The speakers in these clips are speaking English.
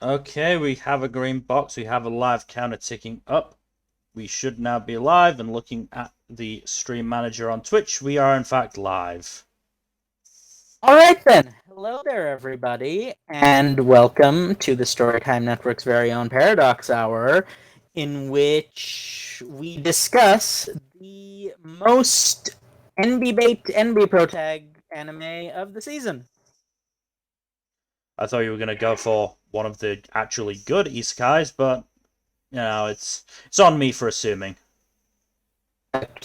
Okay, we have a green box. We have a live counter ticking up. We should now be live, and looking at the stream manager on Twitch, we are in fact live. All right then. Hello there, everybody, and welcome to the Storytime Network's very own Paradox Hour, in which we discuss the most NB-bait, NB-protag anime of the season. I thought you were gonna go for one of the actually good isekais, but it's on me for assuming.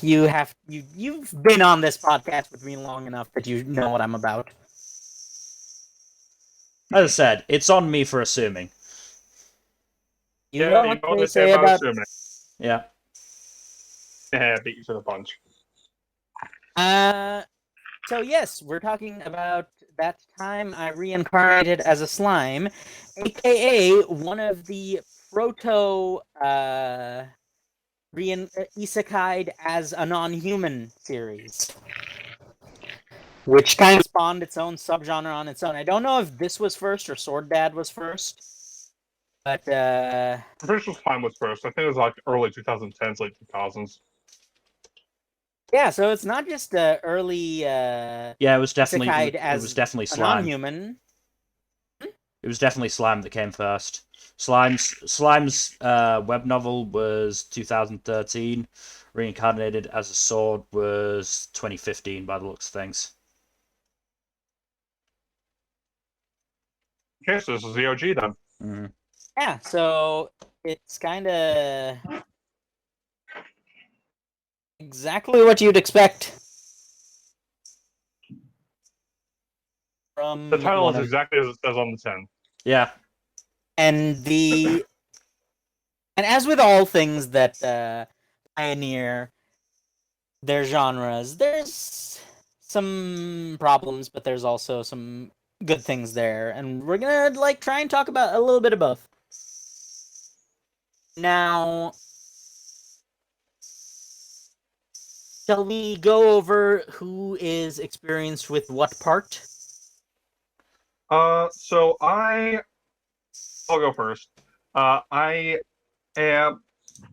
You've been on this podcast with me long enough that you know what I'm about. As I said, it's on me for assuming. You know you what know what they they say say about about assuming. Yeah. Yeah, beat you to the punch. So yes, we're talking about that time I reincarnated as a slime, aka one of the proto isekai'd as a non-human series, which kind of spawned its own subgenre on its own. I don't know if this was first or Sword Dad was first, but I'm pretty sure Slime was first. I think it was like early 2010s, late 2000s. yeah, so it's not just early Yeah, it was definitely isekai'd it was as definitely a slime. non-human. It was definitely Slime that came first. Slime's web novel was 2013. Reincarnated as a Sword was 2015 by the looks of things. Okay, so this is the OG then. Mm. Yeah, so it's kind of exactly what you'd expect from The title one is of, exactly as it says on the tin. Yeah. and as with all things that pioneer their genres, there's some problems, but there's also some good things there, and we're gonna try and talk about a little bit of both. Now, shall we go over who is experienced with what part? So I'll go first. I am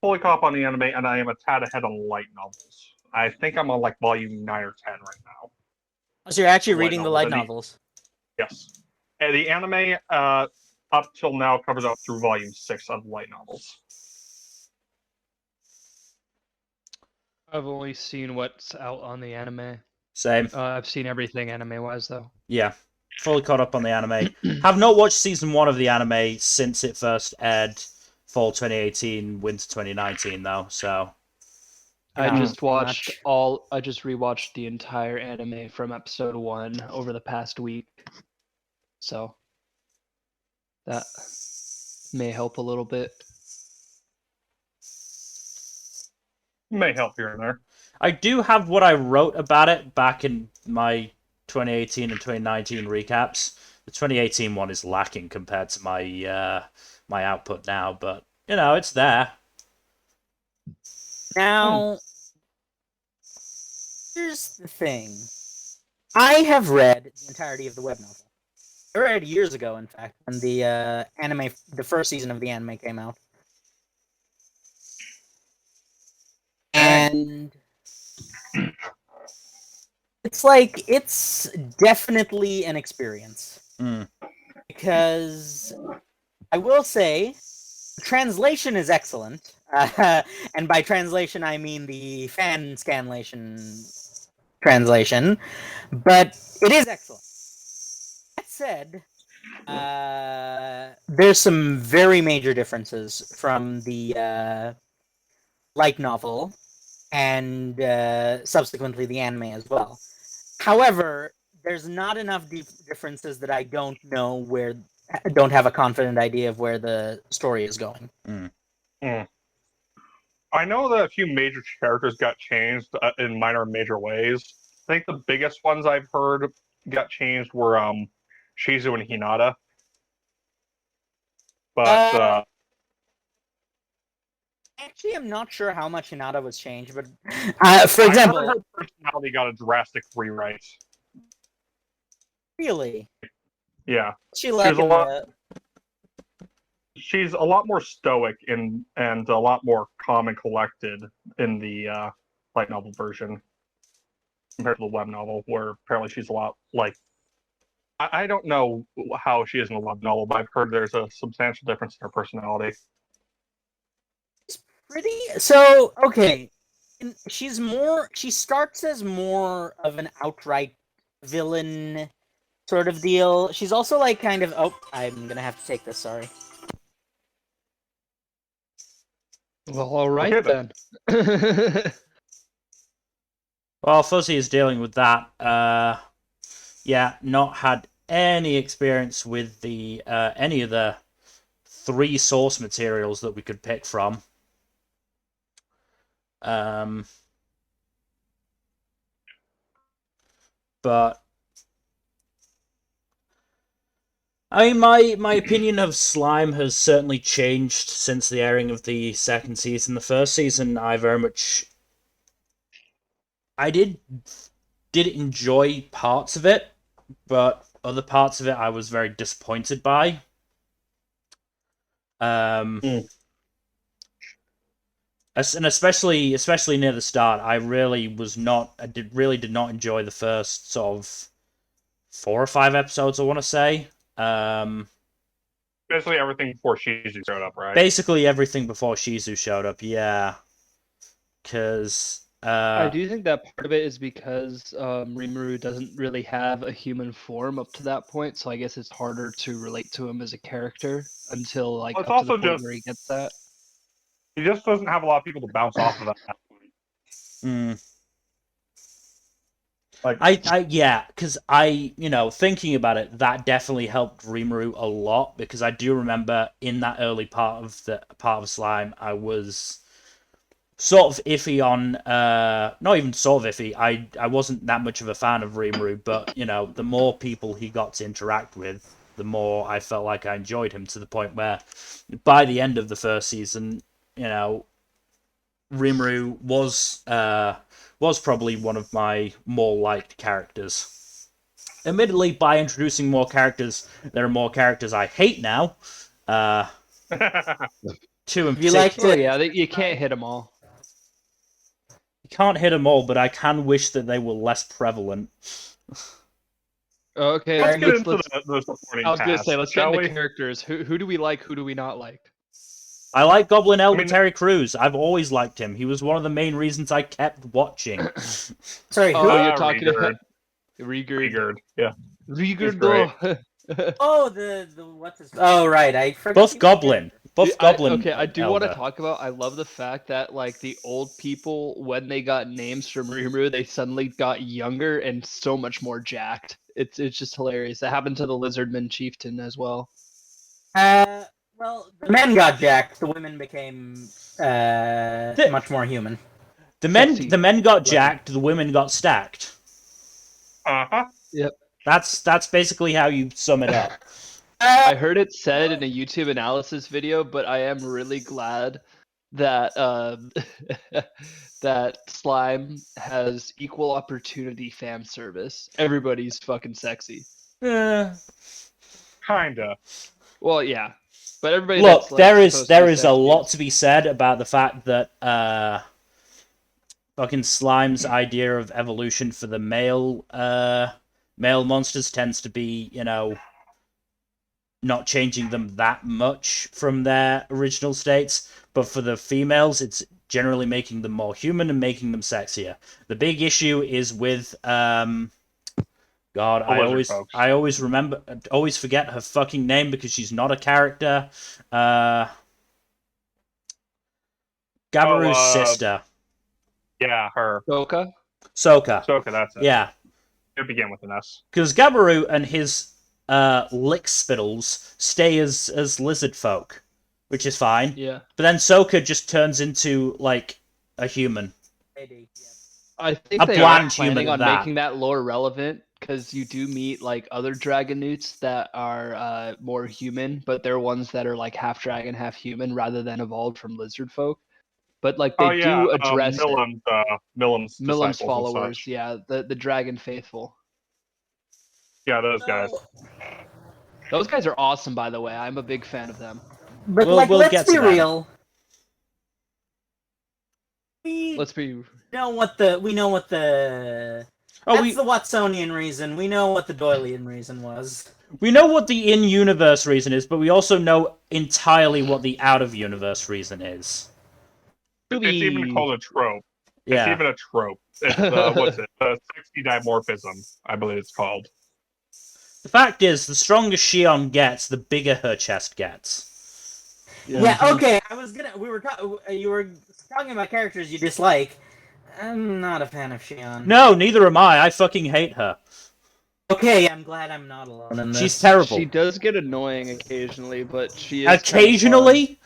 fully caught up on the anime, and I am a tad ahead on light novels. I think I'm on like volume 9 or 10 right now. So you're actually Light reading the novels. light And novels. yes, and the anime up till now covers up through volume 6 of light novels. I've only seen what's out on the anime. Same. I've seen everything anime-wise, though. Yeah. Fully caught up on the anime. Have not watched season 1 of the anime since it first aired fall 2018, winter 2019 though, so I Not just watched much. I just rewatched the entire anime from episode 1 over the past week. So that may help a little bit. May help here and there. I do have what I wrote about it back in my 2018 and 2019 recaps. The 2018 one is lacking compared to my output now, but it's there. Now, here's the thing. I have read the entirety of the web novel. I read it years ago, in fact, when the first season of the anime came out. And it's definitely an experience. Mm. Because I will say, translation is excellent. And by translation, I mean the fan scanlation translation. But it is excellent. That said, there's some very major differences from the light novel and subsequently the anime as well. However, there's not enough differences that I don't have a confident idea of where the story is going. Mm. Mm. I know that a few major characters got changed in minor and major ways. I think the biggest ones I've heard got changed were Shizu and Hinata. But Actually, I'm not sure how much Hinata was changed, but for I heard example, her personality got a drastic rewrite. really, Yeah, she she like was a in lot. the she's a lot more stoic and a lot more calm and collected in the light novel version compared to the web novel, where apparently she's a lot like. I don't know how she is in the web novel, but I've heard there's a substantial difference in her personality. Pretty. So okay, She starts as more of an outright villain sort of deal. She's also like kind of. Oh, I'm gonna have to take this. Sorry. Well, all right Okay, then. While Fuzzy is dealing with that, yeah, not had any experience with the any of the 3 source materials that we could pick from. But I mean, my opinion of Slime has certainly changed since the airing of the 2nd season. The 1st season, I did enjoy parts of it, but other parts of it I was very disappointed by. And especially near the start, I really did not enjoy the first sort of 4 or 5 episodes, I want to say. basically everything before Shizu showed up, right? Basically everything before Shizu showed up, yeah. Because I do think that part of it is because Rimuru doesn't really have a human form up to that point, so I guess it's harder to relate to him as a character until like Well, it's up to the also point just where he gets that. he just doesn't have a lot of people to bounce off of at that point. Like yeah, because thinking about it, that definitely helped Rimuru a lot, because I do remember in that early part of Slime, I was sort of iffy on, not even sort of iffy, I wasn't that much of a fan of Rimuru, but, the more people he got to interact with, the more I felt like I enjoyed him, to the point where, by the end of the 1st season, Rimuru was probably one of my more liked characters. Admittedly, by introducing more characters, there are more characters I hate now. 2 in You like particular. to- Yeah, you can't hit them all. You can't hit them all, but I can wish that they were less prevalent. Okay, let's get let's, into the supporting I was gonna cast, say, let's get shall into we? characters. Who do we like? Who do we not like? I like Goblin Elder mean- Terry Crews. I've always liked him. He was one of the main reasons I kept watching. Sorry. Who? Oh, you're talking Rigurd. about Rigurd. Rigurd, yeah. Rigurd, great. though. Oh, the what's his? Oh, right. I forgot. Buff Goblin. Buff Goblin. Okay, I do want to Elder. talk about. I love the fact that like the old people, when they got names from Rimuru, they suddenly got younger and so much more jacked. It's just hilarious. That happened to the Lizardman Chieftain as well. Well, the men got jacked. The women became much more human. The Sexy. men got jacked. The women got stacked. Uh-huh. Yep. That's basically how you sum it up. I heard it said in a YouTube analysis video, but I am really glad that that Slime has equal opportunity fan service. Everybody's fucking sexy. Eh. Kinda. Well, yeah, but everybody. Look, that's, like, there is supposed to be a sexy lot is- to be said about the fact that fucking Slime's idea of evolution for the male monsters tends to be, not changing them that much from their original states, but for the females, it's generally making them more human and making them sexier. The big issue is with God, Lizard I always forget her fucking name because she's not a character. Gabaru's sister. Yeah, her. Soka? Soka. Soka, that's it. Yeah. It began with an S. Because Gabaru and his lick spittles stay as lizard folk, which is fine. Yeah. But then Soka just turns into, like, a human. I think A they bland are planning human at on that. making that lore relevant because you do meet like other Dragonewts that are more human, but they're ones that are like half dragon, half human, rather than evolved from lizard folk. But like they do address it. Millam's Millam's disciples and followers, such. yeah, the Dragon Faithful. Yeah, those guys. Those guys are awesome, by the way. I'm a big fan of them. But We'll let's get be to that. real. We Let's be. know what the Oh, that's the Watsonian reason. We know what the Doylean reason was. we know what the in-universe reason is, but we also know entirely what the out-of-universe reason is. It's even called a trope. It's Yeah. even a trope. It's what's it? 60 dimorphism, I believe it's called. The fact is, the stronger Shion gets, the bigger her chest gets. Yeah. Okay. You were talking about characters you dislike. I'm not a fan of Shion. No, neither am I. I fucking hate her. Okay, I'm glad I'm not alone in this. She's terrible. She does get annoying occasionally, but she is Occasionally?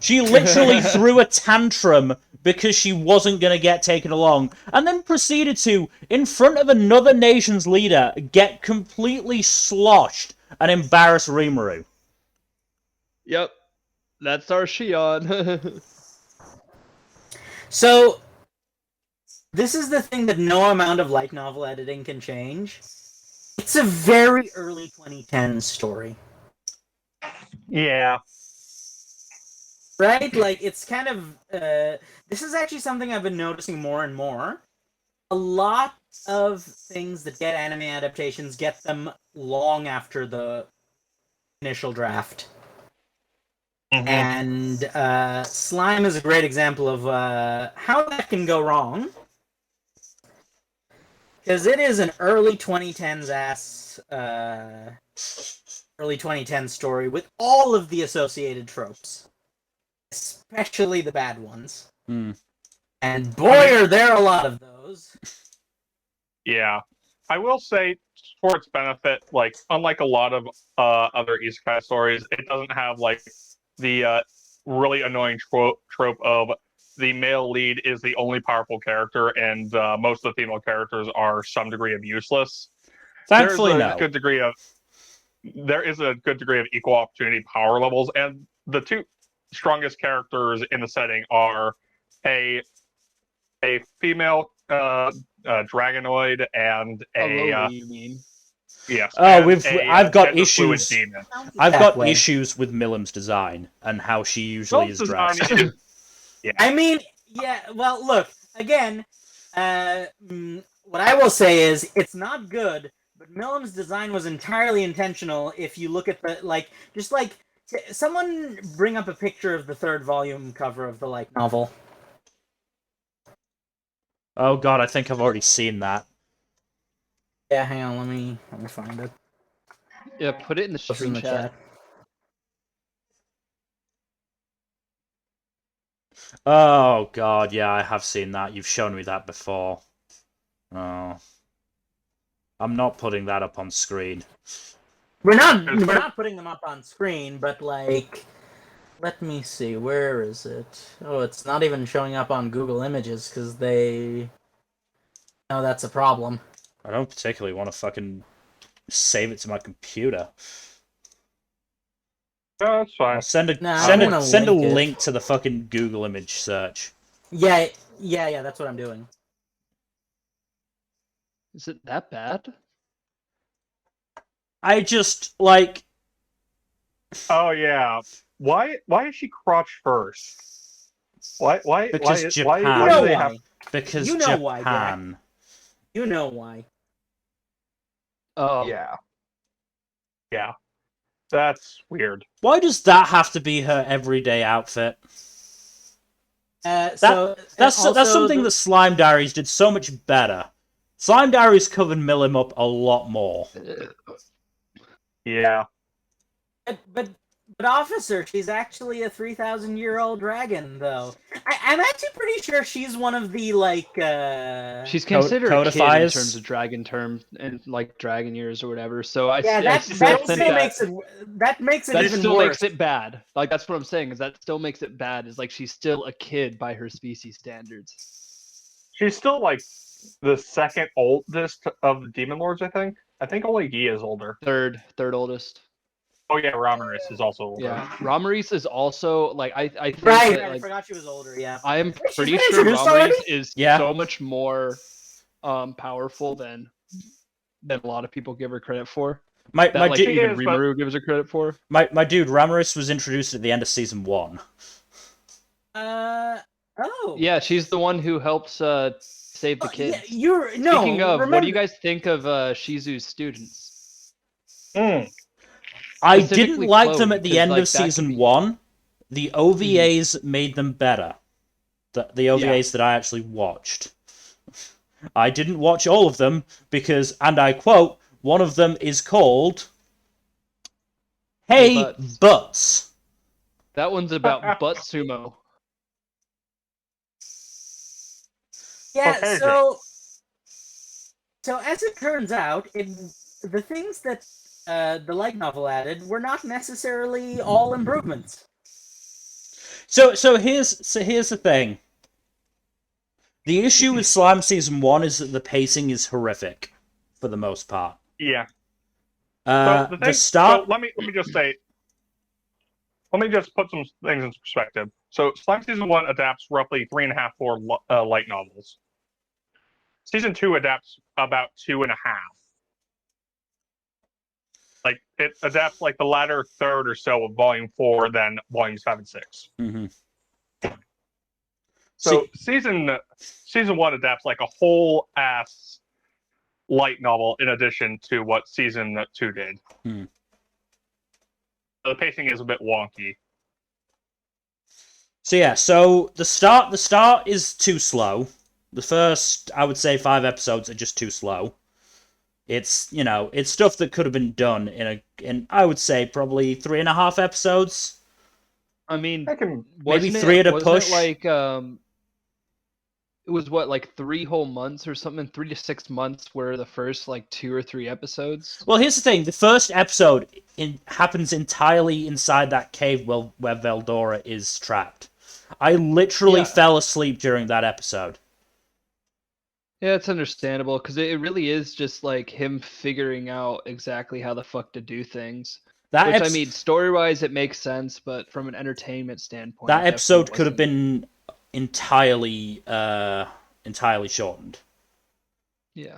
She literally threw a tantrum because she wasn't going to get taken along, and then proceeded to, in front of another nation's leader, get completely sloshed and embarrass Rimuru. Yep, that's our Shion. So, this is the thing that no amount of light novel editing can change. It's a very early 2010s story. Yeah. Right? Like, it's kind of... this is actually something I've been noticing more and more. A lot of things that get anime adaptations get them long after the initial draft. Mhm. And Slime is a great example of how that can go wrong. Because it is an early 2010s early 2010s story with all of the associated tropes, especially the bad ones. Hmm. And boy, are there a lot of those. Yeah. I will say, for its benefit, like, unlike a lot of other isekai stories, it doesn't have, like, the really annoying trope of the male lead is the only powerful character, and most of the female characters are some degree of useless. Thankfully, There is a good degree of equal opportunity power levels, and the two strongest characters in the setting are a female dragonoid and A a lowly, you mean? yes. Oh, and I've got gender fluid issues. demon. I've That got way. issues with Millam's design and how she usually is Millam's design dressed. is- yeah. I mean, yeah, well, look, again, what I will say is it's not good, but Millam's design was entirely intentional if you look at someone bring up a picture of the third volume cover of the light novel. Oh god, I think I've already seen that. Yeah, hang on, let me find it. Yeah, put it in the Post it stream in the chat. Oh god, yeah, I have seen that. You've shown me that before. Oh. I'm not putting that up on screen. We're not putting them up on screen, but like, let me see, where is it? Oh, it's not even showing up on Google Images because they. Oh, that's a problem. I don't particularly want to fucking save it to my computer. No, that's fine. I'll send a Nah, send I'm a gonna send a link it. link to the fucking Google image search. Yeah, that's what I'm doing. Is it that bad? I just like Oh yeah. Why is she crotch first? Why because why Japan. why You do know they why. have Because You know why, Japan. You know why. Oh, yeah. That's weird. Why does that have to be her everyday outfit? That's something that Slime Diaries did so much better. Slime Diaries covered Millam up a lot more. Yeah. But officer, she's actually a 3,000-year-old dragon, though. I'm actually pretty sure she's one of the like. she's considered a kid in codifiers? terms of dragon terms and like dragon years or whatever. So I that still still think that makes it that even still worse. makes it bad. Like that's what I'm saying is that still makes it bad. Is like she's still a kid by her species standards. She's still like the second oldest of the demon lords, I think. I think only Yi is older. Third oldest. Oh yeah, Ramaris is also older. Yeah, Ramaris is also like I think Right, that, I like, forgot she was older. Yeah. I am Wait, she's pretty been sure introduced Ramaris already? is Yeah. so much more powerful than a lot of people give her credit for. My That like She even is, but- Rimuru gives her credit for. my dude, Ramaris was introduced at the end of season 1. Oh. Yeah, she's the one who helps save the kids. Yeah, you're no. Speaking of, remember, what do you guys think of Shizu's students? Mm. I didn't Specifically like them Chloe, at the 'cause, end like, of that could season be- 1. The OVAs made them better. The OVAs that I actually watched. I didn't watch all of them because, and I quote, one of them is called Hey Butts. Butts. That one's about butt sumo. Yeah. Okay, So as it turns out, the things that the light novel added were not necessarily all improvements. So here's the thing. The issue with Slime season 1 is that the pacing is horrific, for the most part. Yeah. So The start. So let me just say. Let me just put some things into perspective. So Slime season 1 adapts roughly 3.5, 4 light novels. Season 2 adapts about 2.5. Like it adapts like the latter third or so of volume 4 than volumes 5 and 6. Mm-hmm. So season 1 adapts like a whole ass light novel in addition to what season 2 did. Hmm. The pacing is a bit wonky. So yeah, so the start is too slow. The first, I would say, 5 episodes are just too slow. It's it's stuff that could have been done in I would say probably 3.5 episodes. I mean, maybe 3 at a push. It like it was what, like 3 whole months or something, 3 to 6 months were the first like 2 or 3 episodes. Well, here's the thing: the first episode happens entirely inside that cave where Veldora is trapped. I literally fell asleep during that episode. Yeah, it's understandable because it really is just like him figuring out exactly how the fuck to do things. I mean, story-wise, it makes sense, but from an entertainment standpoint, that episode could have wasn't. been entirely shortened. Yeah,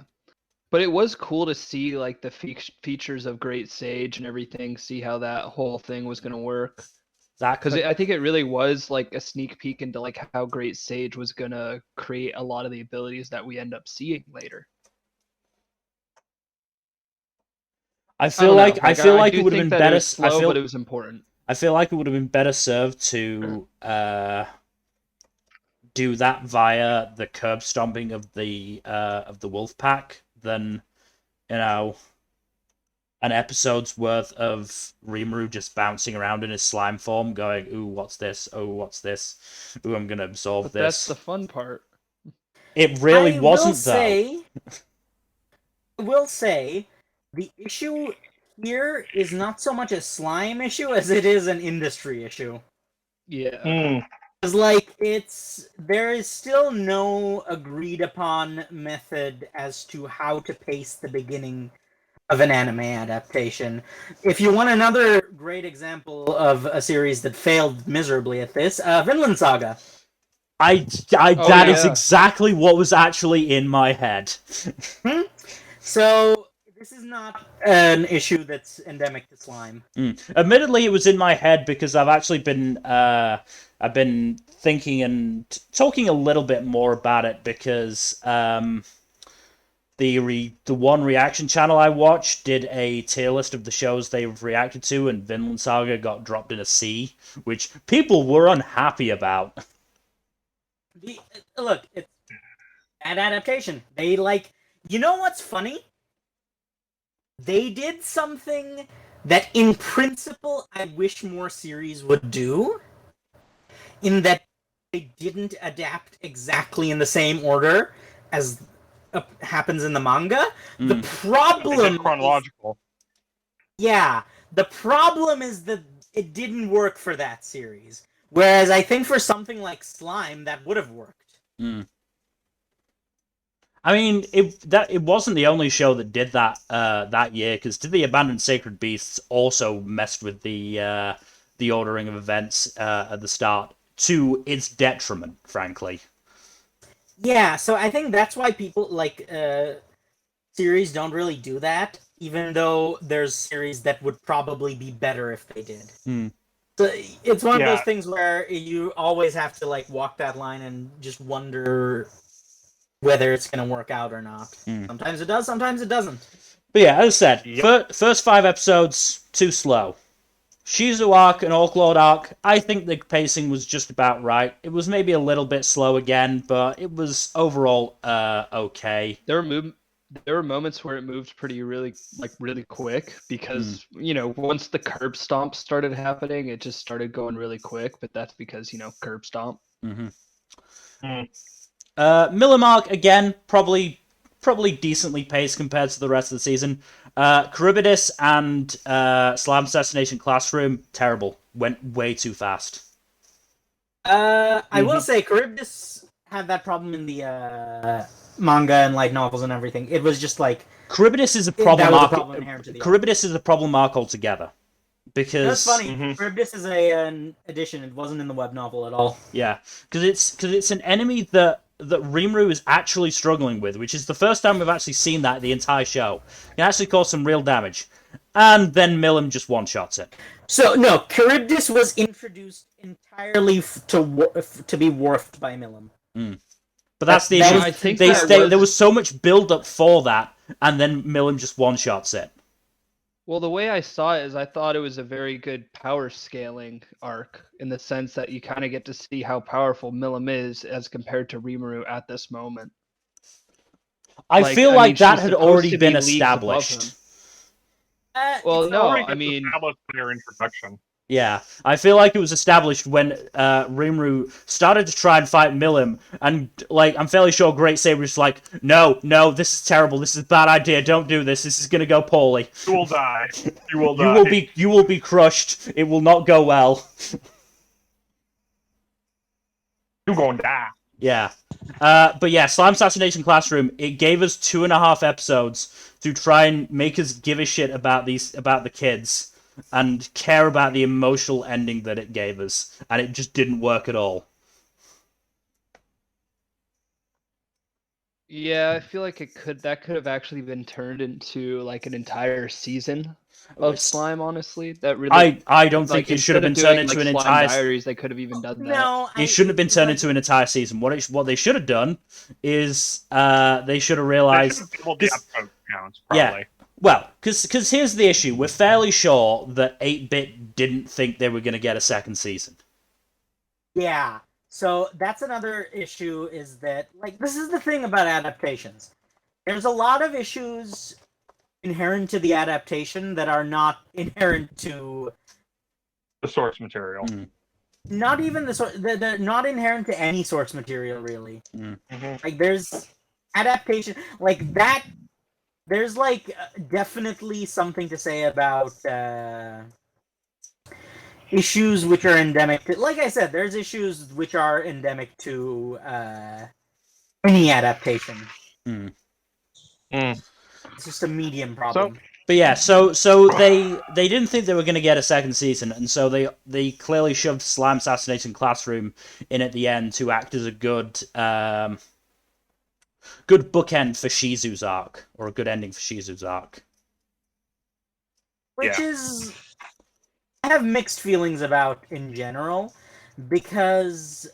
but it was cool to see like the features of Great Sage and everything. See how that whole thing was gonna work. Because I think it really was like a sneak peek into like how Great Sage was gonna create a lot of the abilities that we end up seeing later. I feel like it would have been better. It was slow, but it was important. I feel like it would have been better served to do that via the curb stomping of the wolf pack than an episode's worth of Rimuru just bouncing around in his slime form, going, "Ooh, what's this? Oh, what's this? Ooh, I'm gonna absorb this." That's the fun part. It really wasn't, though. I will say, the issue here is not so much a slime issue as it is an industry issue. Yeah. Because, like, there is still no agreed upon method as to how to pace the beginning of an anime adaptation. If you want another great example of a series that failed miserably at this, Vinland Saga. That is exactly what was actually in my head. So this is not an issue that's endemic to slime. Admittedly, it was in my head because I've actually been I've been thinking and talking a little bit more about it because the one reaction channel I watched did a tier list of the shows they've reacted to, and Vinland Saga got dropped in a C, which people were unhappy about. Look, it's bad adaptation. You know what's funny? They did something that, in principle, I wish more series would do. In that they didn't adapt exactly in the same order as happens in the manga. The problem chronological. The problem is that it didn't work for that series. Whereas I think for something like Slime, that would have worked. I mean, it wasn't the only show that did that that year, because Did the Abandoned Sacred Beasts also messed with the ordering of events at the start to its detriment, frankly. Yeah, so I think that's why people series don't really do that. even though there's series that would probably be better if they did. Hmm. So it's one of those Yeah. things where you always have to like walk that line and just wonder whether it's going to work out or not. Hmm. Sometimes it does, sometimes it doesn't. But yeah, as I said, Yep. first 5 episodes, too slow. Shizu arc and Overlord arc, I think the pacing was just about right. It was maybe a little bit slow again, but it was overall okay. There were moments where it moved really quick because once the curb stomp started happening, it just started going really quick. But that's because curb stomp. Mm-hmm. Mm. Millimark again, probably decently paced compared to the rest of the season. Charybdis and Slime Assassination Classroom, terrible. Went way too fast. I will say Charybdis had that problem in the manga and light novels and everything. It was just like Charybdis is a that problem was a arc. problem inherent to the arc. Charybdis is a problem arc altogether. Because That's funny. Mhm. Charybdis is an addition. It wasn't in the web novel at all. yeah, because it's an enemy that Rimuru is actually struggling with, which is the first time we've actually seen that the entire show. It actually caused some real damage, and then Milim just one shots it. So no, Charybdis was introduced entirely to be worfed by Milim. But that's the That issue. was- I think There was so much build up for that, and then Milim just one shots it. Well, the way I saw it is I thought it was a very good power scaling arc in the sense that you kind of get to see how powerful Milim is as compared to Rimuru at this moment. I feel like that she's had supposed already to been be leagues above established. him. Well, it's no, Already I gets mean, established by their introduction. Yeah, I feel like it was established when Rimuru started to try and fight Milim, and like I'm fairly sure Great Saber was like, no, this is terrible, this is a bad idea, don't do this is gonna go poorly. You will die. You will die. You will be crushed. It will not go well. You gonna die. Yeah, but yeah, Slime Assassination Classroom. It gave us 2.5 episodes to try and make us give a shit about the kids and care about the emotional ending that it gave us, and it just didn't work at all. yeah, I feel like that could have actually been turned into like an entire season of Slime. Honestly, that really I don't think like, it should have been instead turned of into doing, an like, Slime entire. Diaries, they could have even done that. No, It shouldn't have been turned like, into an entire season. What they should have done is they should have They realized. should have doubled the episode counts, Yeah. probably. Well, because here's the issue. We're fairly sure that 8-Bit didn't think they were going to get a second season. Yeah. So that's another issue is that, like, this is the thing about adaptations. There's a lot of issues inherent to the adaptation that are not inherent to... The source material. Not even the source... They're not inherent to any source material, really. Mm-hmm. Like, there's adaptation... Like, that... There's, like, definitely something to say about... issues which are endemic to, like I said, there's issues which are endemic to any adaptation. It's just a medium problem. But yeah, so they didn't think they were going to get a second season, and so they clearly shoved Slime Assassination Classroom in at the end to act as a good bookend for Shizu's arc, or a good ending for Shizu's arc. Which is... I have mixed feelings about in general, because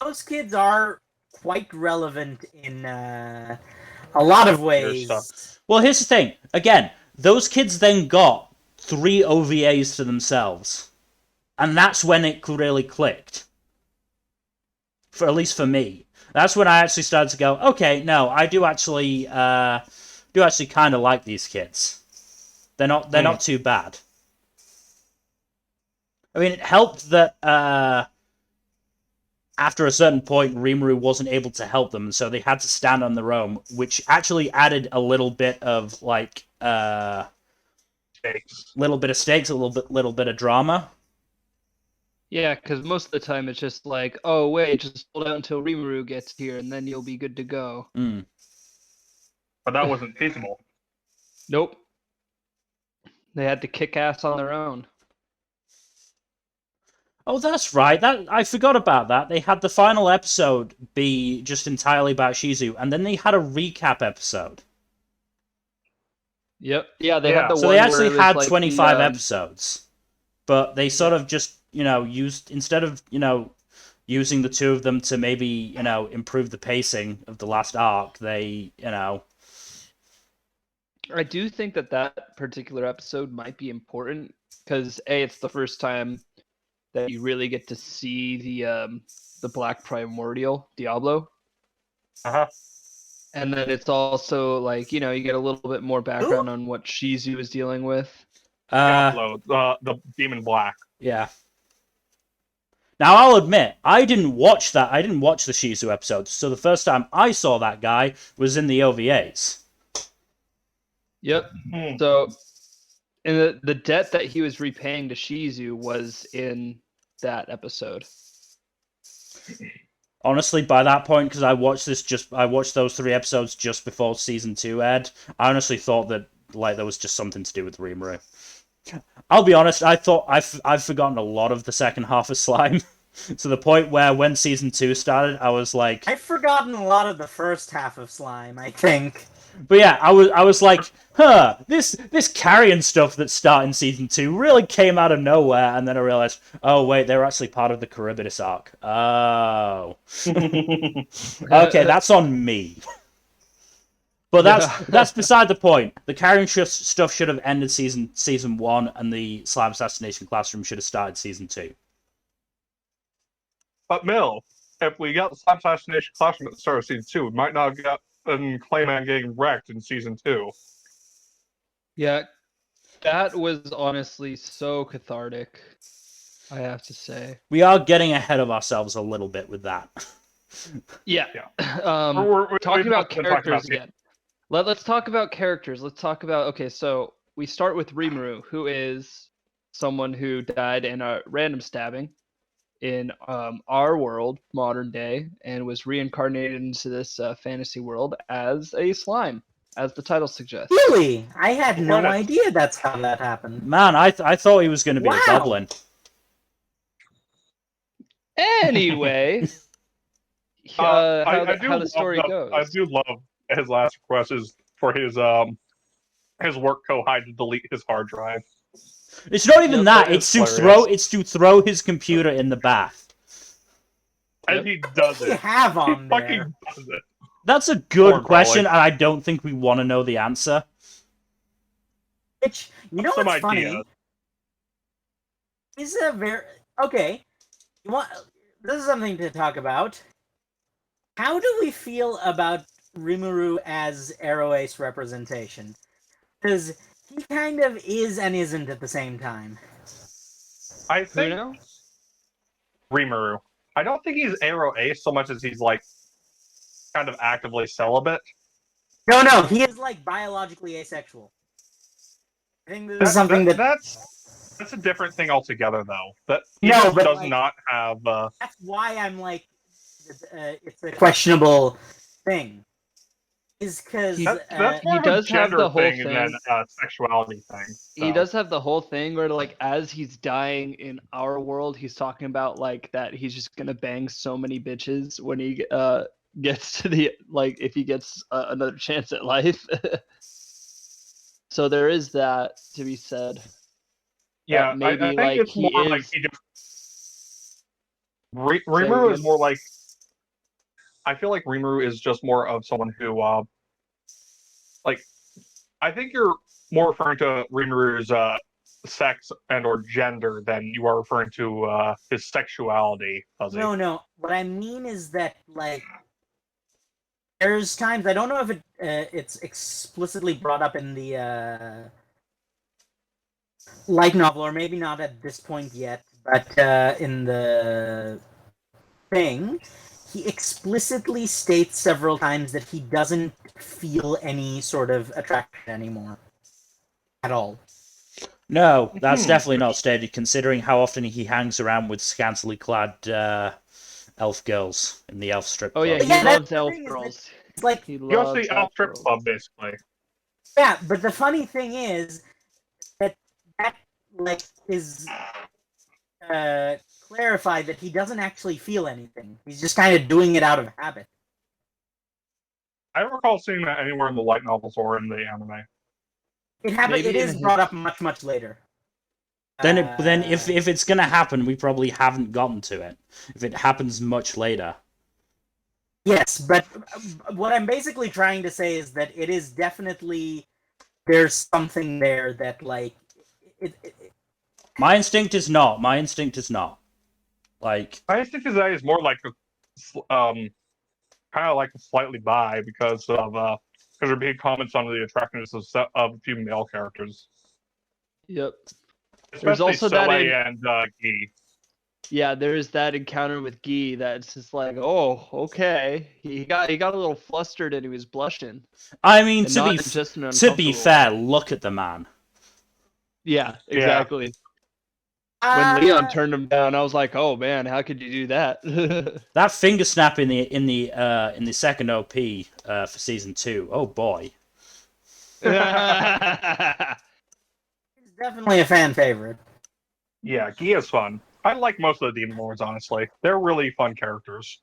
those kids are quite relevant in a lot of ways. Well, here's the thing. Again, those kids then got 3 OVAs to themselves, and that's when it really clicked. At least for me, that's when I actually started to go, okay, no, I do actually kind of like these kids. They're not too bad. I mean, it helped that after a certain point, Rimuru wasn't able to help them, so they had to stand on their own, which actually added a little bit of like Stakes. little bit of stakes, a little bit of drama. Yeah, because most of the time it's just like, oh wait, just hold out until Rimuru gets here, and then you'll be good to go. But that wasn't feasible. Nope. They had to kick ass on their own. Oh, that's right. I forgot about that. They had the final episode be just entirely about Shizu, and then they had a recap episode. Yep. Yeah, they Yeah. had the So one they where actually it was had like 25 the, episodes, but they sort of just, used, instead of, using the two of them to maybe, improve the pacing of the last arc, they, I do think that that particular episode might be important because it's the first time that you really get to see the Black Primordial Diablo, Uh-huh. and then it's also like you get a little bit more background on what Shizu is dealing with. Diablo, the Demon Black. yeah. Now, I'll admit, I didn't watch that. I didn't watch the Shizu episodes, so the first time I saw that guy was in the OVAs. Yep. Hmm. So, and the debt that he was repaying to Shizu was in that episode. Honestly, by that point, because I watched those 3 episodes just before season 2 aired. I honestly thought that there was just something to do with Rimuru. I'll be honest, I thought I've forgotten a lot of the second half of Slime, to the point where when season 2 started, I was like, I've forgotten a lot of the first half of Slime, I think. but yeah, I was like, this carrion stuff that's starting season 2 really came out of nowhere, and then I realized, oh wait, they're actually part of the Charybdis arc. Oh, okay, that's on me. But that's beside the point. The carrion stuff should have ended season 1, and the Slime Assassination Classroom should have started season 2. But Mill, if we got the Slime Assassination Classroom at the start of season 2, we might not have gotten Clayman getting wrecked in season 2. Yeah, that was honestly so cathartic, I have to say. We are getting ahead of ourselves a little bit with that. Yeah. We're Talking about been talking characters about again. Let's talk about characters. Let's talk about, okay, so we start with Rimuru, who is someone who died in a random stabbing in our world, modern day, and was reincarnated into this fantasy world as a slime, as the title suggests. Really? I had no Credits. idea that's how that happened. Man, I thought he was going to be a Wow. goblin. Anyway, how the story goes. I do love his last request is for his work co-hide to delete his hard drive. It's not even that. that It's is to hilarious. throw his computer in the bath. And he does What do you it. have He on there? fucking does it. That's a good Poor question, golly. and I don't think we want to know the answer. Which, you know Some what's funny? ideas. Is a very okay. You want this is something to talk about. How do we feel about Rimuru as Arrow Ace representation? Because he kind of is and isn't at the same time. I Who think now? Rimuru. I don't think he's Arrow Ace so much as he's like kind of actively celibate. No, he is like biologically asexual. I think this is something that's a different thing altogether, though. That he No, just but, does like, not have. That's why I'm like, it's a questionable thing. Is because That's He more of a does have gender the whole thing thing. than a sexuality thing. He so. does have the whole thing where, like, as he's dying in our world, he's talking about like that he's just gonna bang so many bitches when he gets to the like if he gets another chance at life. So there is that to be said. Yeah, maybe I think like it's he more like is. he just. Rimuru is more like. I feel like Rimuru is just more of someone who, like, I think you're more referring to Rimuru's sex and or gender than you are referring to his sexuality. Fuzzy. No. What I mean is that like there's times I don't know if it's explicitly brought up in the light novel, or maybe not at this point yet, but in the thing, he explicitly states several times that he doesn't feel any sort of attraction anymore at all. No, that's definitely not stated, considering how often he hangs around with scantily clad elf girls in the elf strip Oh club. yeah, he Yeah, that's loves the elf thing, is that girls. It's like, He Just loves the elf strip girls. club, basically. yeah, but the funny thing is that like is clarified that he doesn't actually feel anything. He's just kind of doing it out of habit. I don't recall seeing that anywhere in the light novels or in the anime. It happened. Maybe It in is his- brought up much later. Then if it's gonna happen, we probably haven't gotten to it. If it happens much later. Yes, but what I'm basically trying to say is that it is definitely there's something there that like My instinct is not. My instinct is not. Like, I think that is more like kind of like slightly bi because there are big comments on the attractiveness of a few male characters, Yep. especially also that Soleil in- and Guy. Yeah, there's that encounter with Guy that's just like, oh, okay. He got a little flustered and he was blushing. I mean, And to not be in just an to be uncomfortable fair, way. look at the man. Yeah, exactly. When Leon turned him down, I was like, "Oh man, how could you do that?" That finger snap in the second OP for season 2. Oh boy. it's definitely a fan favorite. Yeah, Guy is fun. I like most of the Demon Lords, honestly. They're really fun characters.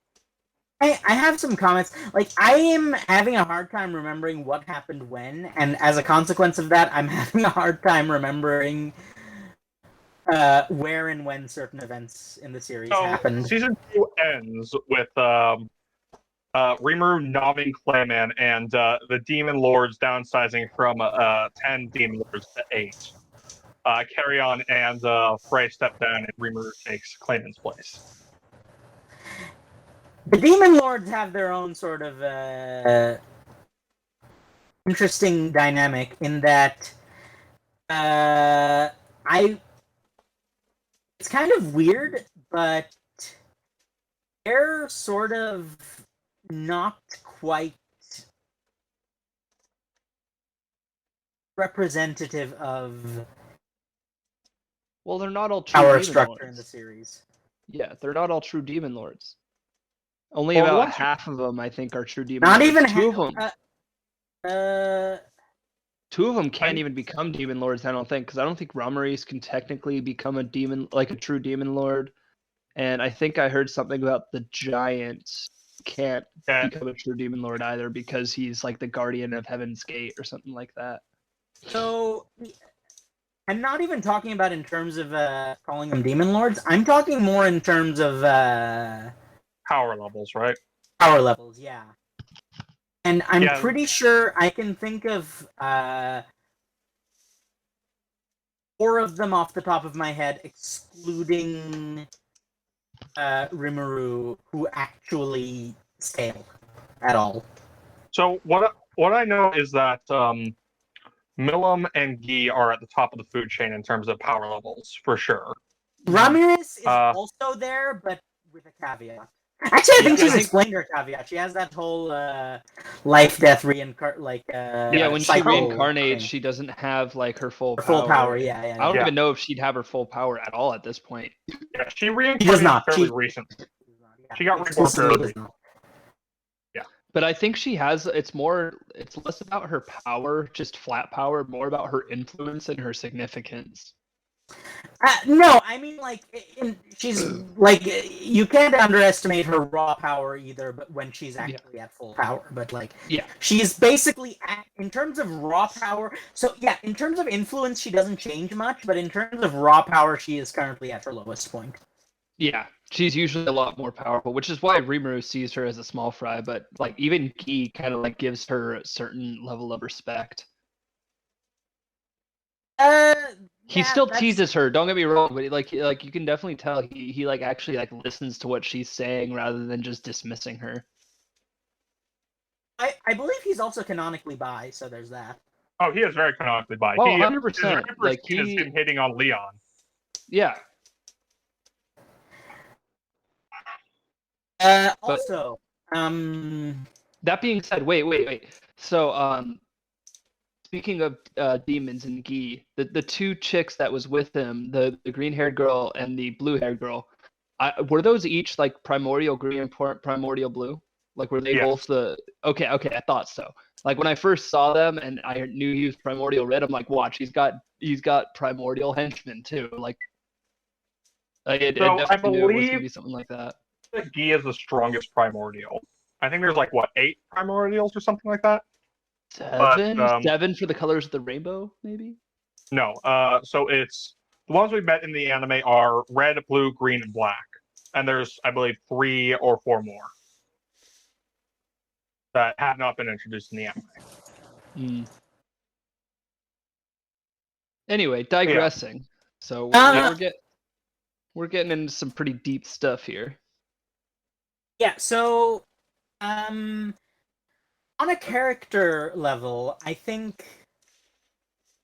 I have some comments. Like, I am having a hard time remembering what happened when, and as a consequence of that, I'm having a hard time remembering where and when certain events in the series happened. Season 2 ends with Rimuru nomming Clayman and the Demon Lords downsizing from 10 Demon Lords to 8. Carrion and Frey step down and Rimuru takes Clayman's place. The Demon Lords have their own sort of interesting dynamic in that it's kind of weird, but they're sort of not quite representative of Well, they're not all true power demon structure lords. in the series. Yeah, they're not all true demon lords. Only Well, about once- half of them, I think, are true demon Not lords. even Two of them. Two of them can't even become demon lords. I don't think, because I don't think Ramaris can technically become a demon, like a true demon lord. And I think I heard something about the giant can't become a true demon lord either because he's like the guardian of Heaven's Gate or something like that. So I'm not even talking about in terms of calling them demon lords. I'm talking more in terms of Power levels, right? power levels, yeah. And I'm Yeah. pretty sure I can think of 4 of them off the top of my head, excluding Rimuru, who actually scale at all. So what I know is that Milam and Guy are at the top of the food chain in terms of power levels, for sure. Ramirez is also there, but with a caveat. Actually, I think she's explained her caveat. She has that whole life, death, reincarnate, yeah, when she reincarnates, she doesn't have like her full power. Full power, yeah. I don't even know if she'd have her full power at all at this point. Yeah, she reincarnated fairly recently. She got reborn fairly recently. Yeah. But I think she has. It's less about her power, just flat power, more about her influence and her significance. No, I mean, like, she's like, you can't underestimate her raw power either. But when she's actually at full power, but like, she's basically in terms of raw power. So yeah, in terms of influence, she doesn't change much. But in terms of raw power, she is currently at her lowest point. Yeah, she's usually a lot more powerful, which is why Rimuru sees her as a small fry. But like, even Guy kind of like gives her a certain level of respect. He still teases her. Don't get me wrong, but like you can definitely tell he like actually like listens to what she's saying rather than just dismissing her. I believe he's also canonically bi, so there's that. Oh, he is very canonically bi. Oh, 100%. Like he has been hitting on Leon. Yeah. Also, that being said, wait. So, speaking of demons and Guy, the 2 chicks that was with him, the green-haired girl and the blue-haired girl, were those each like primordial green and primordial blue? Like, were they both the? Okay, I thought so. Like when I first saw them and I knew he was primordial red, I'm like, watch, he's got primordial henchmen too. Like, I definitely knew it was gonna be something like that. That Guy is the strongest primordial. I think there's like 8 primordials or something like that. Seven for the colors of the rainbow, maybe. No. So it's the ones we met in the anime are red, blue, green, and black, and there's, I believe, 3 or 4 more that have not been introduced in the anime. Anyway, digressing. So we're getting into some pretty deep stuff here. Yeah, so on a character level, I think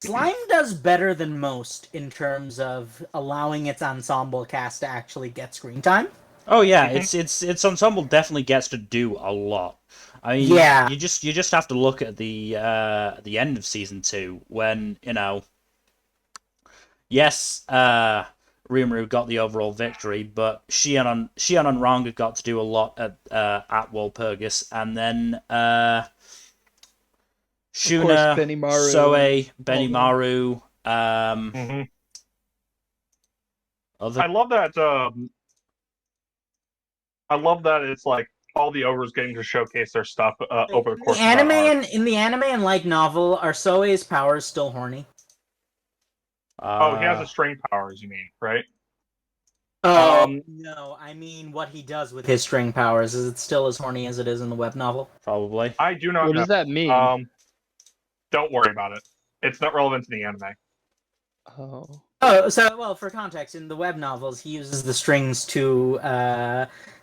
Slime does better than most in terms of allowing its ensemble cast to actually get screen time. Oh yeah, its ensemble definitely gets to do a lot. I mean, Yeah. you just have to look at the end of season 2 when, you know, yes, Rimuru got the overall victory, but Shion and Ranga got to do a lot at Walpurgis, and then Shuna, Benimaru, Soe, Benimaru, other. I love that. I love that it's like all the ogres getting to showcase their stuff over the course of that arc. In the anime and light novel, are Soe's powers still horny? Oh, he has a string powers, you mean, right? No, I mean what he does with his string powers. Is it still as horny as it is in the web novel? Probably. I do not know. What does that mean? Don't worry about it. It's not relevant to the anime. Oh, so, well, for context, in the web novels, he uses the strings to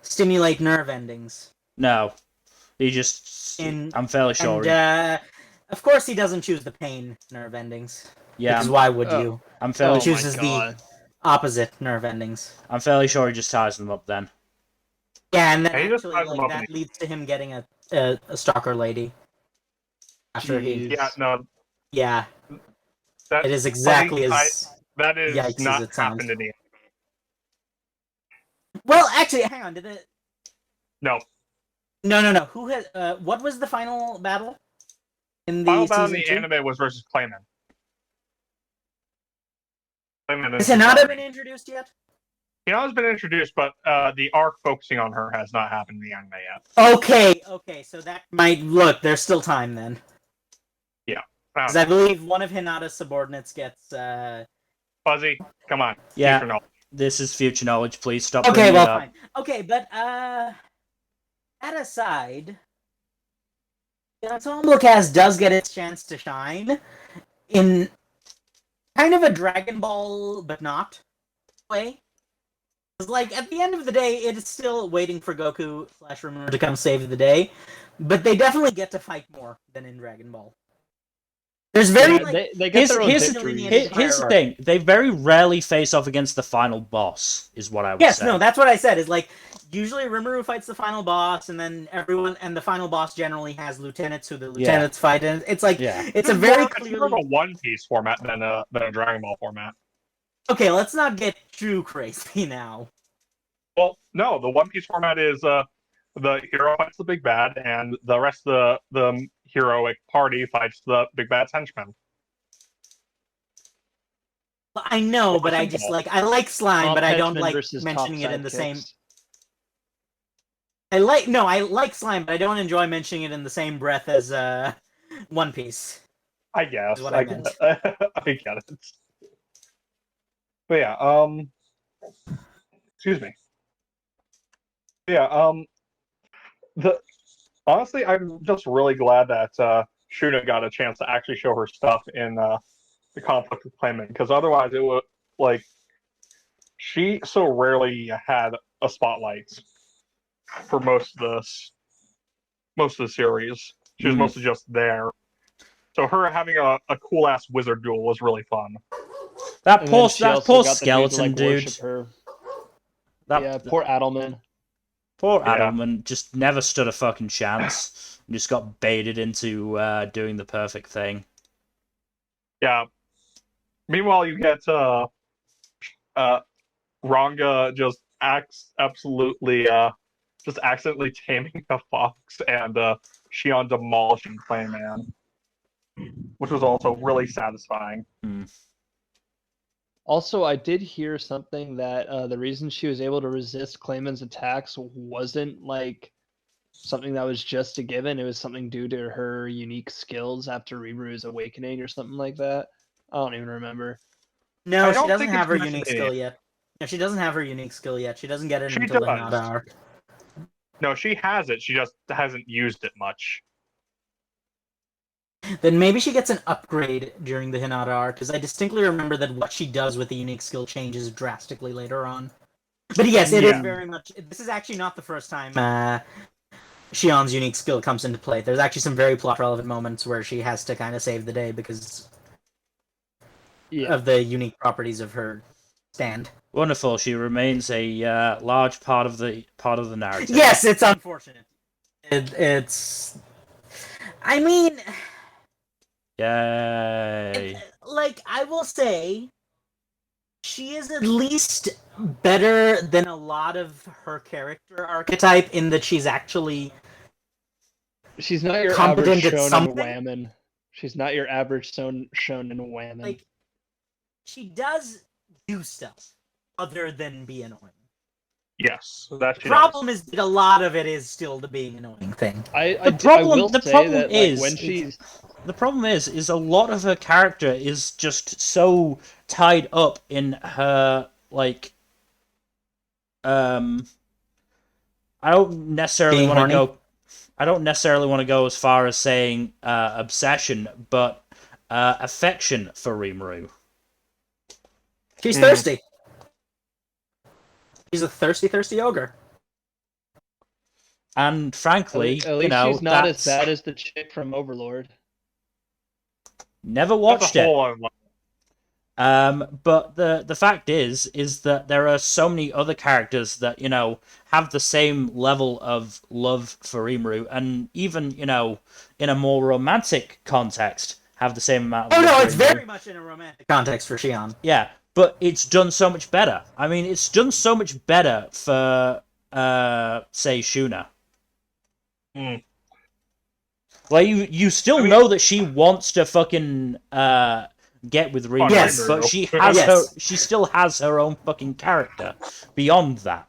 stimulate nerve endings. No. He just... I'm fairly sure. And, of course, he doesn't choose the pain nerve endings. Yeah. Because why would you? I'm fairly He chooses the opposite nerve endings. I'm fairly sure he just ties them up then. Yeah, and then actually, like, that leads to him getting a stalker lady. After he... Yeah, no. Yeah. It is exactly as... That is yikes not as it sounds. happened in the anime. Well, actually, hang on. Did it... No. No. Who has... what was the final battle? In the final battle in season the 2? anime was versus Clayman. Has Hinata been introduced yet? Hinata's been introduced, but the arc focusing on her has not happened in the anime yet. Okay, so that might... Look, there's still time then. Yeah. Because I believe one of Hinata's subordinates gets... Fuzzy, come on. Yeah, this is future knowledge. Please stop. Okay, well, fine. Okay, but that aside, the ensemble cast does get its chance to shine in kind of a Dragon Ball, but not way. Because, like, at the end of the day, it is still waiting for Goku / Rimuru to come save the day, but they definitely get to fight more than in Dragon Ball. There's very they get their own here's the thing. They very rarely face off against the final boss, is what I would say. Yes, no, that's what I said. Is like usually Rimuru fights the final boss, and then the final boss generally has lieutenants who the lieutenants fight, and it's like it's a very clearly more of a One Piece format than a Dragon Ball format. Okay, let's not get too crazy now. Well, no, the One Piece format is the hero fights the big bad, and the rest of the heroic party fights the big bad's henchmen. I know, but I just I like slime, but I don't like mentioning it in the same. I like slime, but I don't enjoy mentioning it in the same breath as One Piece. I guess. What I meant. I get it. But yeah, excuse me. Yeah, honestly, I'm just really glad that Shuna got a chance to actually show her stuff in the conflict with Clayman, because otherwise it would, like, she so rarely had a spotlight for most of the series. She was mostly just there. So her having a cool ass wizard duel was really fun. That poor skeleton dude. Poor Adelman. Poor Adelman just never stood a fucking chance. Just got baited into doing the perfect thing. Yeah. Meanwhile, you get Ranga just absolutely just accidentally taming a fox, and Shion demolishing Clayman, which was also really satisfying. Also, I did hear something that the reason she was able to resist Clayman's attacks wasn't like something that was just a given. It was something due to her unique skills after Rimuru's awakening or something like that. I don't even remember. No, I she don't doesn't think have it's her mentioned unique in skill it. yet. No, she doesn't have her unique skill yet. She doesn't get it She until the does. Hinata arc. No, she has it. She just hasn't used it much. Then maybe she gets an upgrade during the Hinata arc, because I distinctly remember that what she does with the unique skill changes drastically later on. But yes, it is Yeah. very much... This is actually not the first time Shion's unique skill comes into play. There's actually some very plot-relevant moments where she has to kind of save the day because of the unique properties of her stand. Wonderful. She remains a large part of the narrative. Yes, it's unfortunate. It's... I mean... Yay. Like, I will say, she is at least better than a lot of her character archetype in that she's actually She's not your competent average at shonen something. whammon. She's not your average shonen whammon. Like, she does do stuff other than be annoying. Yes, that The she problem is that a lot of it is still the being annoying thing. I will The say problem that is when she's the problem is a lot of her character is just so tied up in her like I don't necessarily Being want to horny? go I don't necessarily want to go as far as saying obsession, but affection for Rimuru. She's thirsty. She's a thirsty ogre. And frankly, at least she's not as bad as the chick from Overlord. Never That's watched a it. whole other one. But the fact is that there are so many other characters that have the same level of love for Rimuru, and even in a more romantic context have the same amount of Oh love no, for it's Rimuru. very much in a romantic context for Shion. Yeah, but it's done so much better. I mean, it's done so much better for say Shuna. Like you still know that she wants to fucking get with Rimuru, Yes. but she has she still has her own fucking character beyond that.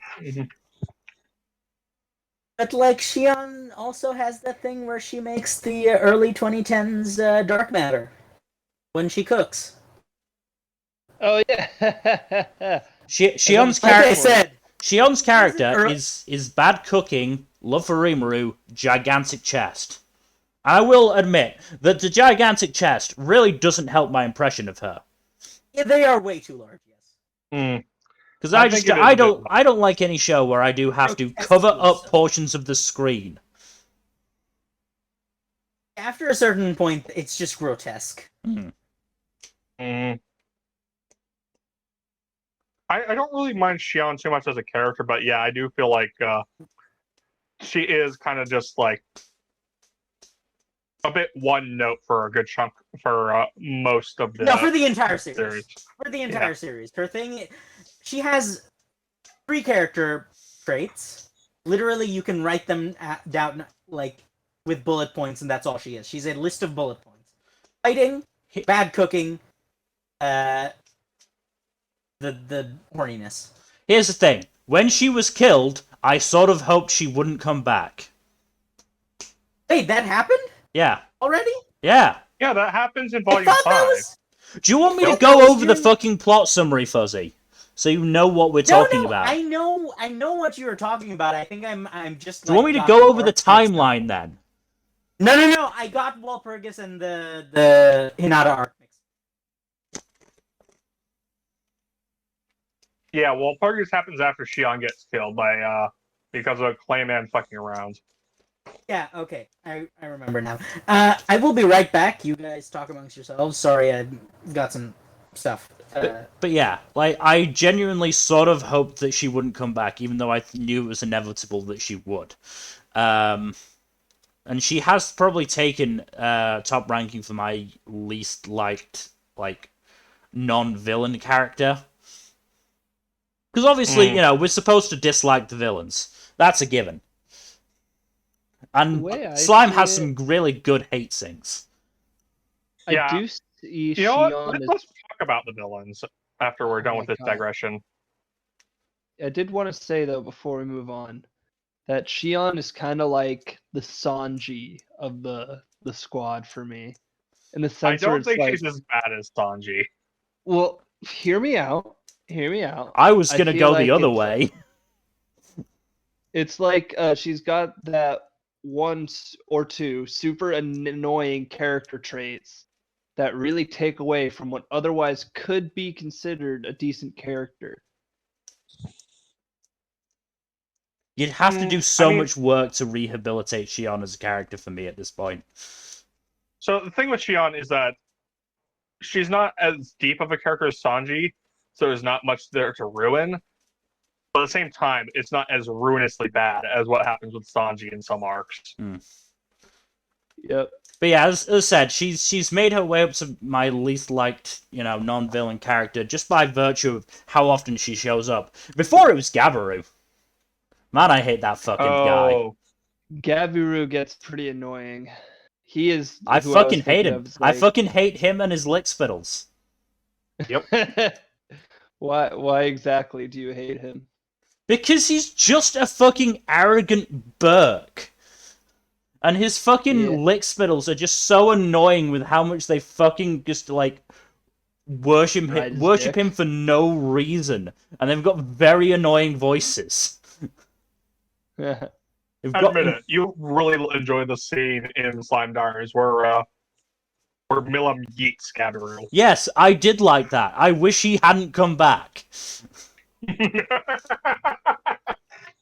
But like Shion also has that thing where she makes the early 2010s dark matter when she cooks. Oh yeah. Shion's Like I character. said, Shion's character is bad cooking, love for Rimuru, gigantic chest. I will admit that the gigantic chest really doesn't help my impression of her. yeah, they are way too large. Yes. Because I don't like any show where I do have to cover up portions of the screen. After a certain point, it's just grotesque. I don't really mind Shion too much as a character, but yeah, I do feel like she is kind of just like a bit one note for a good chunk for most of the. No, for the entire series. For the entire Yeah. series, her thing, she has 3 character traits. Literally, you can write them down like with bullet points, and that's all she is. She's a list of bullet points: fighting, bad cooking, the horniness. Here's the thing: when she was killed, I sort of hoped she wouldn't come back. Wait, that happened? Yeah. Already? Yeah. Yeah, that happens in Volume 5. Do you want me to go over the fucking plot summary, Fuzzy? So you know what we're talking about. I know what you were talking about. I think I'm just. Do you want me to go over the timeline then? No. I got Walpurgis and the Hinata arc mixed. Yeah, well, Walpurgis happens after Shion gets killed by because of Clayman fucking around. Yeah, okay. I remember now. I will be right back. You guys talk amongst yourselves. Sorry, I got some stuff. But yeah, like I genuinely sort of hoped that she wouldn't come back, even though I knew it was inevitable that she would. And she has probably taken top ranking for my least liked like non-villain character. Because obviously, we're supposed to dislike the villains. That's a given. And Slime has some really good hate sings. Yeah. I do see You know what? Shion Let's talk about the villains after we're done with this digression. I did want to say though before we move on that Shion is kind of like the Sanji of the squad for me, in the I sense where don't it's think like, she's as bad as Sanji. well, hear me out. Hear me out. I was I gonna feel go the like other way. it's like she's got that one or two super annoying character traits that really take away from what otherwise could be considered a decent character. You'd have to do I so mean, much work to rehabilitate Shion as a character for me at this point. so the thing with Shion is that she's not as deep of a character as Sanji, so there's not much there to ruin. But at the same time, it's not as ruinously bad as what happens with Sanji in some arcs. Yep. But yeah, as I said, she's made her way up to my least liked, non-villain character just by virtue of how often she shows up. Before it was Gabiru. Man, I hate that fucking guy. Oh, Gabiru gets pretty annoying. He is I who I was fucking hate thinking him. of. Is I like... fucking hate him and his lick spittles. Why exactly do you hate him? Because he's just a fucking arrogant Burk. And his fucking Yeah. lick spittles are just so annoying with how much they fucking just, like, worship Ride his worship dick. him for no reason. And they've got very annoying voices. They've got admit it. You really enjoy the scene in Slime Diaries where Milam yeets Gabiru. Yes, I did like that. I wish he hadn't come back.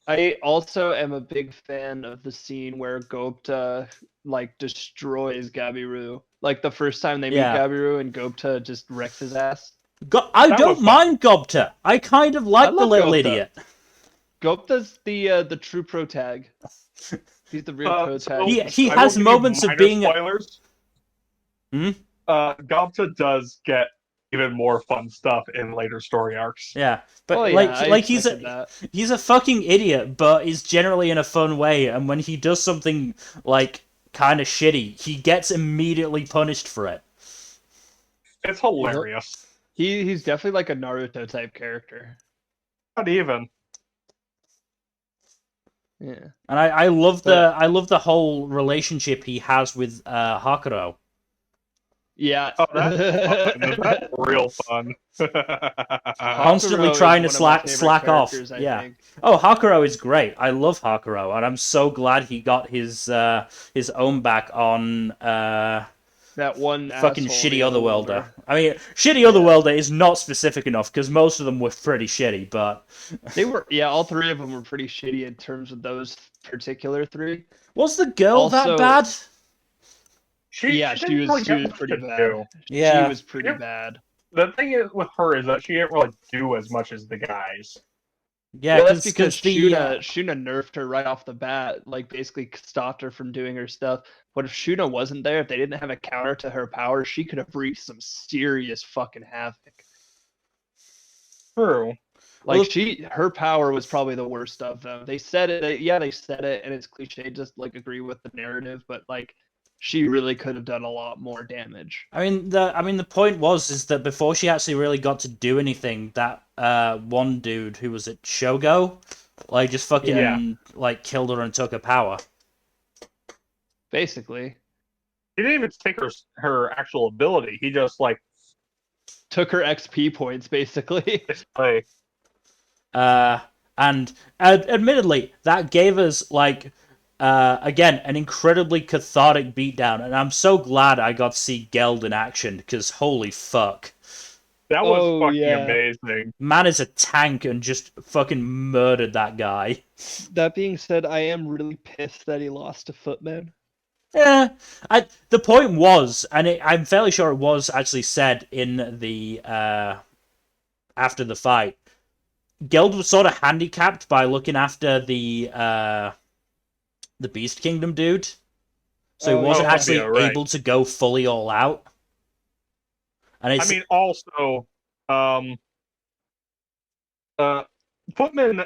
I also am a big fan of the scene where Gopta like destroys Gabiru. Like the first time they meet Yeah. Gabiru and Gopta just wrecks his ass. I That don't was fun. mind Gobta. I kind of like I the love little Gobta. idiot. Gopta's the true pro tag. He's the real pro So, tag. He I will has give you moments of minor being spoilers. Hmm? Gobta does get even more fun stuff in later story arcs. Yeah, but Oh, yeah, I like he's expected a that. he's a fucking idiot, but he's generally in a fun way. And when he does something like kind of shitty, he gets immediately punished for it. It's hilarious. He's definitely like a Naruto type character. Not even. Yeah. And I love the whole relationship he has with Hakuro. Yeah. Oh, that's fun. That's real fun. Constantly Hakuro trying to is one of my favorite slack off. characters, I Yeah. think. Oh, Hakuro is great. I love Hakuro, and I'm so glad he got his own back on That one fucking asshole, shitty the Otherworlder. Overlord. I mean, shitty Otherworlder is not specific enough because most of them were pretty shitty, but They were, yeah, all three of them were pretty shitty in terms of those particular three. was the girl that Also- bad? she was pretty bad. do. Yeah. She was pretty bad. The thing is with her is that she didn't really do as much as the guys. Yeah, Well, that's because the Shuna nerfed her right off the bat, like basically stopped her from doing her stuff. But if Shuna wasn't there, if they didn't have a counter to her power, she could have wreaked some serious fucking havoc. True. Like Well- her power was probably the worst of them. They said it, they said it, and it's cliche, just like agree with the narrative, but like she really could have done a lot more damage. I mean the point is that before she actually really got to do anything, that one dude who was at Shogo, like just fucking Yeah. like killed her and took her power. Basically, He didn't even take her actual ability. He just took her XP points, basically. like And admittedly, that gave us like again an incredibly cathartic beatdown, and I'm so glad I got to see Geld in action because holy fuck, that was Oh, fucking yeah. amazing. man is a tank and just fucking murdered that guy. That being said, I am really pissed that he lost to Footman. Yeah, the point was, and I'm fairly sure it was actually said in the after the fight. Geld was sort of handicapped by looking after the Beast Kingdom dude, so he Oh, wasn't yeah. actually Yeah, right. able to go fully all out. And it's I mean, also, Footman,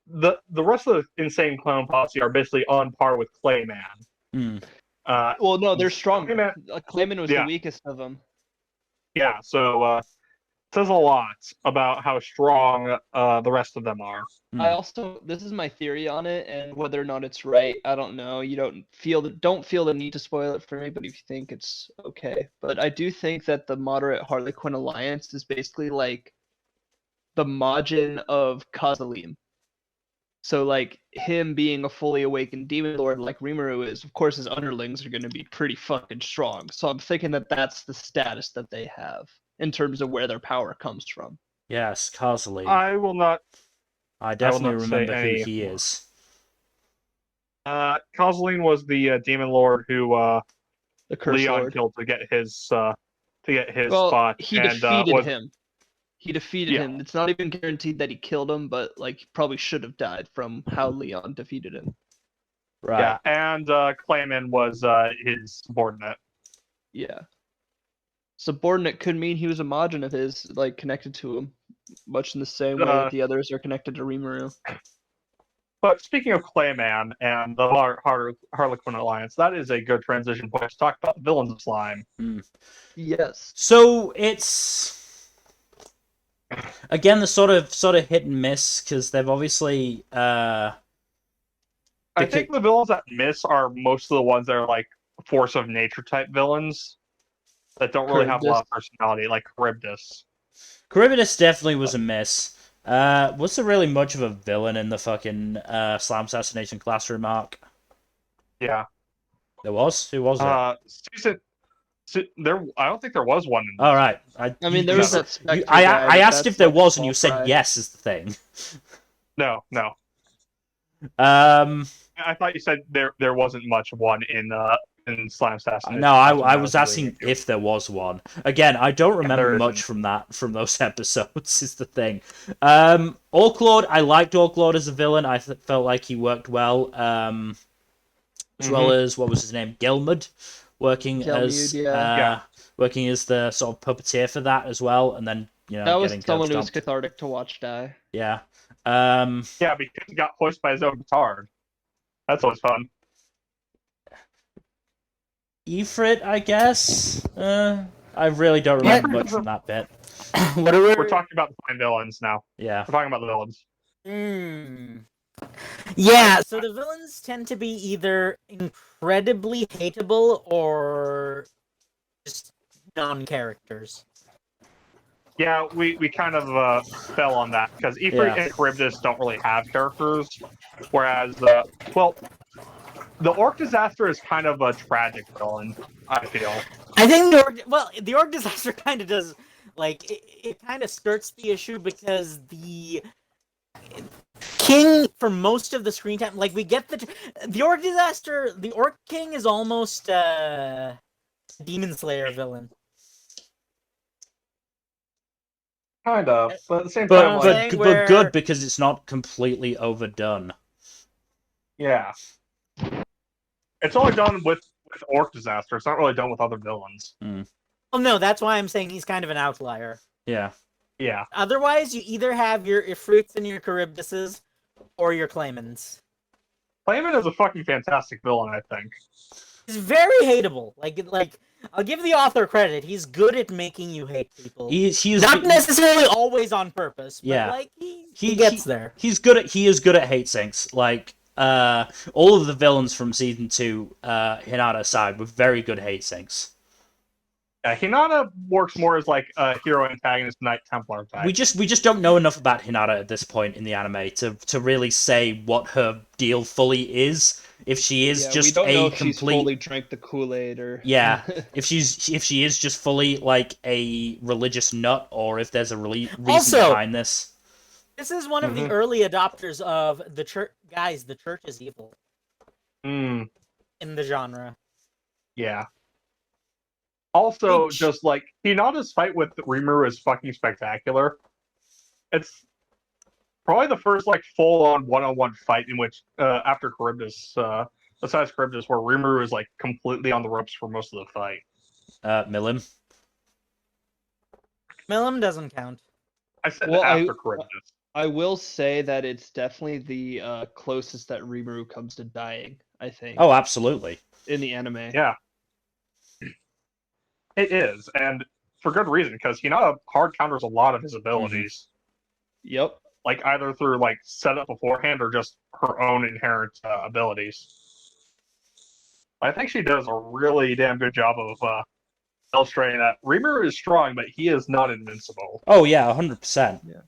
the rest of the Insane Clown Posse are basically on par with Clayman. hmm. Well, no, they're stronger. Clayman- Clayman was Yeah. the weakest of them. Yeah, so says a lot about how strong the rest of them are. I also, this is my theory on it, and whether or not it's right, I don't know. You don't feel the need to spoil it for me, but if you think it's okay. But I do think that the moderate Harley Quinn alliance is basically like the Majin of Kazalim. So like him being a fully awakened demon lord like Rimuru is, of course his underlings are going to be pretty fucking strong. So I'm thinking that that's the status that they have in terms of where their power comes from. Yes, Karzalim. I will not. I definitely not say remember who any he more. is. Kozlin was the demon lord who The Curse Leon Lord. killed to get his Well, spot. he and defeated was him. He defeated Yeah. him. It's not even guaranteed that he killed him, but like he probably should have died from how Leon defeated him. Right. Yeah, and Clayman was his subordinate. Yeah. Subordinate could mean he was a Majin of his, like connected to him, much in the same way that the others are connected to Rimuru. But speaking of Clayman and the Harlequin Alliance, that is a good transition point to talk about the villains of Slime. Yes. So it's again the sort of hit and miss because they've obviously. I think the villains that miss are most of the ones that are like force of nature type villains that don't really have a lot of personality, like Charybdis. Charybdis definitely was a miss. Was there really much of a villain in the fucking Slime Assassination Classroom arc? Yeah. There was? Who was it? There, I don't think there was one. All right. I mean, there was that Spectre I guy, asked if there like was, and you small said fry. yes is the thing. No. Um. I thought you said there wasn't much one in Slime Assassination. No, I was asking if there was one. Again, I don't remember much isn't. from those episodes. Is the thing. Orklord, I liked Orklord as a villain. I felt like he worked well. As well as what was his name, Gelmud, working as working as the sort of puppeteer for that as well, and then that was getting someone who was stomped. cathartic to watch die. Yeah. Yeah, because he got pushed by his own petard. That's always fun. Ifrit, I guess. I really don't remember much from that bit. We're talking about the fine villains now. Yeah. We're talking about the villains. Yeah, so the villains tend to be either incredibly hateable or just non-characters. Yeah, we kind of fell on that because Ifrit and Charybdis don't really have characters, whereas the Orc Disaster is kind of a tragic villain, I feel. I think the Orc Disaster kind of does, like, it kind of skirts the issue because the King, for most of the screen time, like, we get the Orc Disaster, the Orc King is almost a Demon Slayer villain. Kind of, but at the same time, but good because it's not completely overdone. Yeah. It's only done with Orc Disaster. It's not really done with other villains. Well, no, that's why I'm saying he's kind of an outlier. Yeah. Yeah. Otherwise, you either have your Ifrits and your Charybdises, or your Claymans. Clayman is a fucking fantastic villain, I think. He's very hateable. Like I'll give the author credit. He's good at making you hate people. He's not necessarily always on purpose, but like he gets there. He is good at hate sinks. Like all of the villains from season 2, Hinata aside, were very good hate sinks. Hinata works more as like a hero antagonist, Knight Templar type. We just don't know enough about Hinata at this point in the anime to really say what her deal fully is. If she is just we don't know a if complete, she's fully drank the Kool-Aid or if she is just fully like a religious nut, or if there's a reason behind this. This is one of the early adopters of the church. Guys, the church is evil. In the genre. Yeah. Also, just like Hinata's fight with Rimuru is fucking spectacular. It's probably the first like full-on one-on-one fight in which after Charybdis, besides Charybdis, where Rimuru is like completely on the ropes for most of the fight. Milim doesn't count. I said after Charybdis. I will say that it's definitely the closest that Rimuru comes to dying, I think. Oh, absolutely. In the anime. Yeah. It is, and for good reason, because Hinata hard counters a lot of his abilities. Yep. Like either through like setup beforehand or just her own inherent abilities. I think she does a really damn good job of illustrating that Rimuru is strong, but he is not invincible. Oh yeah, 100%. Yeah.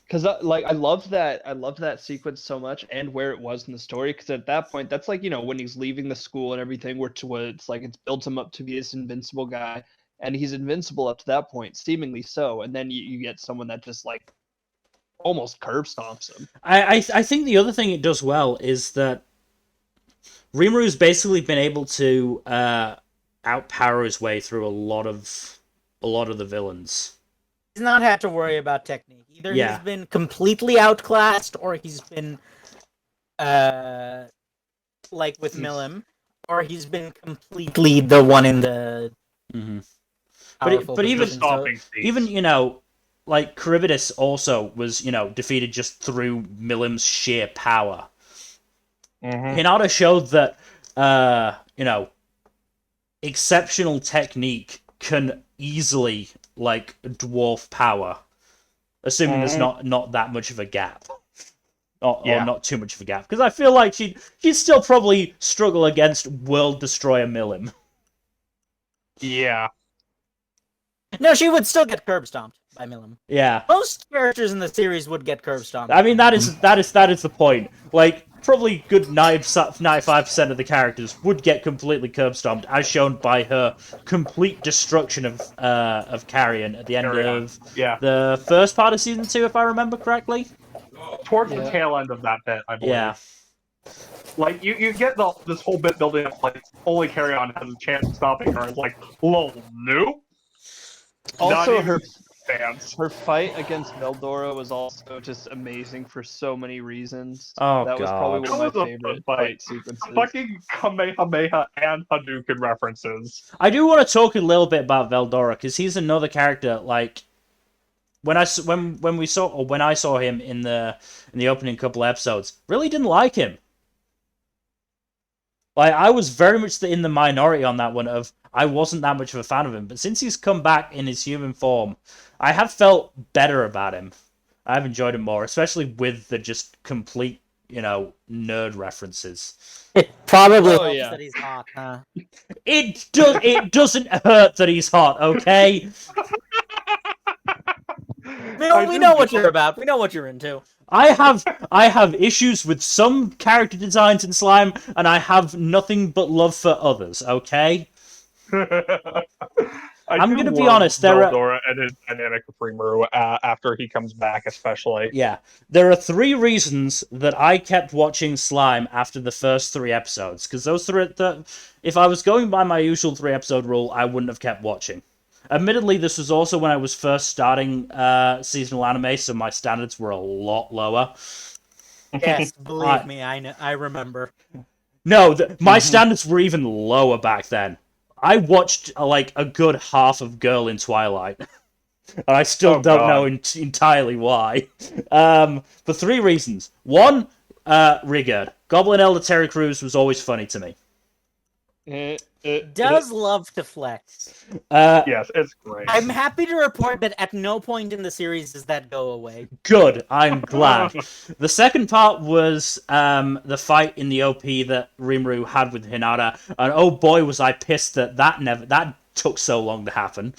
Because I loved that sequence so much, and where it was in the story. Because at that point, that's like when he's leaving the school and everything, where it's like it's built him up to be this invincible guy, and he's invincible up to that point, seemingly so. And then you get someone that just like almost curb stomps him. I think the other thing it does well is that Rimuru's basically been able to outpower his way through a lot of the villains. He's not had to worry about technique. Either Yeah. he's been completely outclassed, or he's been, like with Milim, or he's been completely the one in the. Mm-hmm. powerful But even position. So- Stomping feats. even like Charybdis also was defeated just through Milim's sheer power. Mhm. Hinata showed that exceptional technique can easily like dwarf power, assuming there's not that much of a gap, or not too much of a gap. Because I feel like she'd still probably struggle against World Destroyer Milim. Yeah. No, she would still get curb stomped by Milim. Yeah, Most characters in the series would get curb stomped. I mean that is the point. Like probably good 95% of the characters would get completely curb stomped, as shown by her complete destruction of Carrion at the end of the first part of season 2, if I remember correctly. Towards the tail end of that bit, I believe. Yeah. Like you get this whole bit building up, like only Carrion has a chance of stopping her. It's like, lol, no. Also, her fans. Her fight against Veldora was also just amazing for so many reasons. Oh, that was probably God. one of That my was a favorite fight. fight sequences. Fucking Kamehameha and Hadouken references. I do want to talk a little bit about Veldora, because he's another character. Like when I saw him in the opening couple episodes, really didn't like him. Like I was very much in the minority on that one. I wasn't that much of a fan of him, but since he's come back in his human form, I have felt better about him. I've enjoyed him more, especially with the just complete, nerd references. It probably Oh, helps yeah. that he's hot, huh? It doesn't hurt that he's hot, okay? We know what you're about. We know what you're into. I have issues with some character designs in Slime, and I have nothing but love for others, okay? I'm gonna be honest, there are Veldora and his dynamic with Rimuru after he comes back, especially. Yeah, there are 3 reasons that I kept watching Slime after the first 3 episodes, because those 3, if I was going by my usual 3-episode rule, I wouldn't have kept watching. Admittedly, this was also when I was first starting seasonal anime, so my standards were a lot lower. Yes, believe me, I know. I remember. No, my standards were even lower back then. I watched like a good half of Girl in Twilight. And I still don't know entirely why. For 3 reasons. 1, Rigurd. Goblin Elder Terry Crews was always funny to me. Does love to flex. Yes, it's great. I'm happy to report that at no point in the series does that go away. Good, I'm glad. The second part was the fight in the OP that Rimuru had with Hinata, and oh boy was I pissed that took so long to happen.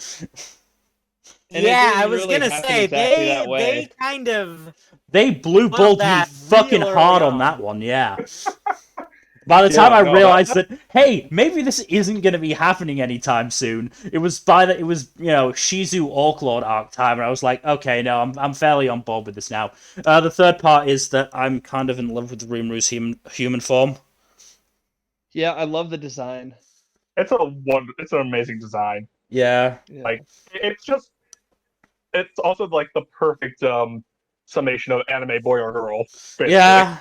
And yeah, it I didn't was really gonna happen say exactly that way. they kind of They blue balled me that fucking real hard early on on. that one, yeah. By the time I no, realized that, hey, maybe this isn't going to be happening anytime soon, it was Shizu Orklord arc time, and I was like, okay, no, I'm fairly on board with this now. The third part is that I'm kind of in love with Rimuru's human form. Yeah, I love the design. It's an amazing design. Yeah. Like it's also like the perfect summation of anime boy or girl. Basically. Yeah.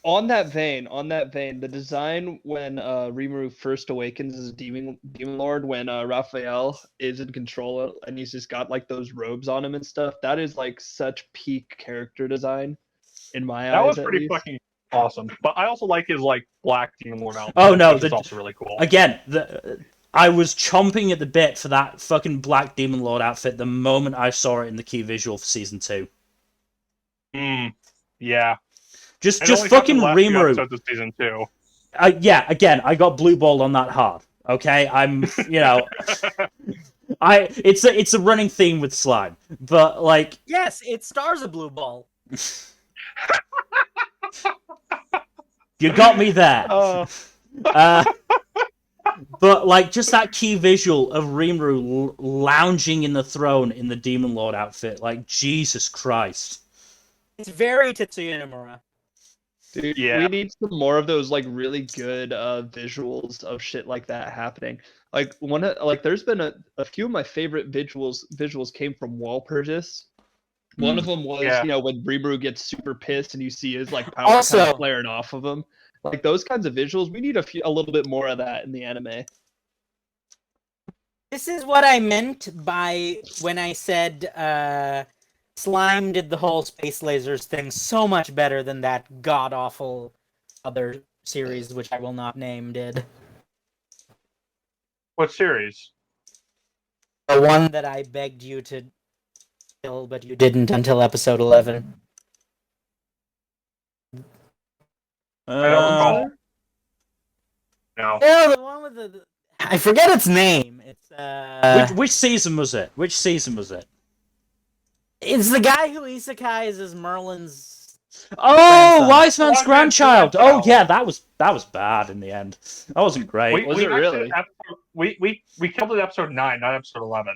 On that vein, the design when Rimuru first awakens as a demon lord, when Raphael is in control and he's just got like those robes on him and stuff, that is like such peak character design in my eyes. That was at pretty least. fucking awesome. But I also like his like black demon lord outfit. Oh no, which is also really cool. Again, I was chomping at the bit for that fucking Black Demon Lord outfit the moment I saw it in the key visual for season 2. Yeah. Just It only fucking happened last few Rimuru. episodes of season 2. Yeah, again, I got blue balled on that hard. Okay, I'm, it's a running theme with slime, but like, Yes, it stars a blue ball. you got me there. Oh. But like, just that key visual of Rimuru lounging in the throne in the Demon Lord outfit, like Jesus Christ. It's very Tetsuya Nomura. Dude, Yeah. we need some more of those like really good visuals of shit like that happening. Like there's been a few of my favorite visuals came from wall purchase. One of them was, when Rimuru gets super pissed and you see his like power kind of flaring off of him. Like those kinds of visuals, we need a little bit more of that in the anime. This is what I meant by when I said Slime did the whole space lasers thing so much better than that god-awful other series, which I will not name, did. What series? The one that I begged you to kill, but you didn't until episode 11. I don't recall. No. No, the one with the... I forget its name. It's Which season was it? Which season was it? It's the guy who isekais as Merlin's... Oh, grandson. Wise Man's Wise grandchild. Man's Oh grandchild. yeah, that was bad in the end. That wasn't great. Was it really? We killed it at episode 9, not episode 11.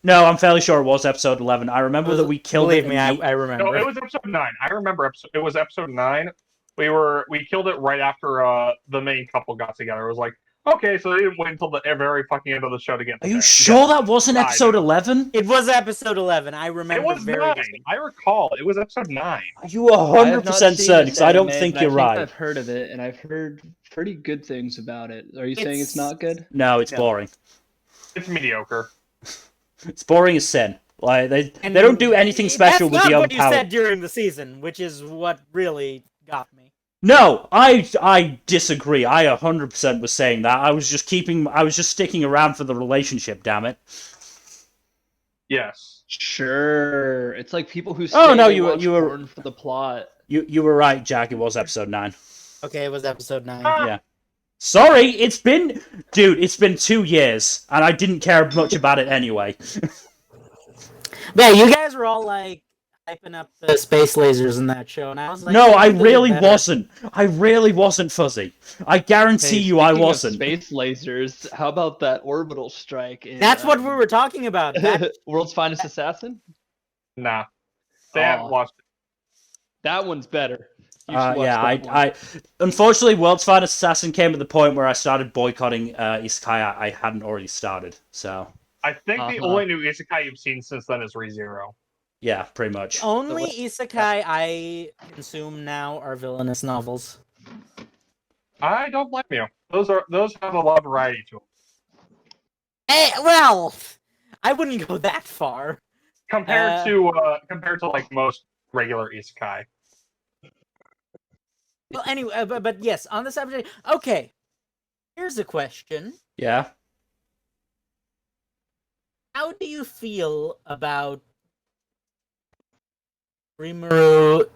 No, I'm fairly sure it was episode 11. I remember that we killed Believe it. me, I remember. No, it was episode 9. I remember it was episode 9. We killed it right after the main couple got together. It was like, okay, so they didn't wait until the very fucking end of the show to get. Are you sure that wasn't episode 11? It was episode 11. I remember. It was very 9. distinctly. I recall. It was episode 9. Are you 100% certain? Because I don't think you're right. I've heard of it, and I've heard pretty good things about it. Are you saying it's not good? No, it's boring. It's mediocre. It's boring as sin. Like they don't do anything special with the That's not what you overpowered. said during the season, which is what really got me. No, I disagree. I 100% was saying that. I was just sticking around for the relationship, damn it. Yes. Sure. It's like people who Oh, no, you were porn for the plot. You were right, Jack. It was episode 9. Okay, it was episode 9. Yeah. Sorry, it's been 2 years, and I didn't care much about it anyway. Yeah, you guys were all like hyping up the space lasers in that show, and I was like, No, I "They did really better." wasn't. I really wasn't, Fuzzy. I guarantee you I speaking of wasn't. Space lasers. How about that orbital strike? That's what we were talking about. World's Finest Assassin. Nah. They haven't watched it. That one's better. You should watch Yeah, that one. I unfortunately, World's Finest Assassin came at the point where I started boycotting Isekai I hadn't already started. So I think the only new isekai you've seen since then is ReZero. yeah, pretty much. Only isekai I consume now are villainous novels. I don't blame you. Those have a lot of variety to them. Well, I wouldn't go that far. Compared to like most regular isekai. Well, anyway, but yes, on the subject. Okay, here's a question. Yeah. How do you feel about Rimuru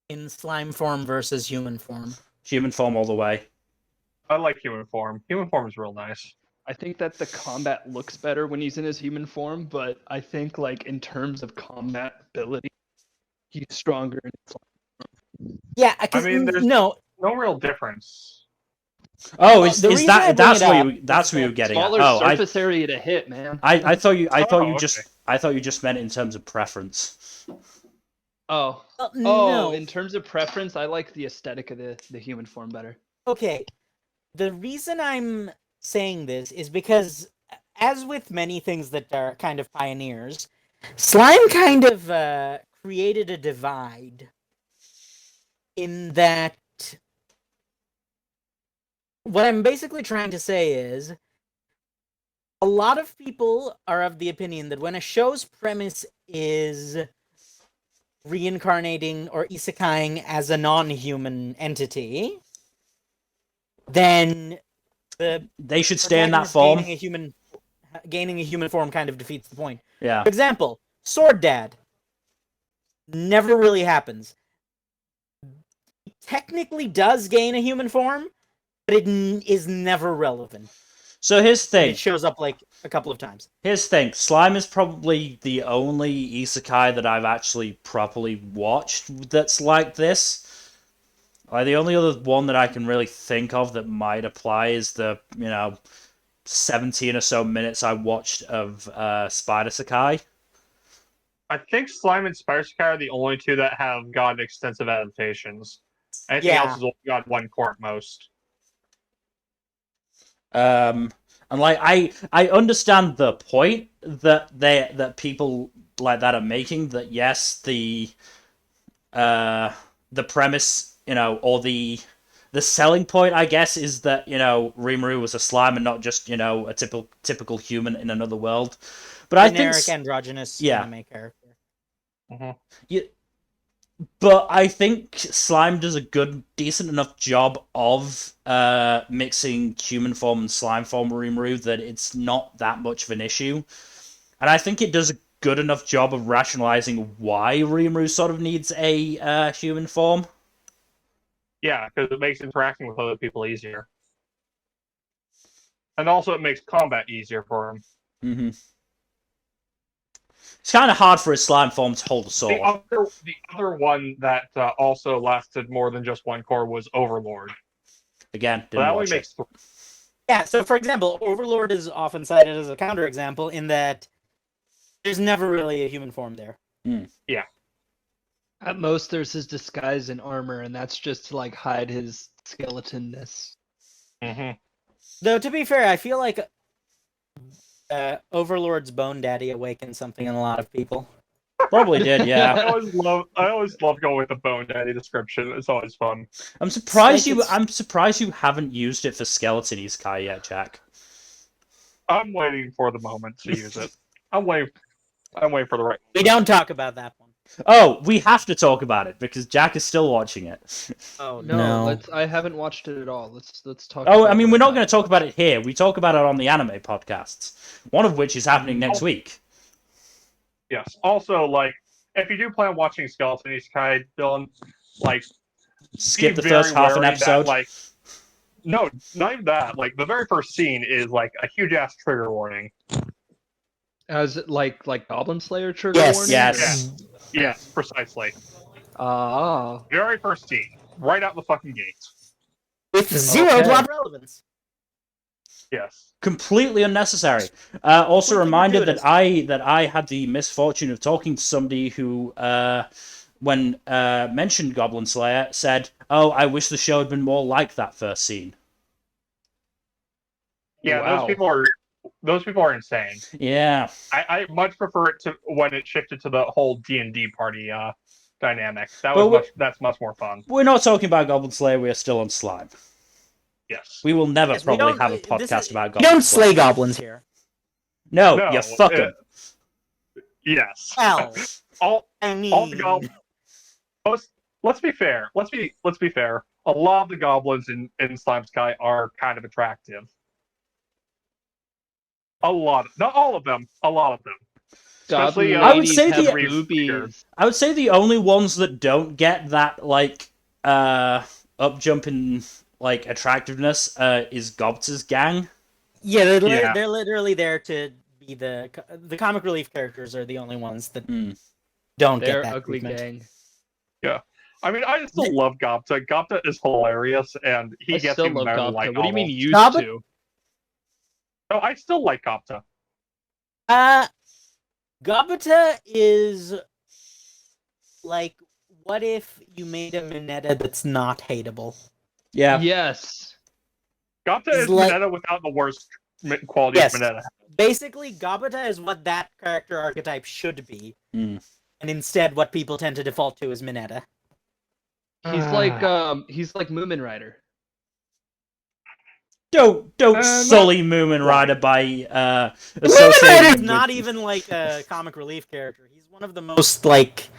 in slime form versus human form? Human form all the way. I like human form. Human form is real nice. I think that the combat looks better when he's in his human form, but I think like in terms of combat ability, he's stronger in slime. Yeah, I mean, there's no real difference. Oh, Well, the reason I bring that's it what up that's what you're getting at. Smaller Oh, surface area to hit, man. I thought you okay. just meant in terms of preference. Oh, no. in terms of preference, I like the aesthetic of the human form better. Okay, the reason I'm saying this is because, as with many things that are kind of pioneers, slime kind of created a divide in that what I'm basically trying to say is a lot of people are of the opinion that when a show's premise is reincarnating or isekaiing as a non-human entity, then They should stay in that form. Gaining a human form kind of defeats the point. Yeah. For example, Sword Dad never really happens. He technically does gain a human form, but it is never relevant. So here's the thing. It shows up like a couple of times. Here's the thing. Slime is probably the only isekai that I've actually properly watched that's like this. Like, the only other one that I can really think of that might apply is the, 17 or so minutes I watched of Spider Sakai. I think Slime and Spider Sakai are the only two that have gotten extensive adaptations. Anything else has only got one core at most. And like I understand the point that people like that are making, that yes, the premise, or the selling point, I guess, is that Rimuru was a slime and not just a typical human in another world. But generic I think androgynous yeah. anime character. Mm-hmm. But I think Slime does a decent enough job of mixing human form and slime form Rimuru that it's not that much of an issue. And I think it does a good enough job of rationalizing why Rimuru sort of needs a human form. Yeah, because it makes interacting with other people easier. And also it makes combat easier for him. Mm-hmm. It's kind of hard for his slime form to hold a sword. The other one that also lasted more than just one core was Overlord. Again, But that only makes 3. Yeah, so for example, Overlord is often cited as a counterexample in that there's never really a human form there. Yeah. At most, there's his disguise and armor, and that's just to like hide his skeletonness. Mm-hmm. Though to be fair, I feel like Overlord's Bone Daddy awakened something in a lot of people. Probably did, yeah. I always love going with the Bone Daddy description. It's always fun. I'm surprised you haven't used it for Skeleton Isekai yet, Jack. I'm waiting for the moment to use it. I'm waiting for the right. We don't talk about that one. Oh, we have to talk about it because Jack is still watching it. Oh No, I haven't watched it at all. Let's talk. Oh, I mean, we're not going to talk about it here. We talk about it on the anime podcasts, one of which is happening next week. Yes. Also, like, if you do plan on watching Skeleton Isekai, Dylan, like, skip the first half an episode. No, not even that. Like, the very first scene is like a huge ass trigger warning. As it like Goblin Slayer trigger Yes. warning? Yes. Yes, precisely. Ah. Very first scene, right out the fucking gate. With zero plot relevance. Yes. Completely unnecessary. Also, Completely reminder gratuitous. that I had the misfortune of talking to somebody who, when mentioned Goblin Slayer, said, "Oh, I wish the show had been more like that first scene." Yeah, Wow. those people are insane. Yeah. I much prefer it to when it shifted to the whole D&D party dynamic. That's much more fun. We're not talking about Goblin Slayer. We are still on Slime. Yes. We will never Yes, we probably don't- have a this podcast is- about We Goblin don't Slayer. slay goblins here. No, No, you fuck 'em. Yes. Well, all I mean, all the goblins. Let's be fair. Let's be fair. A lot of the goblins in Slime Sky are kind of attractive. Not all of them. A lot of them. Especially, Goblin I would ladies say have the- boobies. I would say the only ones that don't get that up jump in like attractiveness is Gobta's gang. yeah, they're Yeah. they're literally there to be the comic relief characters are the only ones that don't They're get that ugly treatment. gang. I mean, I still love Gobta. Gobta is hilarious, and he I gets still even love better Gobta. light What do you mean novels. used Gobba- to? No, I still like Gobta. Gobata is like, what if you made a Mineta that's not hateable? Yeah. Yes. Gobta He's is like- Mineta without the worst quality Yes. of Mineta. Basically, Gobata is what that character archetype should be, Mm. and instead, what people tend to default to is Mineta. He's like Moomin Rider. Don't not- sully Moomin Rider by Mineta associating is not with... even like a comic relief character. He's one of the most like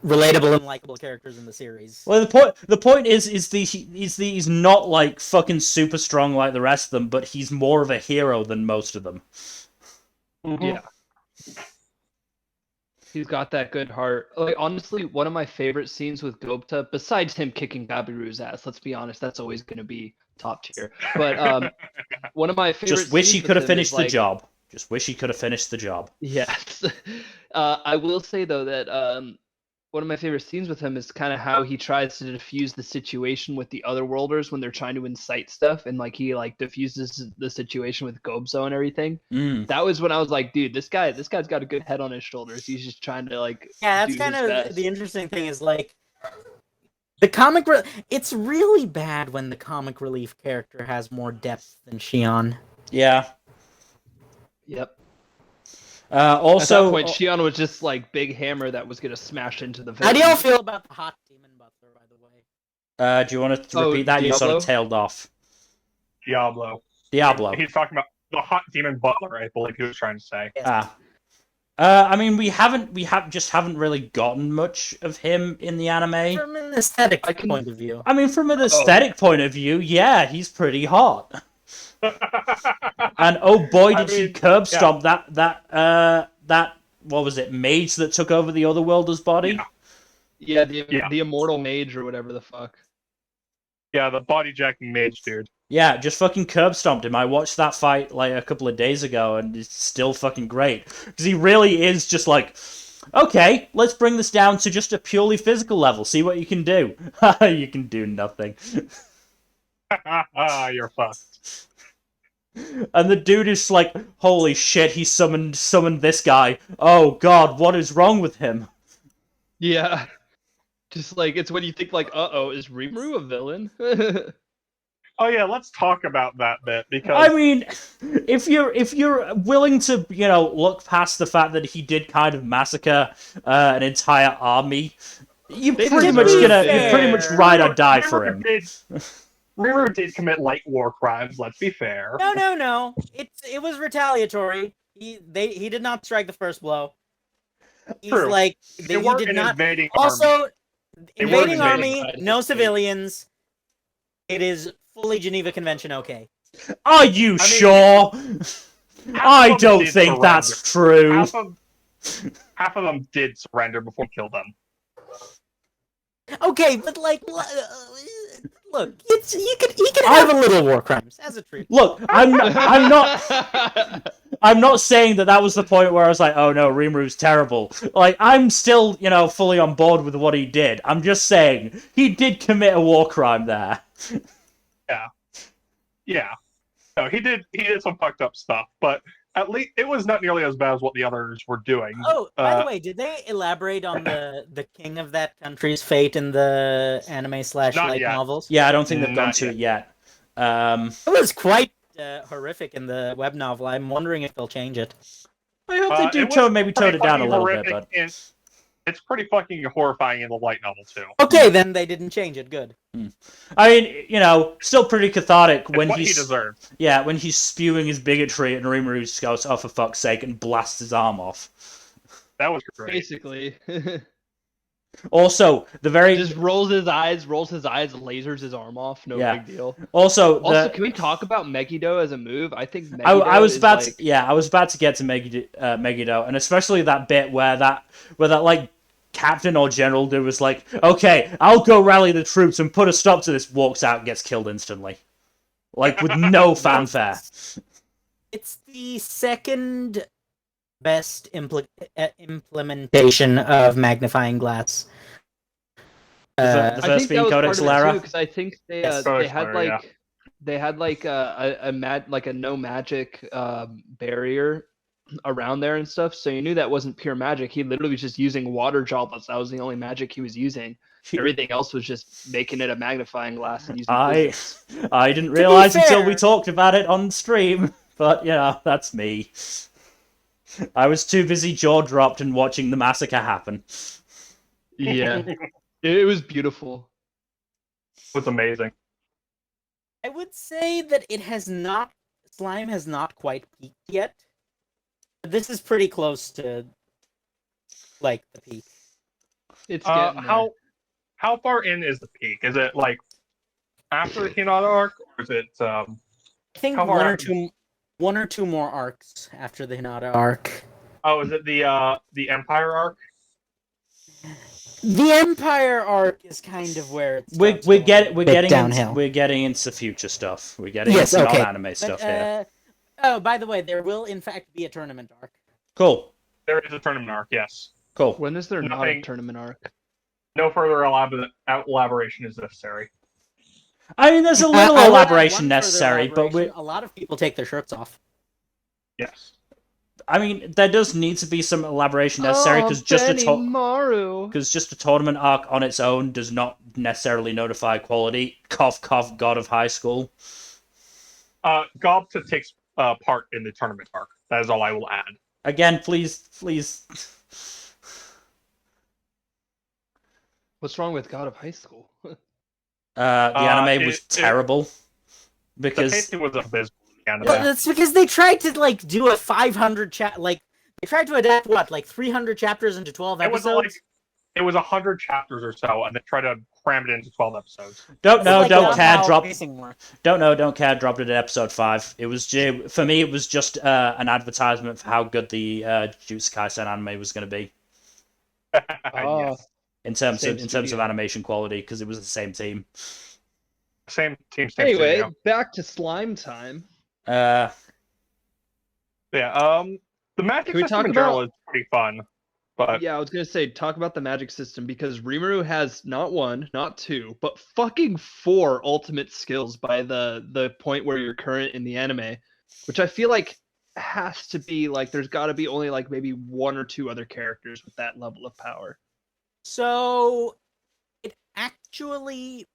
relatable and likable characters in the series. Well, the point is he's not like fucking super strong like the rest of them, but he's more of a hero than most of them. Mhm. Yeah. He's got that good heart. Like honestly, one of my favorite scenes with Gobta, besides him kicking Gabiru's ass, let's be honest, that's always gonna be top tier. But one of my favorite Just wish he scenes could with have him is, finished the like, job. Just wish he could have finished the job. Yes. I will say though that one of my favorite scenes with him is kind of how he tries to diffuse the situation with the other worlders when they're trying to incite stuff, and like he like diffuses the situation with Gobzo and everything. Mm. That was when I was like, dude, this guy's got a good head on his shoulders. He's just trying to like Yeah, that's do kind his of best. the interesting thing is like the it's really bad when the comic relief character has more depth than Shion. Yeah. Yep. Also, At that point, Shion was just like big hammer that was gonna smash into the How villain. do y'all feel about the hot demon butler, by the way? do you want to Oh, repeat that? You sort of Diablo? tailed off. Diablo. Diablo. He's talking about the hot demon butler, I believe he was trying to say. Yes. I mean, we haven't really gotten much of him in the anime. From an aesthetic I can- point of view. I mean, from an aesthetic point of view, yeah, he's pretty hot. And oh boy, did he curb stomp that what was it, mage that took over the other worlder's body? Yeah. Yeah, the immortal mage or whatever the fuck. Yeah, the body jacking mage dude. Yeah, just fucking curb stomped him. I watched that fight like a couple of days ago, and it's still fucking great because he really is just like, okay, let's bring this down to just a purely physical level. See what you can do. You can do nothing. You're fucked. And the dude is like, holy shit, he summoned this guy. Oh god, what is wrong with him? Yeah. Just like it's when you think like, uh-oh, is Rimuru a villain? Oh yeah, let's talk about that bit because I mean, if you're willing to, look past the fact that he did kind of massacre an entire army, you're They pretty deserve much it. ride or die for him. Rimuru did commit light war crimes. Let's be fair. No. It was retaliatory. He did not strike the first blow. He's True. like They he weren't did an not. invading army. Also, They invading weren't army, invading. no civilians. It is fully Geneva Convention. Okay. Are you sure? I them don't did think that's true. Half of them did surrender before we killed them. Okay, but like, look, he can have a little war crimes as a treat. Look, I'm not saying that was the point where I was like, oh no, Rimuru's terrible. Like, I'm still, fully on board with what he did. I'm just saying, he did commit a war crime there. Yeah. No, he did some fucked up stuff, but at least it was not nearly as bad as what the others were doing. Oh, by the way, did they elaborate on the king of that country's fate in the anime / Not light yet. novels? Yeah, I don't think they've Not gone to it yet. It was quite horrific in the web novel. I'm wondering if they'll change it. I hope they do it was maybe pretty tone it down a fucking little bit, horrific but... It's pretty fucking horrifying in the light novel too. Okay, then they didn't change it. Good. I mean, still pretty cathartic when What he he's... deserved. Yeah, when he's spewing his bigotry and Rimuru just goes, oh, for fuck's sake, and blasts his arm off. That was great. Basically. Also, the very... Just rolls his eyes, lasers his arm off, no Yeah. big deal. Also, Can we talk about Megiddo as a move? I think Megiddo I was about is to, I was about to get to Megiddo, and especially that bit where that like captain or general dude was like, okay, I'll go rally the troops and put a stop to this, walks out and gets killed instantly. Like, with no fanfare. It's the second best implementation of magnifying glass. The I first think being that was Codex part of it Lara. too, because I think they Yes. Codex had Lara, like they had like a no magic barrier around there and stuff, so you knew that wasn't pure magic. He literally was just using water droplets. That was the only magic he was using. Everything else was just making it a magnifying glass and using physics. I didn't realize until we fair- talked about it on stream, but that's me. I was too busy jaw-dropped and watching the massacre happen. Yeah, it was beautiful. It was amazing. I would say that slime has not quite peaked yet. But this is pretty close to like the peak. It's getting there. How far in is the peak? Is it like after the Hinata arc, or is it I think how far one after? or two more arcs after the Hinata arc. Oh, is it the Empire arc? The Empire arc is kind of where it We're starts we're going get a we're bit getting downhill. into, we're getting into future stuff. We're getting Yes, into okay. non-anime stuff here. Oh, by the way, there will in fact be a tournament arc. Cool. There is a tournament arc, yes. Cool. When is there not a Nothing- tournament arc? No further elaboration is necessary. I mean, there's a little I will add elaboration one further necessary, but elaboration. A lot of people take their shirts off. Yes. I mean, there does need to be some elaboration necessary because just Maru. a tournament arc on its own does not necessarily notify quality. Cough, cough, god of high school. Gobta takes part in the tournament arc. That is all I will add. Again, please. What's wrong with God of High School? The anime was it- terrible The because pacing was abysmal in the anime. Well, that's because they tried to do a 500 they tried to adapt 300 chapters into 12 episodes. It was 100 chapters or so, and they tried to cram it into 12 episodes. don't care. Don't care. Dropped it at episode 5. It was for me. It was just an advertisement for how good the Jujutsu Kaisen anime was going to be Yes. in terms of animation quality because it was the same team. Same team. Anyway, studio. back to slime time. Yeah. The magic Can we system talk in general about- is pretty fun, but Yeah, I was gonna say talk about the magic system because Rimuru has not 1, not 2, but fucking 4 ultimate skills by the point where you're current in the anime, which I feel like has to be like there's got to be only like maybe 1 or 2 other characters with that level of power. So it actually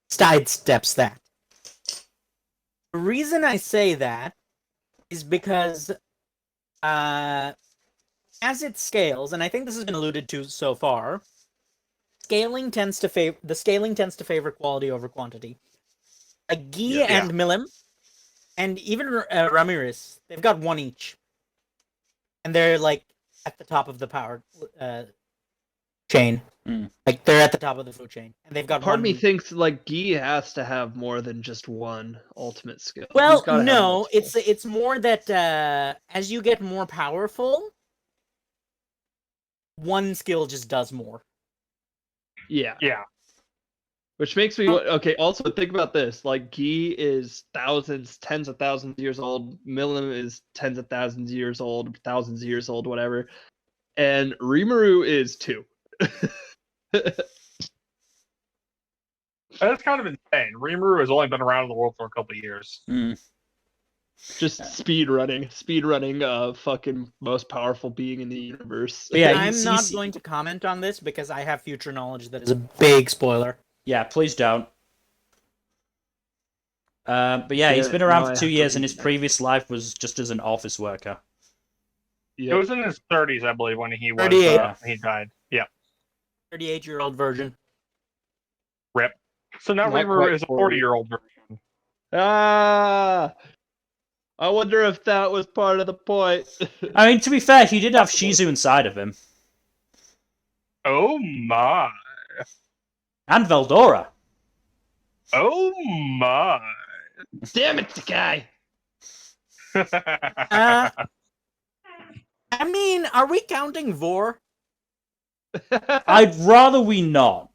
sidesteps that. The reason I say that is because as it scales, and I think this has been alluded to so far, scaling tends to favor quality over quantity. Guy and Milim, and even Ramirez, they've got 1 each, and they're at the top of the power chain. They're at the top of the food chain, and they've got. Part of me thinks Guy has to have more than just 1 ultimate skill. Well, no, it's more that as you get more powerful, 1 skill just does more. Yeah. Yeah. Which makes me okay. Also, think about this: Guy is thousands, tens of thousands of years old. Milim is tens of thousands of years old, thousands of years old, whatever. And Rimuru is 2. That's kind of insane. Rimuru has only been around in the world for a couple of years. Just speed running, fucking most powerful being in the universe. But yeah, I'm not going to comment on this because I have future knowledge that is a big spoiler. Yeah, please don't. But yeah, he's been around for 2 years, and his previous life was just as an office worker. It was in his 30s, I believe, when he was 38. he died. Yeah. 38-year-old virgin. Rip. So now Not Rimuru quite is a 40. 40-year-old version. Ah, I wonder if that was part of the point. I mean, to be fair, he did have Shizu inside of him. Oh my. And Veldora. Oh my. Damn it, the guy. I mean, are we counting Vor? I'd rather we not.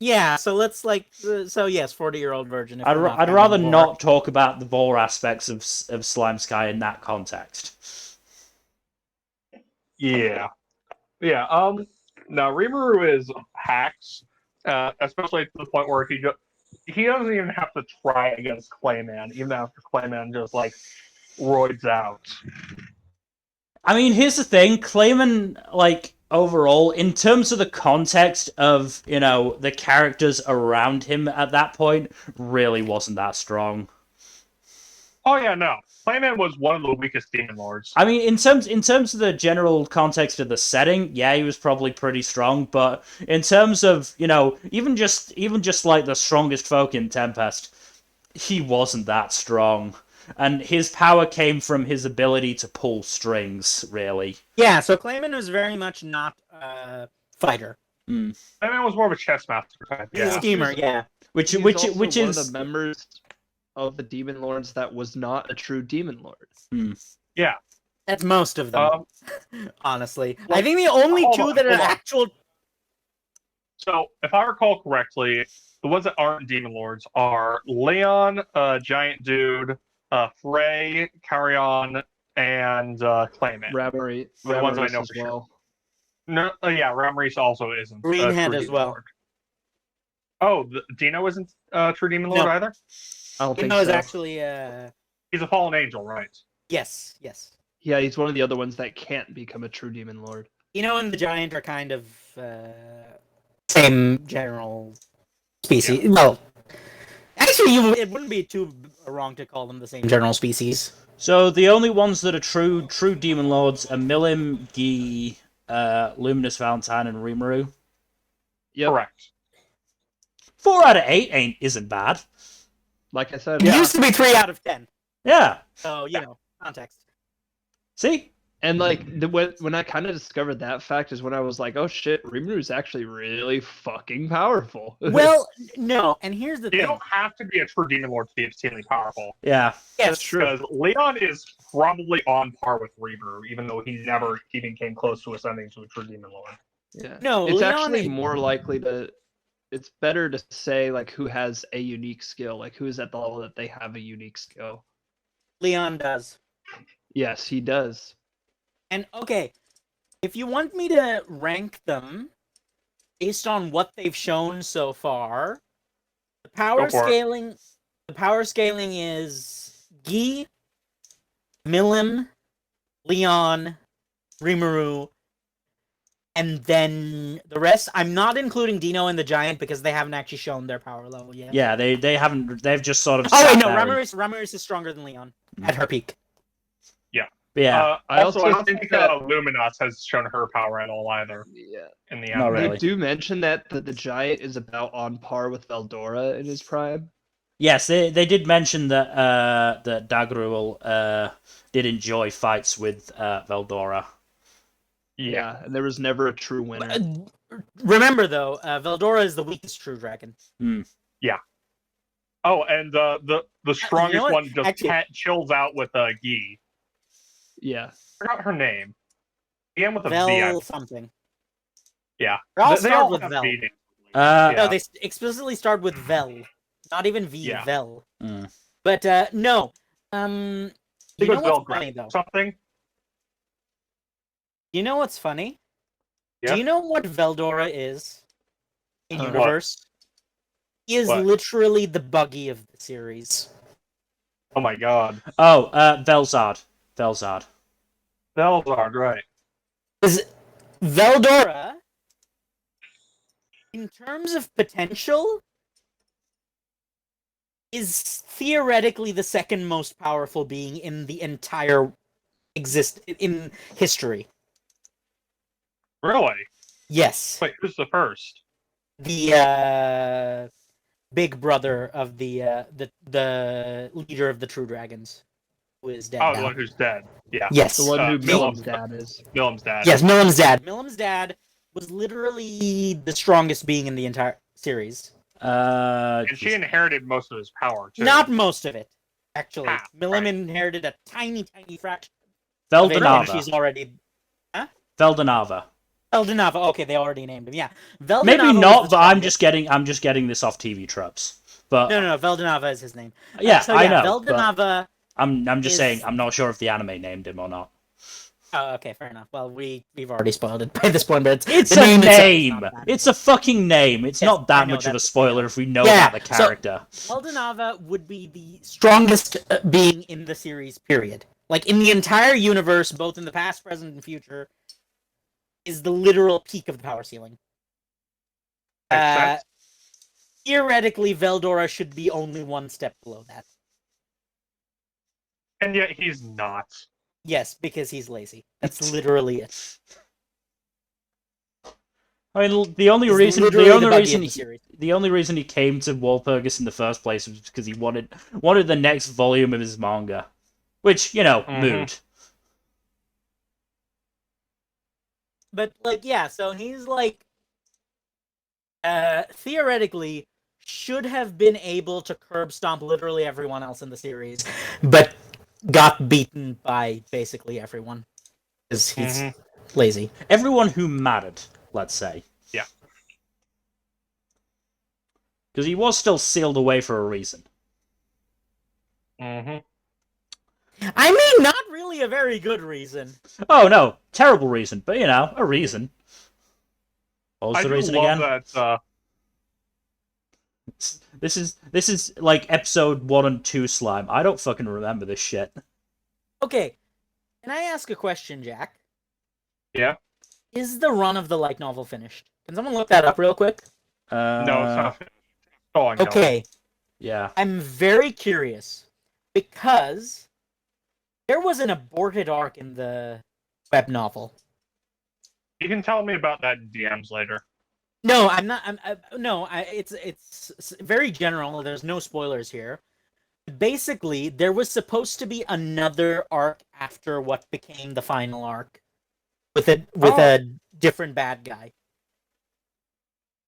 Yeah, so let's so yes, 40-year-old virgin. if I'd we're not rather counting Vor. not talk about the Vor aspects of Slime Sky in that context. Yeah. Yeah. Now Rimuru is hacks, especially to the point where he doesn't even have to try against Clayman, even after Clayman just roids out. I mean, here's the thing, Clayman, overall, in terms of the context of, the characters around him at that point, really wasn't that strong. Oh yeah, no. Clayman was one of the weakest demon lords. I mean, in terms of the general context of the setting, yeah, he was probably pretty strong, but in terms of, even just the strongest folk in Tempest, he wasn't that strong. And his power came from his ability to pull strings, really. Yeah, so Clayman was very much not a fighter. Mm. That man was more of a chess master type. He's a Yeah. schemer, yeah. Which He's which also which one is of the members of the Demon Lords that was not a true Demon Lord. Yeah. That's most of them, honestly. I like, think the only hold two on, that are hold on. actual. So, if I recall correctly, the ones that aren't Demon Lords are Leon, Giant Dude, Frey, Carrion, and Clayman. Ramaris The ones I know as for sure. well. No, yeah, Ramaris also isn't a Greenhead true as Demon well. Lord. Oh, Dino isn't a true Demon Lord No. either? I don't think Dino is so. actually He's a fallen angel, right? yes. Yeah, he's one of the other ones that can't become a true Demon Lord. Dino and the Giant are kind of same general species. Well, actually, it wouldn't be too wrong to call them the same general species. so the only ones that are true demon lords are Milim, Gi, Luminous Valentine, and Rimuru. Yep. Correct. 4 out of 8 isn't bad. Like I said. It used to be 3 out of 10. Yeah. So context. See? And like when I kind of discovered that fact is when I was like, oh shit, Rimuru's actually really fucking powerful. Well, no, and here's the You thing. don't have to be a true Demon Lord to be extremely powerful. Yeah. That's true. Because Leon is probably on par with Rimuru, even though he never even came close to ascending to a true Demon Lord. Yeah. No, it's Leon- actually more likely to. It's better to say like who has a unique skill, like who is at the level that they have a unique skill. Leon does. Yes, he does. And okay, if you want me to rank them based on what they've shown so far, the power scaling is Gi, Milim, Leon, Rimuru, and then the rest. I'm not including Dino and the Giant because they haven't actually shown their power level yet. Yeah, they haven't. They've just sort of. Oh wait, sat no, there and- Ramaris is stronger than Leon at her peak. Yeah. I also don't think think that- Luminous has shown her power at all either. Yeah. In the Not anime. really. They do mention that the Giant is about on par with Veldora in his prime. Yes, they did mention that that Dagruel did enjoy fights with Veldora. Yeah, and there was never a true winner. Remember though, Veldora is the weakest true dragon. Oh, and the strongest what? one just Actually- chills out with Gi. Yeah. I forgot her name. Began with a V. I Vel believe. something. Yeah. They all They start all with have Vel. V names. Yeah. No, they explicitly start with Vel, not even V. Yeah. Vel. Mm. But no. I You think know it was what's Velgrat funny though? something. You know what's funny? Yeah. Do you know what Veldora is in What? universe? He is What? literally the buggy of the series. Oh my god. Oh, Velzard. Velzard, right. Because Veldora, in terms of potential, is theoretically the second most powerful being in the entire in history. Really? Yes, Wait, who's the first? the big brother of the leader of the True Dragons, who is dead Oh, now. the one who's dead. Yeah. Yes, The one who Milim's Milim's dad is. Milim's dad. yes, Milim's dad. Milim's dad was literally the strongest being in the entire series. And she inherited most of his power, too. Not most of it, actually. Half, Milim right. inherited a tiny fraction of it, and Veldanava. she's already Veldanava. Veldanava. Okay, they already named him. Yeah, Veldanava Maybe was not, the but I'm strongest. just getting this off TV tropes. But No, Veldanava is his name. yeah, So, I know. but Veldanava. I'm just is- saying I'm not sure if the anime named him or not. Oh, okay, fair enough. Well, we've already spoiled it by this point, but It's the a name itself is name. not bad. It's a fucking name. It's Yes, not I that know, much of a that's- spoiler if we know Yeah, about the so- character. Veldanava would be the strongest being in the series, period. Like, in the entire universe, both in the past, present, and future, is the literal peak of the power ceiling. Makes Uh, sense. Theoretically, Veldora should be only one step below that. And yet he's not. Yes, because he's lazy. That's literally it. I mean, the only He's reason literally the only buggy reason of the he, series. the only reason he came to Walpurgis in the first place was because he wanted the next volume of his manga, which Mhm. mood. But, like, yeah, so he's like theoretically should have been able to curb stomp literally everyone else in the series, but got beaten by basically everyone because he's lazy. Everyone who mattered, let's say. Yeah. Because he was still sealed away for a reason. Mm-hmm. I mean, not really a very good reason. Oh no, terrible reason, but you know, a reason. What was I the do reason love again? that. This is like episode 1 and 2 slime. I don't fucking remember this shit. Okay, can I ask a question, Jack? Yeah. Is the run of the light novel finished? Can someone look that up real quick? No, it's not. Go on. Okay, Yeah. I'm very curious because there was an aborted arc in the web novel. You can tell me about that in DMs later. No, I'm not. It's very general. There's no spoilers here. Basically, there was supposed to be another arc after what became the final arc, with a different bad guy.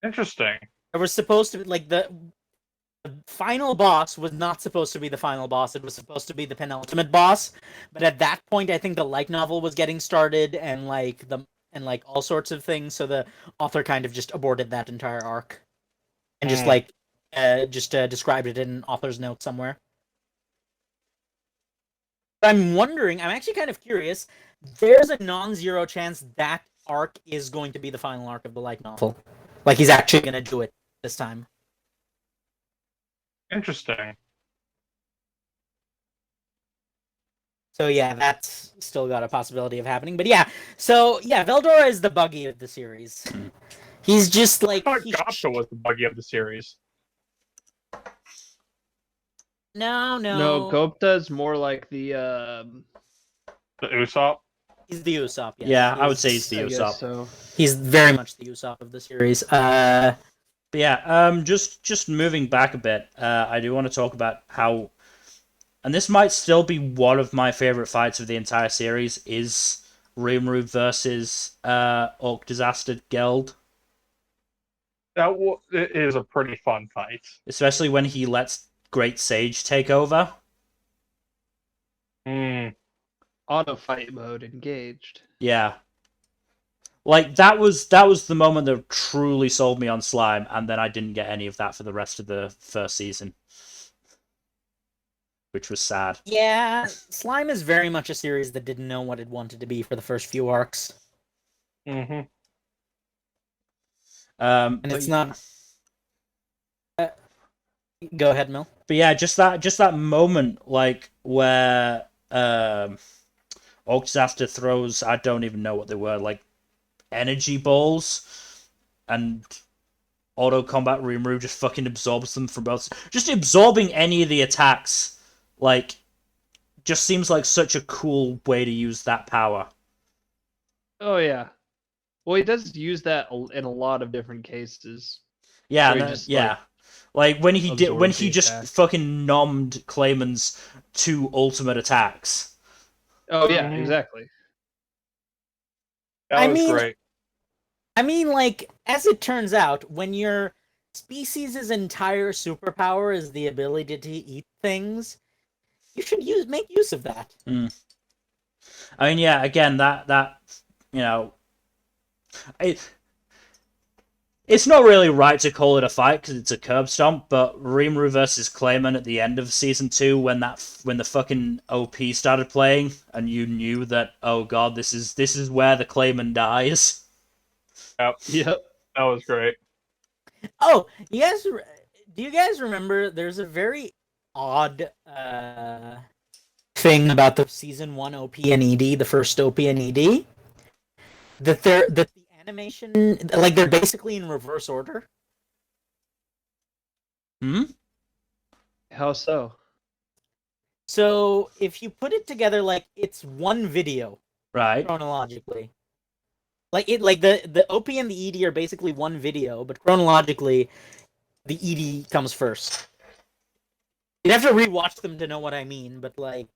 Interesting. There was supposed to be like the final boss was not supposed to be the final boss. It was supposed to be the penultimate boss. But at that point, I think the light novel was getting started, and all sorts of things. So the author kind of just aborted that entire arc, and just described it in an author's note somewhere. I'm wondering. I'm actually kind of curious. There's a non-zero chance that arc is going to be the final arc of the light novel. Like he's actually going to do it this time. Interesting. So yeah, that's still got a possibility of happening. But yeah, so yeah, Veldora is the buggy of the series. He's just like I thought Gopka was the buggy of the series. No. No, Gopta is more like the The Usopp. He's the Usopp. Yes. Yeah, I would say he's the I guess Usopp. so. He's very much the Usopp of the series. But yeah, just moving back a bit, I do want to talk about how, and this might still be one of my favorite fights of the entire series, is Rimuru versus Orc Disaster Geld. It is a pretty fun fight. Especially when he lets Great Sage take over. Auto fight mode engaged. Yeah. Like that was the moment that truly sold me on Slime, and then I didn't get any of that for the rest of the first season. Which was sad. Yeah, Slime is very much a series that didn't know what it wanted to be for the first few arcs. Mm-hmm. And it's not. Go ahead, Mil. But yeah, just that moment, like where Orc Disaster throws, I don't even know what they were, like energy balls, and auto combat Rimuru just fucking absorbs them from both. Just absorbing any of the attacks, like, just seems like such a cool way to use that power. Oh yeah. Well, he does use that in a lot of different cases. Yeah, Where he just, yeah. Like when he absorbs the just attack. fucking nommed Clayman's 2 ultimate attacks. Oh yeah, exactly. That was great. I mean, like, as it turns out, when your species' entire superpower is the ability to eat things, you should make use of that. I mean, yeah, again, that you know, it's not really right to call it a fight because it's a curb stomp, but Rimuru versus Clayman at the end of season 2, when the fucking OP started playing, and you knew that, oh god, this is where the Clayman dies. Yep. That was great. Oh, do you guys remember? There's a very odd thing about the season 1 OP and ED, the first OP and ED, that the animation, like, they're basically in reverse order. How so? So if you put it together, like, it's one video, Right. chronologically. Like the OP and the ED are basically one video, but chronologically, the ED comes first. You'd have to rewatch them to know what I mean, but like,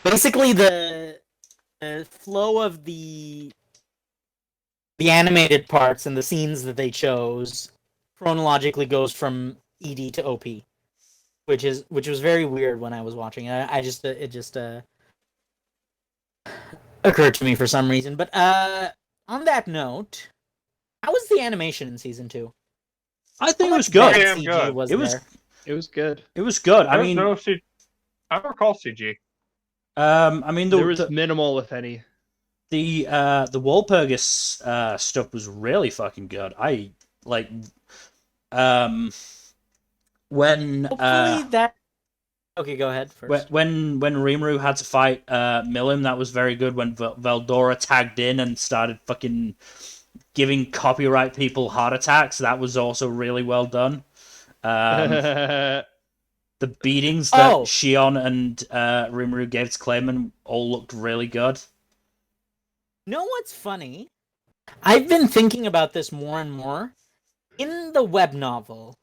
basically the flow of the the animated parts and the scenes that they chose chronologically goes from ED to OP, which was very weird when I was watching it. It just occurred to me for some reason. But on that note, how was the animation in season 2? I think How it was much good. bad Damn CG good. was It was- there? It was good. It was good. I There's mean, no C. I don't recall CG. I mean, There was minimal, if any. the Walpurgis stuff was really fucking good. I like when Hopefully that. Okay, go ahead first. when Rimuru had to fight Milim, that was very good. When Veldora tagged in and started fucking giving copyright people heart attacks, that was also really well done. The beatings that Oh. Shion and Rimuru gave to Clayman all looked really good. Know what's funny? I've been thinking about this more and more. In the web novel,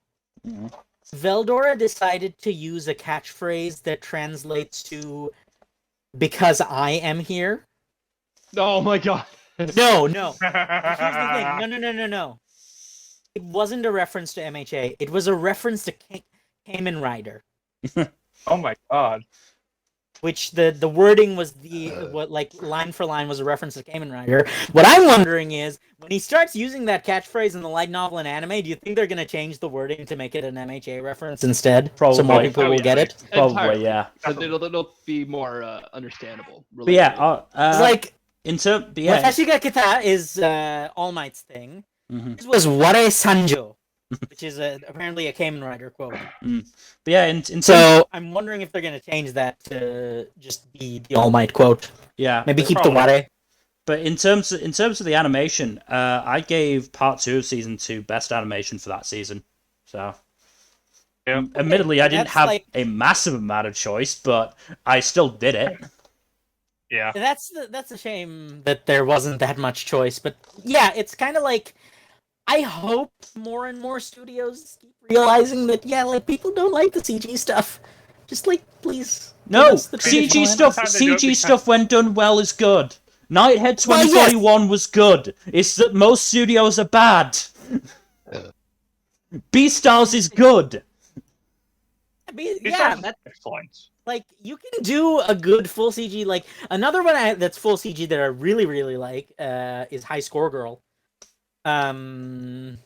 Mhm. Veldora decided to use a catchphrase that translates to "because I am here." Oh my god. No. Here's the thing. No. It wasn't a reference to MHA. It was a reference to Kamen Rider, Oh my god. which the wording was what like line for line was a reference to Kamen Rider. What I'm wondering is when he starts using that catchphrase in the light novel and anime, do you think they're gonna change the wording to make it an MHA reference instead, so more Probably. people Oh, will yeah. get it? Probably, Entirely. yeah. But it'll be more understandable. But yeah, It's like in term, yeah. Watashi ga Kita is All Might's thing. Mhm. This was Ware Sanjo, which is apparently a Kamen Rider quote. But yeah, in terms, So I'm wondering if they're gonna change that to just be the All Might quote. yeah. Maybe keep the Probably. Ware. But in terms of the animation, I gave part 2 of season 2 best animation for that season. So, Yeah. admittedly, I didn't That's have like- a massive amount of choice, but I still did it. Yeah. That's a shame that there wasn't that much choice. But yeah, it's kind of like I hope more and more studios keep realizing that like people don't like the CG stuff. Just like please. No, give us the CG traditional stuff. Sometimes they do it CG because- stuff when done well is good. Nighthead Well, yes. 2041 was good. It's that most studios are bad. Beastars is good. Yeah, that's excellent. like you can do a good full CG. Like another one that's full CG that I really really like is High Score Girl. Though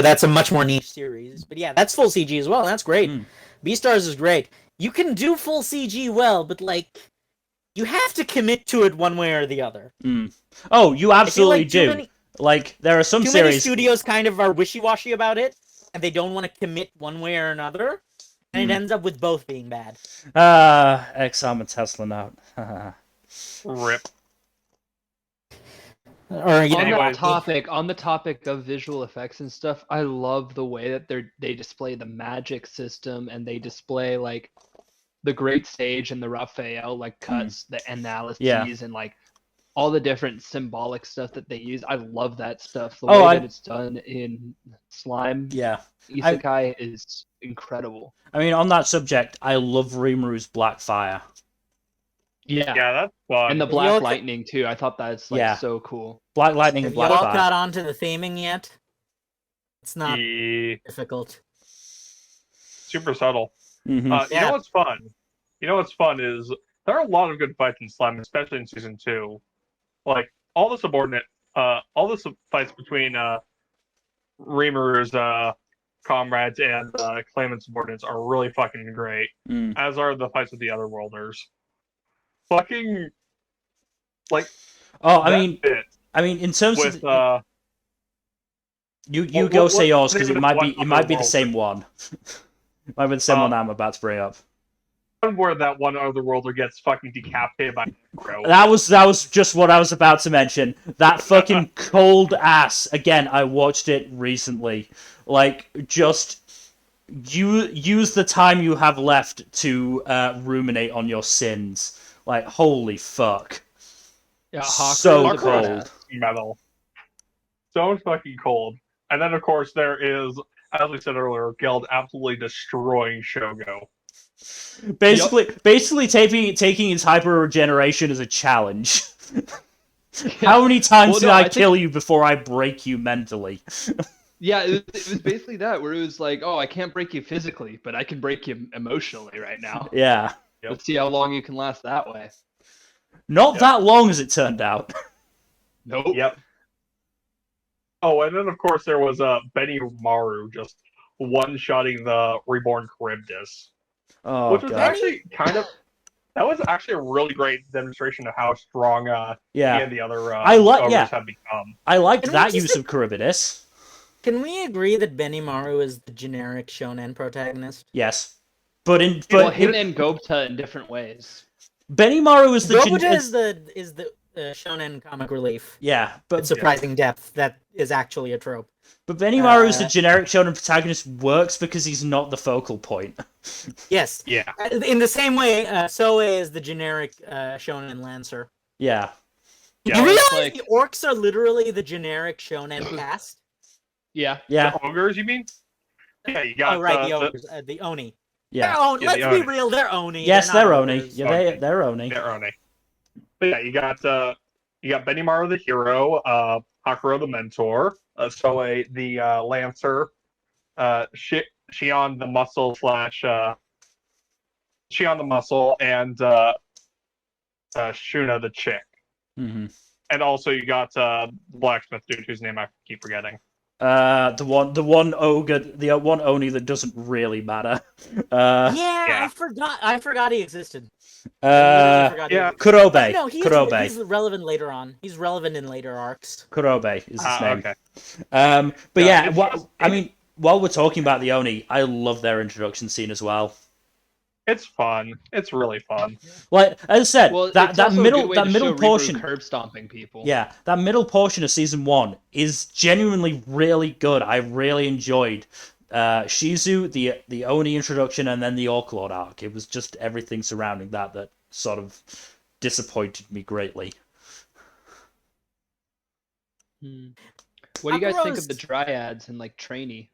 that's a much more niche series, but yeah, that's full CG as well. And that's great. Mm. Beastars is great. You can do full CG well, but like you have to commit to it one way or the other. Oh, you I feel absolutely like do. Like there are some Too many series. studios kind of are wishy-washy about it, and they don't want to commit one way or another, and it ends up with both being bad. Exam and Tesla note. Rip. Or you on know, the topic of visual effects and stuff, I love the way that they display the magic system and they display like the great stage and the Raphael like cuts, the analyses Yeah. and like all the different symbolic stuff that they use. I love that stuff. The Oh, way I- that it's done in Slime Yeah. Isekai is incredible. I mean, on that subject, I love Rimuru's Blackfire. Yeah. Yeah, that's fun. And the Have Black y'all- Lightning too. I thought that's like Yeah. so cool. Black Lightning and have y'all Blackfire. got onto the theming yet? It's not Yeah, difficult. super subtle. Mhm. You Yeah. know what's fun? You know what's fun is there are a lot of good fights in Slime, especially in season 2. Like all the fights between Reamer's comrades and claimant subordinates are really fucking great. Mm. As are the fights with the other worlders. Fucking like Oh, that I bit mean, in terms with of you go what- say yours what's the because name it of might the be one other the world? same one. It might be the same one I'm about to bring up. where that one other worlder gets fucking decapitated by Necro. That was just what I was about to mention. That fucking cold ass. Again, I watched it recently. Like, just use the time you have left to ruminate on your sins. Like, holy fuck. Yeah, So Haku's a cold. badass. Metal. So fucking cold. And then, of course, there is, as we said earlier, Geld absolutely destroying Shogo. Basically taking his hyper regeneration as a challenge. How many times Well, did no, I I think- kill you before I break you mentally? Yeah, it was basically that, where it was like, oh, I can't break you physically, but I can break you emotionally right now. Yeah. Yep. Let's see how long you can last that way. Not Yep. that long as it turned out. Nope. Yep. Oh, and then of course there was Benny Maru just one-shotting the Reborn Charybdis, Oh, which was God. actually that was actually a really great demonstration of how strong he Yeah. and the other I like- ogres yeah. have become. I liked Can we that just use of Charybdis. Can we agree that Benimaru is the generic shonen protagonist? Yes. But Well, him and Gobta in different ways. Benimaru is the Gobota is the shonen comic relief. yeah, With but surprising depth that is actually a trope. Benimaru is the generic shonen protagonist works because he's not the focal point. Yes. Yeah. In the same way, Soe is the generic shonen lancer. Yeah. Yeah, You it's realize like- the orcs are literally the generic shonen cast? Yeah. Yeah. The ogres, you mean? Yeah, you got Oh, right, the ogres, the Oni. Yeah. They're Oni. Yeah, Let's the be Oni. real, they're Oni. Yes, they're they're not Oni. ogres. Yeah, Okay. they're Oni. They're Oni. But yeah, you got Benimaru the hero, Hakuro the mentor, Soe the lancer, Shion the muscle slash Shion the muscle, and Shuna the chick. Mm-hmm. And also you got the blacksmith dude whose name I keep forgetting. The one ogre, the one Oni that doesn't really matter. Yeah, Yeah. I forgot he existed. I literally forgot he yeah. existed. But Kurobe. no, he's Kurobe. relevant later on. He's relevant in later arcs. Kurobe is his name. Okay. But Yeah, yeah, it's what, just- I mean, while we're talking about the Oni, I love their introduction scene as well. It's fun. It's really fun. Like as I said, Well, that it's also a middle good way that to middle show Rebirth portion, curb stomping people. yeah, that middle portion of season 1 is genuinely really good. I really enjoyed Shizu, the Oni introduction, and then the Overlord arc. It was just everything surrounding that sort of disappointed me greatly. What do you guys think Hakuro's- of the dryads and like trainee?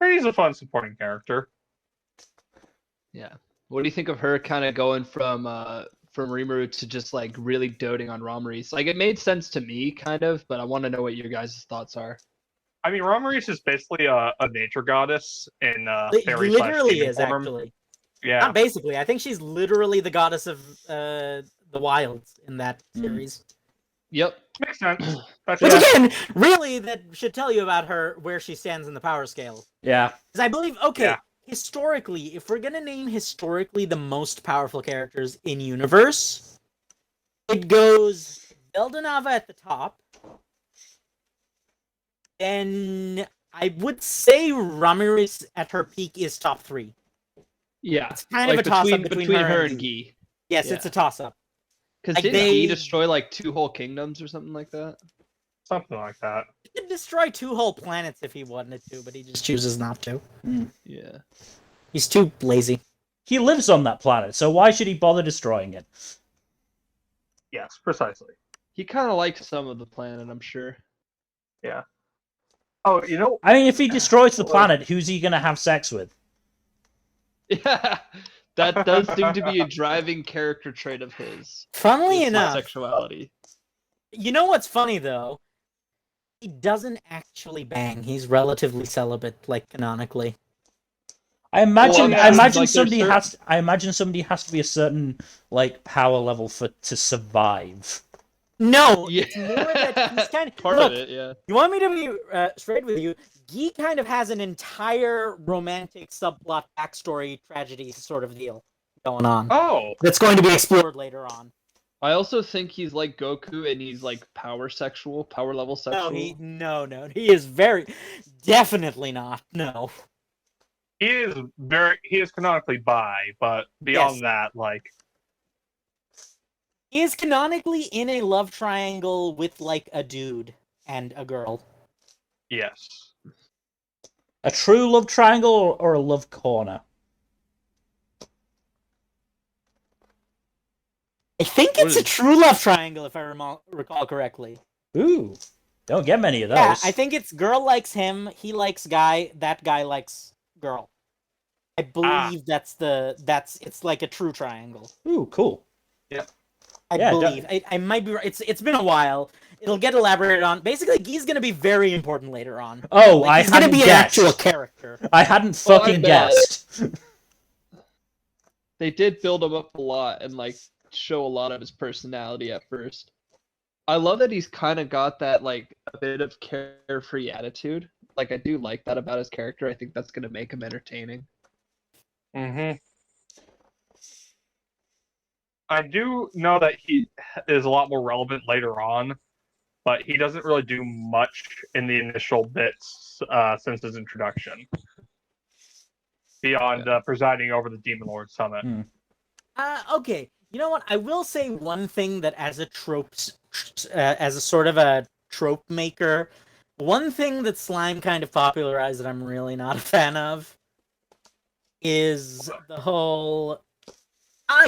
He's a fun supporting character. Yeah. What do you think of her kind of going from Rimuru to just like really doting on Romarice? Like it made sense to me, kind of, but I want to know what your guys' thoughts are. I mean, Romarice is basically a nature goddess in fairy Literally slash is demon form. actually. Yeah. Not basically. I think she's literally the goddess of the wilds in that series. Yep. Makes sense. That's Which yeah. again, really, that should tell you about her where she stands in the power scale. Yeah, Because I believe, okay, Yeah. historically, if we're gonna name historically the most powerful characters in universe, it goes Veldanava at the top. Then I would say Ramirez at her peak is top 3. Yeah. It's kind of a toss-up between her and Gi. Yes, Yeah. it's a toss-up. Because Like, didn't they- Gi destroy like 2 whole kingdoms or something like that? Something like that. He could destroy 2 whole planets if he wanted to, but he just chooses not to. Yeah. He's too lazy. he lives on that planet, so why should he bother destroying it? Yes, precisely. He kind of likes some of the planet, I'm sure. Yeah. Oh, you know, I mean, if he destroys the planet, who's he gonna have sex with? Yeah. That does seem to be a driving character trait of his. Funnily is his enough, sexuality. you know what's funny though? He doesn't actually bang. He's relatively celibate, like canonically. I imagine. yeah, I imagine like, somebody there's has. I imagine somebody has to be a certain like power level to survive. No, Yeah. it's more that he's kind of Part look. of it, yeah. You want me to be straight with you? Guy kind of has an entire romantic subplot, backstory, tragedy sort of deal going on. oh, That's going to be explored later on. I also think he's like Goku and he's like power level sexual. No, he is very definitely not. No. he is canonically bi, but beyond Yes. that, like, He is canonically in a love triangle with like a dude and a girl. yes. A true love triangle or a love corner? I think What it's a is- true love triangle if I recall correctly. Ooh, don't get many of those. Yeah, I think it's girl likes him, he likes guy, that guy likes girl. I believe it's like a true triangle. Ooh, cool. I Yeah, believe. I might be right. It's been a while. It'll get elaborated on. Basically, Guy's going to be very important later on. Oh, Like, I he's going to hadn't be an guessed. actual character. I hadn't Oh, I fucking bet. guessed. They did build him up a lot and like show a lot of his personality at first. I love that he's kind of got that like a bit of carefree attitude. Like I do like that about his character. I think that's gonna make him entertaining. Mm-hmm. I do know that he is a lot more relevant later on, but he doesn't really do much in the initial bits since his introduction, beyond presiding over the Demon Lord Summit. Okay. You know what? I will say one thing that as a as a sort of a trope maker, one thing that Slime kind of popularized that I'm really not a fan of is the whole,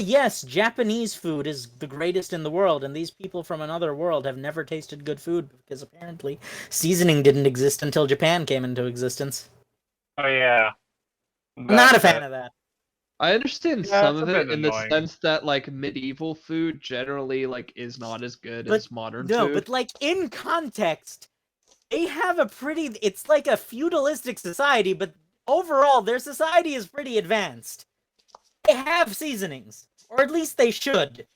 yes, Japanese food is the greatest in the world, and these people from another world have never tasted good food because apparently seasoning didn't exist until Japan came into existence. Oh yeah, I'm not a fan of that. I understand Yeah, some it's of a it bit in the annoying. sense that like medieval food generally like is not as good as modern No, food. but like in context, they have a pretty, it's like a feudalistic society, but overall their society is pretty advanced. They have seasonings, or at least they should.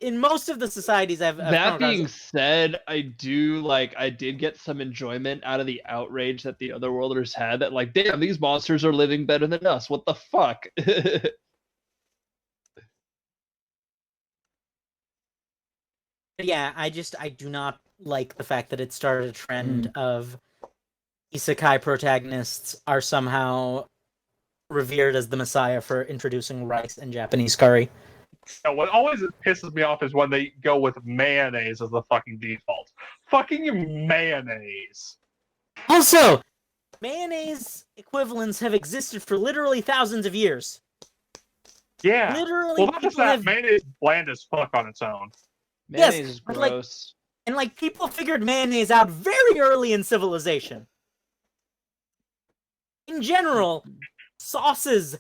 In most of the societies I've That come across, being said, I did get some enjoyment out of the outrage that the Otherworlders had that like, damn, these monsters are living better than us. What the fuck? yeah, I do not like the fact that it started a trend of isekai protagonists are somehow revered as the messiah for introducing rice and Japanese curry. Yeah, what always pisses me off is when they go with mayonnaise as the fucking default. Fucking mayonnaise. Also, mayonnaise equivalents have existed for literally thousands of years. Yeah. Literally, Well, not just people that. have... Mayonnaise is bland as fuck on its own. Mayonnaise Yes, is but, like, gross. and like people figured mayonnaise out very early in civilization. In general, sauces,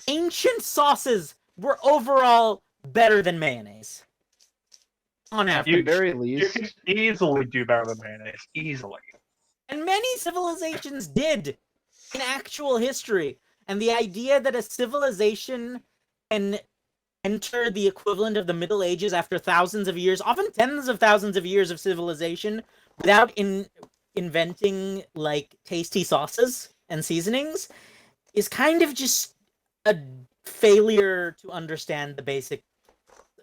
ancient sauces, were overall better than mayonnaise. On At average. the very You least, can easily do better than mayonnaise. Easily. And many civilizations did in actual history. And the idea that a civilization can enter the equivalent of the Middle Ages after thousands of years, often tens of thousands of years of civilization, without inventing like tasty sauces and seasonings, is kind of just a failure to understand the basic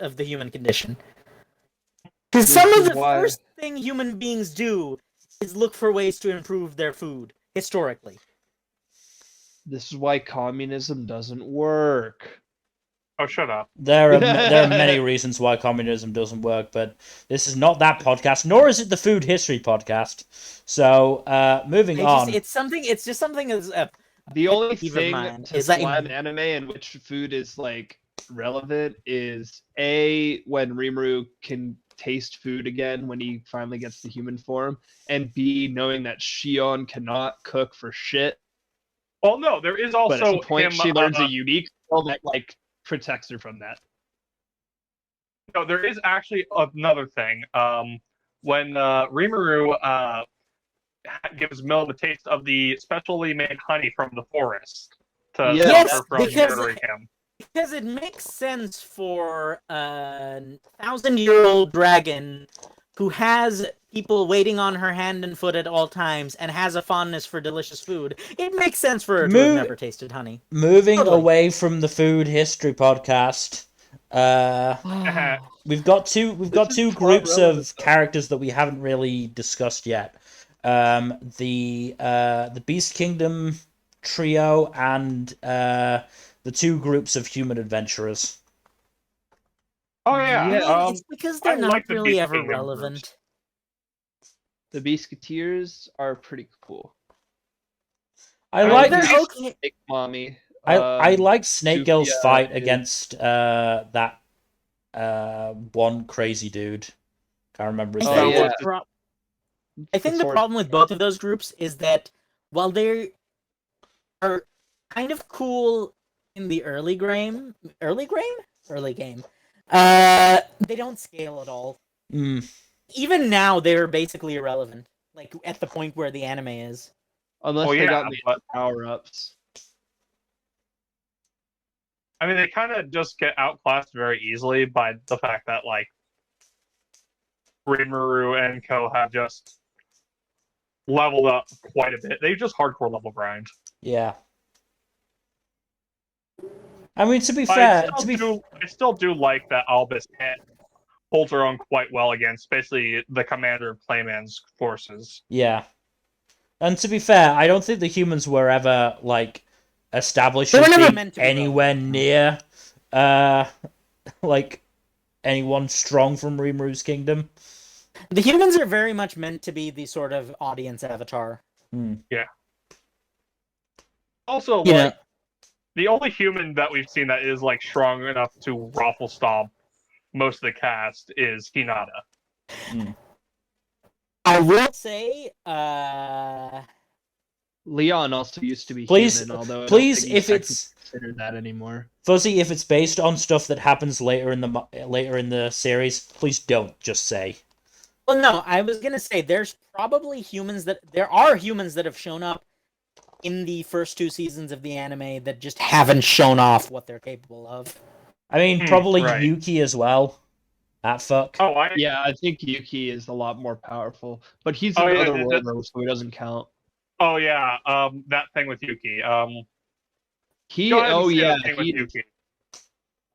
of the human condition. Because some of the first thing human beings do is look for ways to improve their food, historically. This is why communism doesn't work. Oh, shut up. There are many reasons why communism doesn't work, but this is not that podcast, nor is it the food history podcast. So, moving on. It's just something as the only peeve of thing mine to is that slime anime in which food is like relevant is when Rimuru can taste food again when he finally gets the human form, and B, knowing that Shion cannot cook for shit. Well, no, there is also But at some point him, she learns a unique skill that like protects her from that. No, there is actually another thing. When Rimuru gives Mil the taste of the specially made honey from the forest to stop her from murdering him. Because it makes sense for a 1,000-year-old dragon who has people waiting on her hand and foot at all times and has a fondness for delicious food. It makes sense for her to have never tasted honey. Moving away from the food history podcast, we've got two groups of characters that we haven't really discussed yet. The Beast Kingdom trio and the two groups of human adventurers. Oh yeah, it's because they're not really ever relevant. The Beasketeers are pretty cool. I like Snake Mommy. I like Snake Girl's fight is... against that one crazy dude. Can't remember his name. I think the problem with both of those groups is that while they are kind of cool in the early game, early game. They don't scale at all. Mm. Even now, they're basically irrelevant. Like at the point where the anime is. Unless Well, they yeah, got the but power-ups. I mean, they kind of just get outclassed very easily by the fact that like Rimuru and Co have just leveled up quite a bit. They just hardcore level grind. Yeah. I mean, to be But fair, I still do like that Albus holds her own quite well against basically the commander of Clayman's forces. yeah. And to be fair, I don't think the humans were ever like established They were as never being meant to be anywhere relevant. near like anyone strong from Rimuru's kingdom. The humans are very much meant to be the sort of audience avatar. Also, You know, like the only human that we've seen that is like strong enough to ruffle stomp most of the cast is Hinata. I will say, Leon also used to be Please- human, although I please, don't think if he's it's- considered that anymore. Fuzzy, if it's based on stuff that happens later in the series, please don't just say. well, no, I was gonna say there are humans that have shown up in the first 2 seasons of the anime that just haven't shown off what they're capable of. I mean, probably right. Yuki as well. That fuck. Oh, Yeah, I think Yuki is a lot more powerful, but he's Oh, an yeah, Otherworlder, so he doesn't count. oh yeah, that thing with Yuki. He, Go ahead and oh say yeah, the thing with Yuki.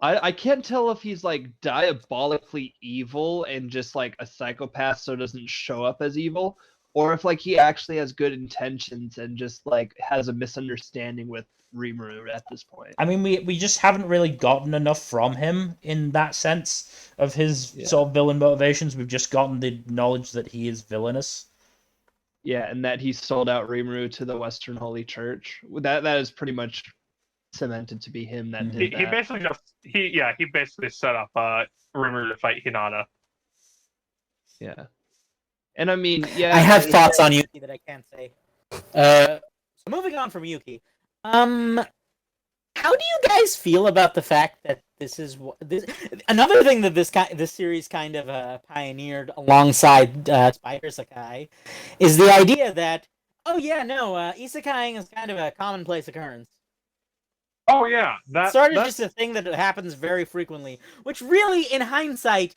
I can't tell if he's like diabolically evil and just like a psychopath, so doesn't show up as evil, or if like he actually has good intentions and just like has a misunderstanding with Rimuru at this point. I mean, we just haven't really gotten enough from him in that sense of his Yeah. sort of villain motivations. We've just gotten the knowledge that he is villainous. Yeah, and that he sold out Rimuru to the Western Holy Church. That is pretty much cemented to be him that Mhm. did He that. basically he basically set up Rimuru to fight Hinata. Yeah. And I mean, yeah, I have thoughts on Yuki that I can't say. So moving on from Yuki, how do you guys feel about the fact that this is another thing that this series kind of pioneered alongside Spider Sakai is the idea that isekaiing is kind of a commonplace occurrence. Oh yeah, It's sort of just a thing that happens very frequently, which really, in hindsight,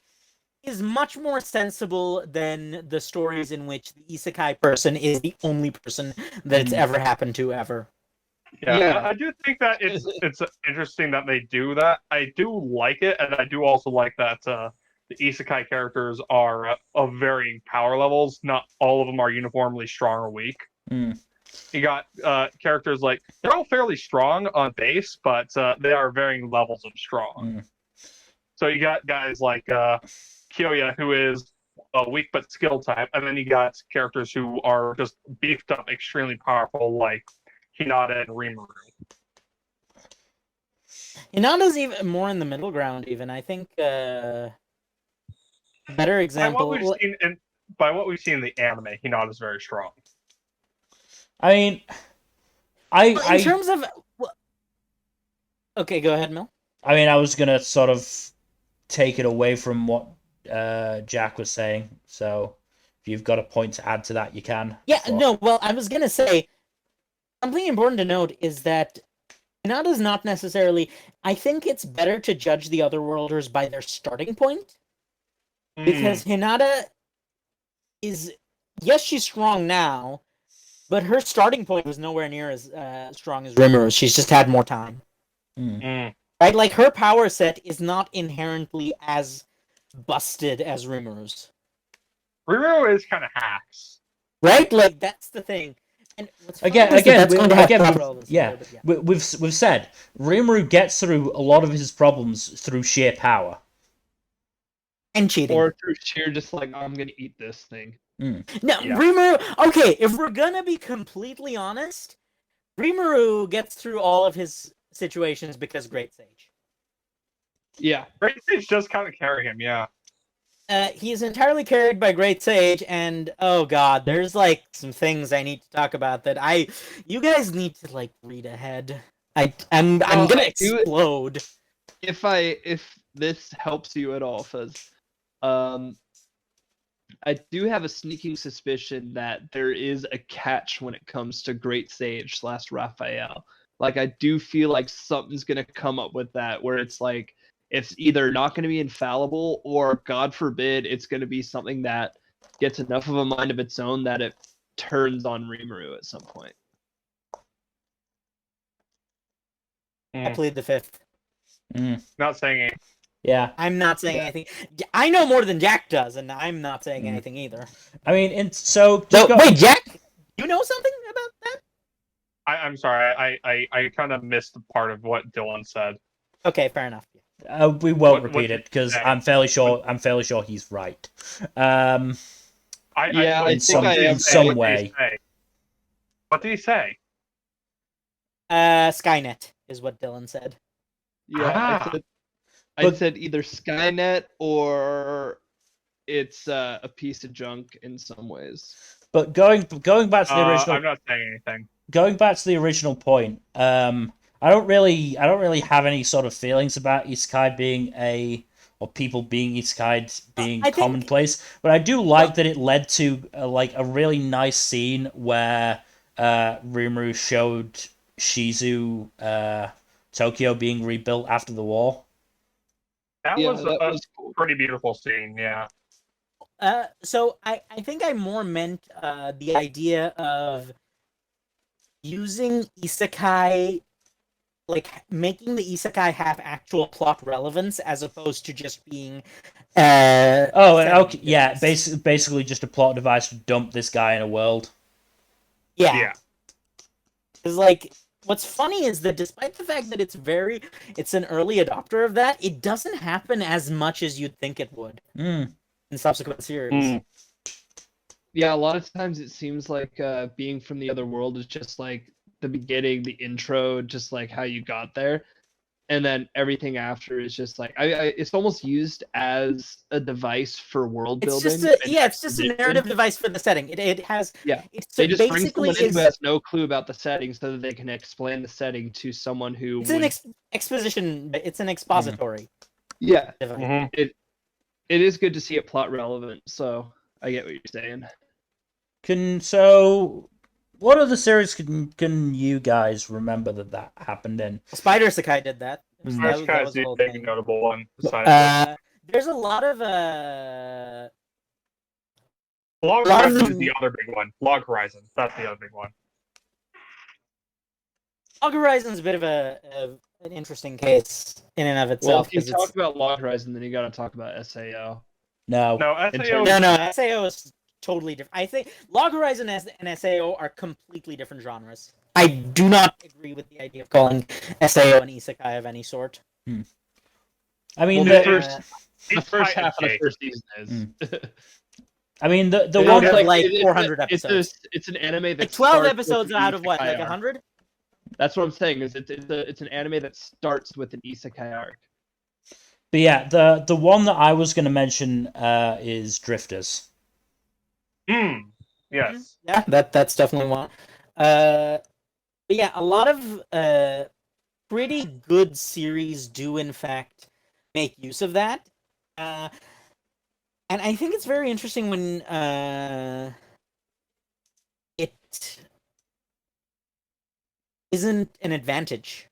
is much more sensible than the stories in which the isekai person is the only person that it's ever happened to ever. Yeah. I do think that it's interesting that they do that. I do like it, and I do also like that the isekai characters are of varying power levels. Not all of them are uniformly strong or weak. Mm. You got characters like they're all fairly strong on base, but they are varying levels of strong. Mm. So you got guys like Kyoya, who is a weak but skill type, and then you got characters who are just beefed up, extremely powerful, like Hinata and Rimuru. Hinata's even more in the middle ground. Even I think better example. By what we've seen in the anime, Hinata's very strong. I mean, in terms of, okay, go ahead, Mel. I mean, I was gonna sort of take it away from what Jack was saying. So, if you've got a point to add to that, you can. Yeah, But- no. Well, I was gonna say something important to note is that Hinata's not necessarily. I think it's better to judge the Otherworlders by their starting point because Hinata is, yes, she's strong now, but her starting point was nowhere near as strong as Rimuru's. She's just had more time. Right? Like, her power set is not inherently as busted as Rimuru's. Rimuru is kind of hacks. Right? Like, that's the thing. And what's funny Again, is that that's going to have proper we've, relevance yeah, later, but we've said Rimuru gets through a lot of his problems through sheer power. And cheating. Or through sheer just like, I'm gonna eat this thing. No, Yeah. Rimuru. Okay, if we're gonna be completely honest, Rimuru gets through all of his situations because Great Sage. Yeah. Great Sage does kind of carry him, yeah. He is entirely carried by Great Sage, and oh god, there's like some things I need to talk about that you guys need to like read ahead. I'm Well, gonna I do- explode. if this helps you at all, Fuzz, I do have a sneaking suspicion that there is a catch when it comes to Great Sage / Raphael. Like, I do feel like something's gonna come up with that, where it's like it's either not gonna be infallible, or God forbid, it's gonna be something that gets enough of a mind of its own that it turns on Rimuru at some point. I plead the fifth. Not saying anything. Yeah. I'm not saying anything. I know more than Jack does, and I'm not saying anything either. I mean, so wait, Jack, you know something about that? I'm sorry. I kind of missed the part of what Dylan said. Okay, fair enough. We won't What repeat did it because you say? I'm fairly sure he's right. I think I am. In some way. What did he say? Skynet is what Dylan said. Yeah, I said either Skynet or it's a piece of junk in some ways. But going back to the original, I'm not saying anything. Going back to the original point, I don't really have any sort of feelings about isekai being or people being isekai being commonplace. But I do like that it led to a really nice scene where Rimuru showed Shizu Tokyo being rebuilt after the war. That was a cool. pretty beautiful scene, yeah. So I think I more meant the idea of using isekai, like making the isekai have actual plot relevance as opposed to just being okay, yeah, basically just a plot device to dump this guy in a world. Yeah. Because, like, what's funny is that despite the fact that it's an early adopter of that, it doesn't happen as much as you'd think it would in subsequent series. Yeah, a lot of times it seems like being from the other world is just like the beginning, the intro, just like how you got there, and then everything after is just like it's almost used as a device for world building. It's just a narrative device for the setting. It has they just bring someone in who has no clue about the setting so that they can explain the setting to someone who it's an exposition. It's an expository. Yeah, device. it is good to see it plot relevant. So I get what you're saying. What other series can you guys remember that happened in? Spider Isekai did that. Spider Isekai is the big notable one. There's a lot of Log Horizon is the other big one. Log Horizon, that's the other big one. Log Horizon's a bit of an interesting case in and of itself. Well, if you talk about Log Horizon, then you got to talk about SAO. No, SAO is totally different. I think Log Horizon and SAO are completely different genres. I do not agree with the idea of calling SAO an isekai of any sort. I mean, the first half of the first season is. I mean, the one one like 400 episodes. It's an anime that's 12 episodes out of what, like 100? That's what I'm saying. It's an anime that starts with an isekai arc. But yeah, the one that I was going to mention is Drifters. Yes. Yeah, that's definitely one. But yeah, a lot of pretty good series do in fact make use of that. And I think it's very interesting when it isn't an advantage.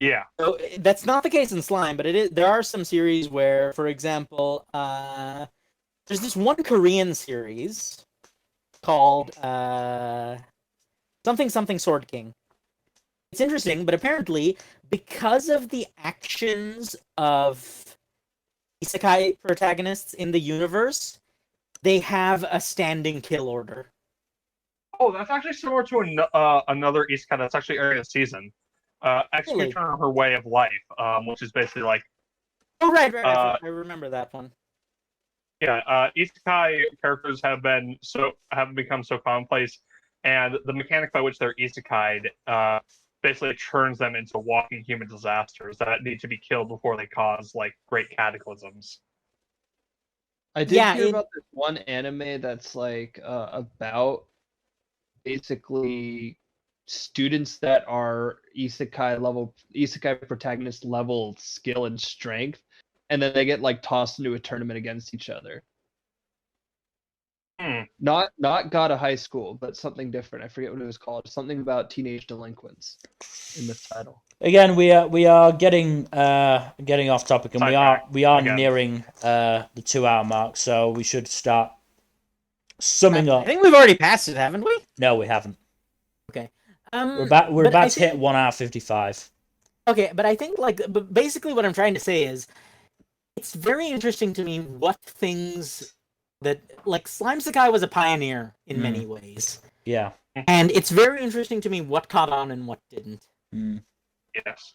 Yeah. So that's not the case in Slime, but it is. There are some series where, for example, there's this one Korean series called something Sword King. It's interesting, but apparently, because of the actions of isekai protagonists in the universe, they have a standing kill order. Oh, that's actually similar to another isekai that's actually airing this season. Execution on Her Way of Life, which is basically like... Oh, right. I remember that one. Yeah, isekai characters have become so commonplace, and the mechanic by which they're isekai'd basically turns them into walking human disasters that need to be killed before they cause like great cataclysms. I did hear about this one anime that's like about basically students that are isekai protagonist level skill and strength, and then they get like tossed into a tournament against each other. Not God of High School, but something different. I forget what it was called. Something about teenage delinquents in the title. Again, we are getting off topic, and we are Again. nearing the 2-hour mark, so we should start summing I up. think we've already passed it, haven't we? No, we haven't. Okay. We're about to hit 1 hour 55. Okay, but I think but basically what I'm trying to say is, it's very interesting to me what things that Slime Sakai was a pioneer in many ways. Yeah. And it's very interesting to me what caught on and what didn't. Yes.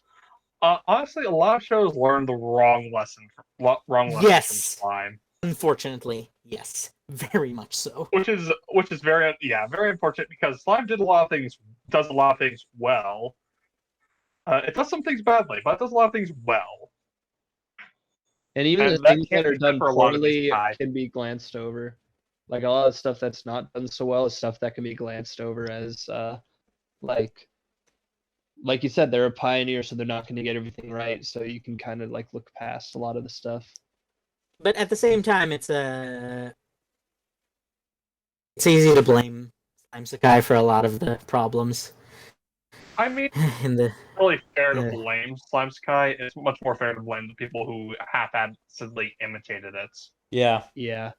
Honestly, a lot of shows learned the wrong lesson from Slime. Unfortunately, yes, very much so. Which is very unfortunate, because Slime does a lot of things well. It does some things badly, but it does a lot of things well. And even And the that things can't that are be said done for a lot of poorly isekai. can be glanced over. Like a lot of stuff that's not done so well is stuff that can be glanced over as like you said, they're a pioneer, so they're not going to get everything right. So you can kind of like look past a lot of the stuff. But at the same time, it's easy to blame Slime Sakai for a lot of the problems. I mean, in the really fair to blame Slime Sakai. It's much more fair to blame the people who half-assedly imitated it. Yeah. Yeah.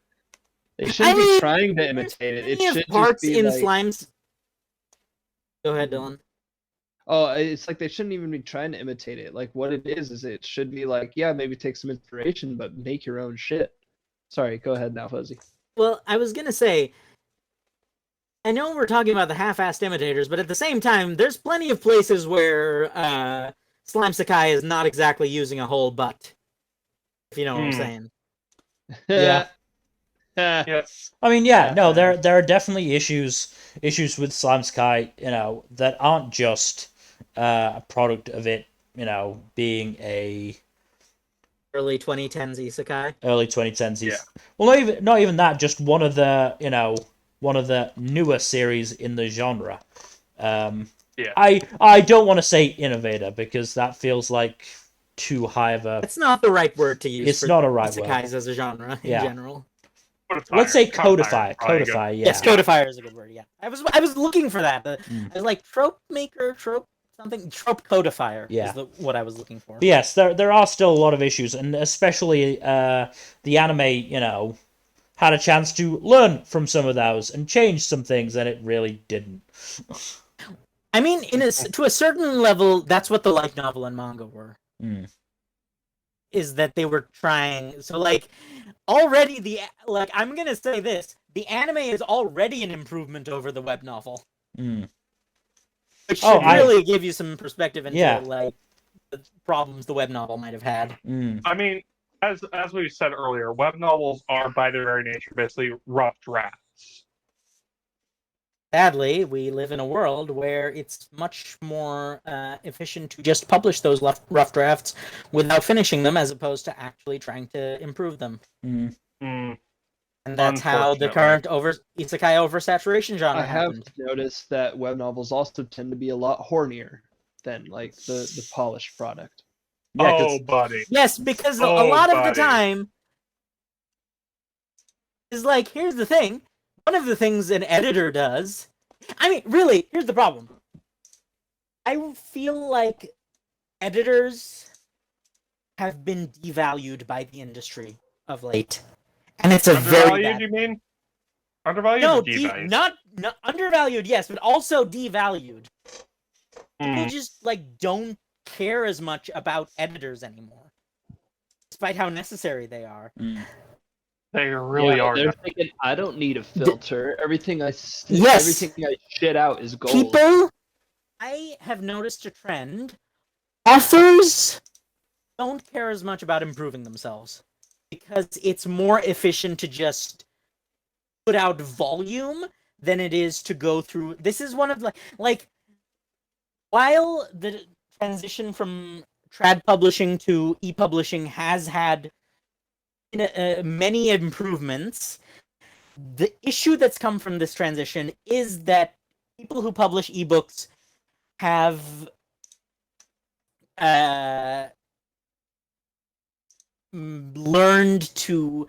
They shouldn't be trying to imitate it. It should parts just be in like... Slime's. Go ahead, Dylan. Oh, it's like they shouldn't even be trying to imitate it. Like what it is it should be like, yeah, maybe take some inspiration, but make your own shit. Sorry, go ahead now, Fuzzy. Well, I was gonna say, I know we're talking about the half-assed imitators, but at the same time, there's plenty of places where Slime Sakai is not exactly using a whole butt. If you know what I'm saying. Yeah. Yes. I mean, no, there are definitely issues with Slime Sky, that aren't just a product of it, being a early 2010s isekai. Early 2010s. Yeah. Well, not even that, just one of the newer series in the genre. Yeah. I don't want to say innovator, because that feels like too high of a... It's not the right word to use. It's not a right word. Isekais as a genre in general. Let's say codify. Codify, yeah. Yes, codifier is a good word. Yeah, I was looking for that. I was like trope maker, trope codifier. Yeah, is what I was looking for. But yes, there are still a lot of issues, and especially the anime, had a chance to learn from some of those and change some things, and it really didn't. I mean, to a certain level, that's what the light novel and manga were. Is that they were trying? So already I'm gonna say this: the anime is already an improvement over the web novel. Which should really give you some perspective into the problems the web novel might have had. I mean, as we said earlier, web novels are by their very nature basically rough drafts. Sadly, we live in a world where it's much more efficient to just publish those rough drafts without finishing them, as opposed to actually trying to improve them. And that's how the current isekai oversaturation genre happened. I have noticed that web novels also tend to be a lot hornier than the polished product. Yeah, buddy. Yes, because a lot of the time is here's the thing. One of the things an editor does... I mean, really, here's the problem. I feel like editors have been devalued by the industry of late. And it's undervalued, very bad... you mean? Undervalued no, or devalued? Not undervalued, yes, but also devalued. People just, don't care as much about editors anymore. Despite how necessary they are. They really are. They're thinking, I don't need a filter. Everything I shit out is gold. People, I have noticed a trend. Authors don't care as much about improving themselves because it's more efficient to just put out volume than it is to go through. This is one of while the transition from trad publishing to e-publishing has had many improvements, the issue that's come from this transition is that people who publish ebooks have learned to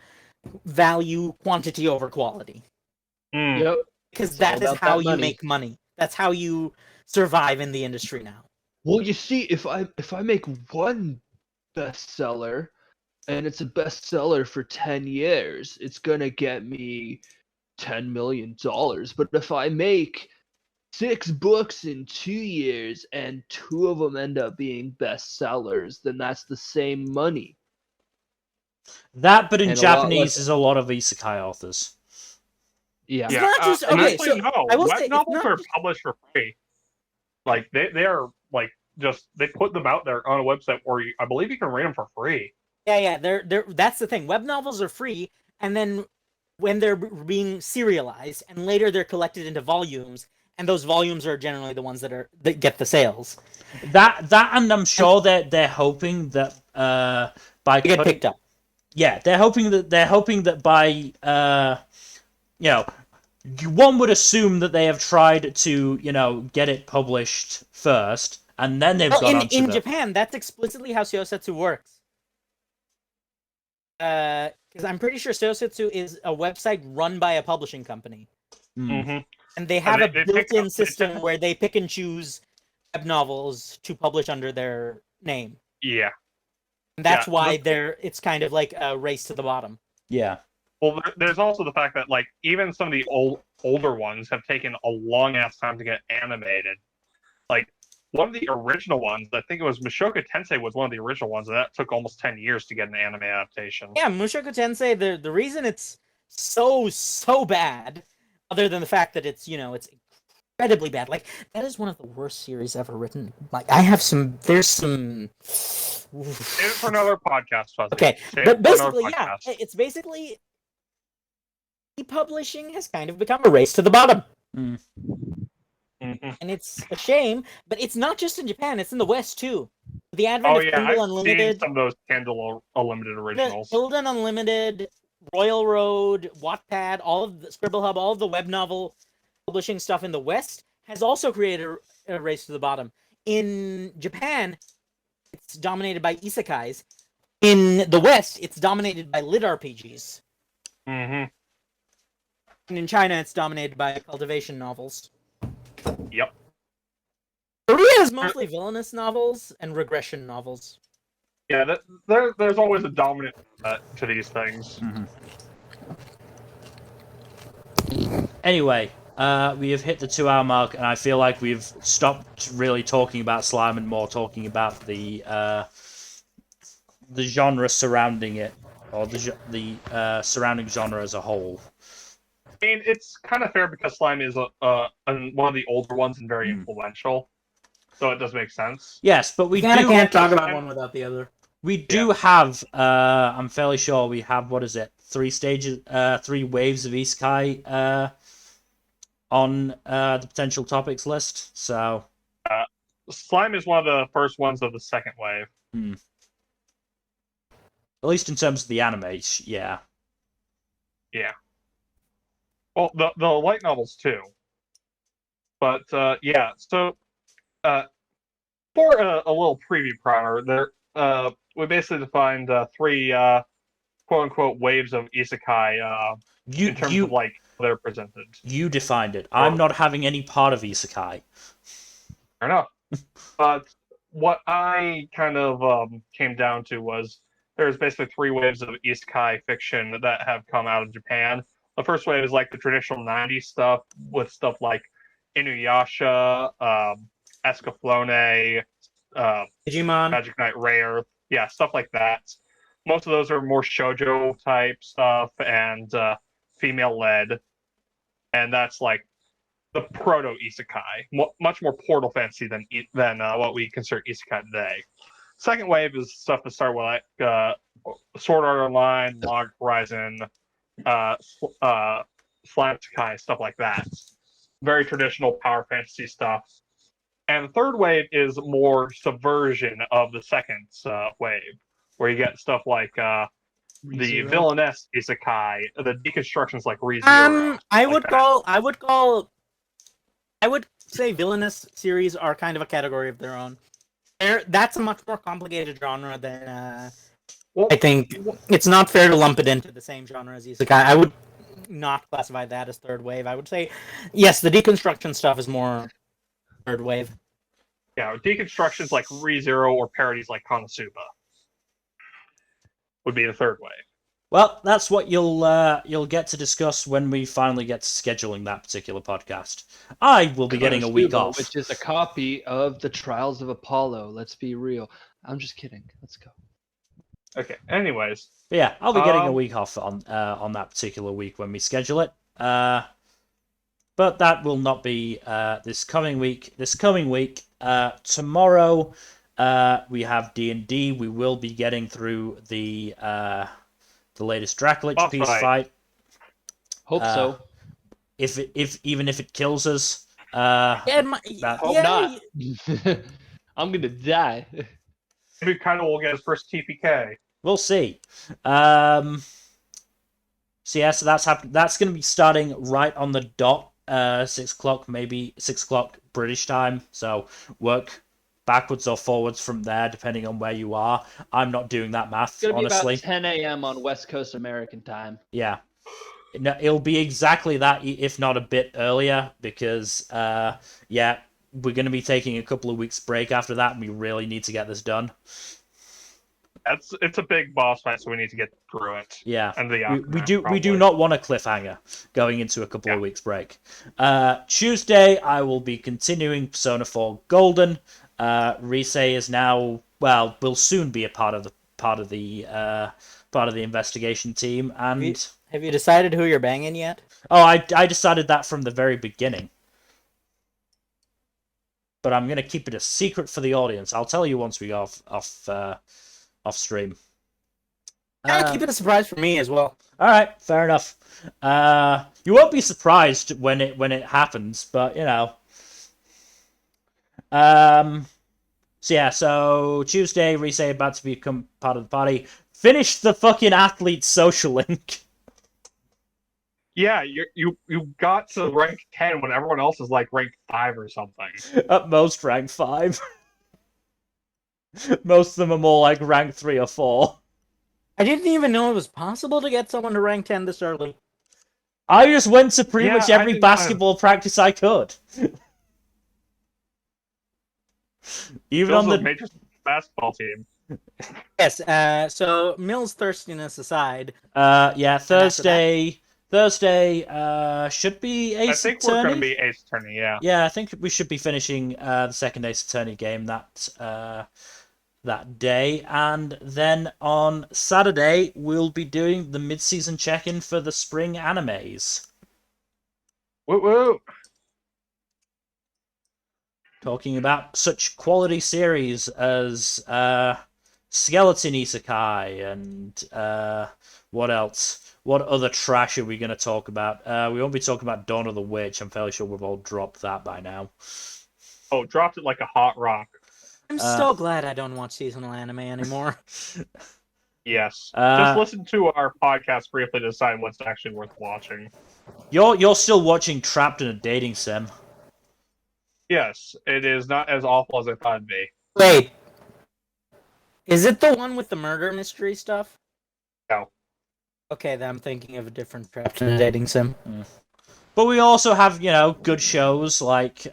value quantity over quality. Yep. Because It's all that is about how that you money. make money. That's how you survive in the industry now. Well, you see, if I make one bestseller and it's a bestseller for 10 years, it's gonna get me $10 million. But if I make 6 books in 2 years and 2 of them end up being bestsellers, then that's the same money. That, but in And a lot Japanese, less. is a lot of isekai authors. Yeah. It's not just and okay. actually, So no. I will Web say it's novels not are just, published for free. Like they are like just they put them out there on a website where I believe you can read them for free. yeah. They're that's the thing. Web novels are free, and then when they're being serialized, and later they're collected into volumes, and those volumes are generally the ones that get the sales. That and I'm sure they're hoping that by They get picked up. yeah, they're hoping that by one would assume that they have tried to get it published first, and then they've Well, gone on to in Japan, that's explicitly how Seisetsu works. Because I'm pretty sure Seisetsu is a website run by a publishing company. Mm-hmm. And they have a they built-in system where they pick and choose web novels to publish under their name. Yeah. And that's why it's kind of like a race to the bottom. Yeah. Well, there's also the fact that like even some of the older ones have taken a long ass time to get animated. Like one of the original ones, I think it was Mushoku Tensei was one of the original ones, and that took almost 10 years to get an anime adaptation. Yeah, Mushoku Tensei, the reason it's so bad, other than the fact that it's incredibly bad. Like that is one of the worst series ever written. Like there's some Save it for another podcast, Fuzzy. Okay, Save but it for another basically, yeah, podcast. it's basically publishing has kind of become a race to the bottom. Mm-hmm. And it's a shame, but it's not just in Japan, it's in the West too. The advent of Kindle I've Unlimited, seen some of those Kindle Unlimited originals. Kindle Unlimited, Royal Road, Wattpad, all of the Scribble Hub, all of the web novel publishing stuff in the West has also created a race to the bottom. In Japan, it's dominated by isekais. In the West, it's dominated by lit RPGs. Mm-hmm. And in China, it's dominated by cultivation novels. Yep. Korea is mostly villainous novels and regression novels. Yeah, there's always a dominant to these things. Mm-hmm. Anyway, we have hit the 2-hour mark, and I feel like we've stopped really talking about slime and more talking about the genre surrounding it, or the surrounding genre as a whole. I mean, it's kind of fair because slime is one of the older ones and very influential, so it does make sense. Yes, but we can't talk about one without the other. We do have, I'm fairly sure we have, 3 stages, 3 waves of isekai on the potential topics list, so... Slime is one of the first ones of the second wave. At least in terms of the anime, yeah. Yeah. Well, the light novels too. But, yeah, so, for a little preview primer, we basically defined 3 quote-unquote waves of isekai in terms of, like, they're presented. You defined it. I'm not having any part of isekai. Fair enough. But what I kind of came down to was there's basically 3 waves of isekai fiction that have come out of Japan. The first wave is, like, the traditional 90s stuff, with stuff like Inuyasha, Escaflowne, Digimon, Magic Knight Rare, yeah, stuff like that. Most of those are more shoujo type stuff and female led, and that's like the proto isekai, much more portal fantasy than what we consider isekai today. Second wave is stuff that start with like Sword Art Online, Log Horizon, Slime Isekai, stuff like that. Very traditional power fantasy stuff. And the third wave is more subversion of the second wave, where you get stuff like the villainess isekai, the deconstructions like ReZero. I would say villainous series are kind of a category of their own. That's a much more complicated genre than. Well, I think it's not fair to lump it into the same genre as isekai. I would not classify that as third wave. I would say, yes, the deconstruction stuff is more third wave. yeah, deconstructions like ReZero or parodies like Konosuba would be the third wave. Well, that's what you'll get to discuss when we finally get to scheduling that particular podcast. I will be getting a week Konosuba, off. which is a copy of the Trials of Apollo. Let's be real. I'm just kidding. Let's go. Okay. Anyways, But yeah, I'll be getting a week off on that particular week when we schedule it. But that will not be this coming week. This coming week, tomorrow, we have D&D. We will be getting through the latest Dracolich Boss piece fight. fight. Hope so. If it kills us, Hope not. I'm gonna die. maybe kind of will get his first TPK. we'll see. So that's happening. That's going to be starting right on the dot, 6 o'clock, maybe 6 o'clock British time. So work backwards or forwards from there, depending on where you are. I'm not doing that math, It's gonna be honestly. about 10 a.m. on West Coast American time. Yeah. No, it'll be exactly that, if not a bit earlier, because, yeah, we're going to be taking a couple of weeks break after that, and we really need to get this done. It's a big boss fight, so we need to get through it. Yeah, And the we aftermath, do not want a cliffhanger going into a couple of weeks break. Tuesday, I will be continuing Persona 4 Golden. Rise is now, well, will soon be a part of the investigation team. And Have you decided who you're banging yet? oh, I decided that from the very beginning. But I'm gonna keep it a secret for the audience. I'll tell you once we go off stream. Keep it a surprise for me as well. All right, fair enough. You won't be surprised when it happens, but you know. So yeah, so Tuesday, Rise about to become part of the party. Finish the fucking athlete social link. Yeah, you got to rank 10 when everyone else is like rank 5 or something. At most rank 5. Most of them are more like rank 3 or 4. I didn't even know it was possible to get someone to rank 10 this early. I just went to pretty much I every didn't know. basketball practice I could. Even Bill's on a the major basketball team. Yes, so Mill's thirstiness aside. yeah, Thursday should be Ace I think Attorney. we're going to be Ace Attorney, yeah. Yeah, I think we should be finishing the second Ace Attorney game that day, and then on Saturday we'll be doing the mid-season check-in for the spring animes. Woo woo! Talking about such quality series as Skeleton Isekai and what else? What other trash are we going to talk about? We won't be talking about Dawn of the Witch. I'm fairly sure we've all dropped that by now. Oh, dropped it like a hot rock. I'm so glad I don't watch seasonal anime anymore. Yes. Just listen to our podcast briefly to decide what's actually worth watching. You're still watching Trapped in a Dating Sim. Yes, it is not as awful as I thought it'd be. Wait. Is it the one with the murder mystery stuff? No. Okay, then I'm thinking of a different Trapped in a Dating Sim. But we also have, good shows like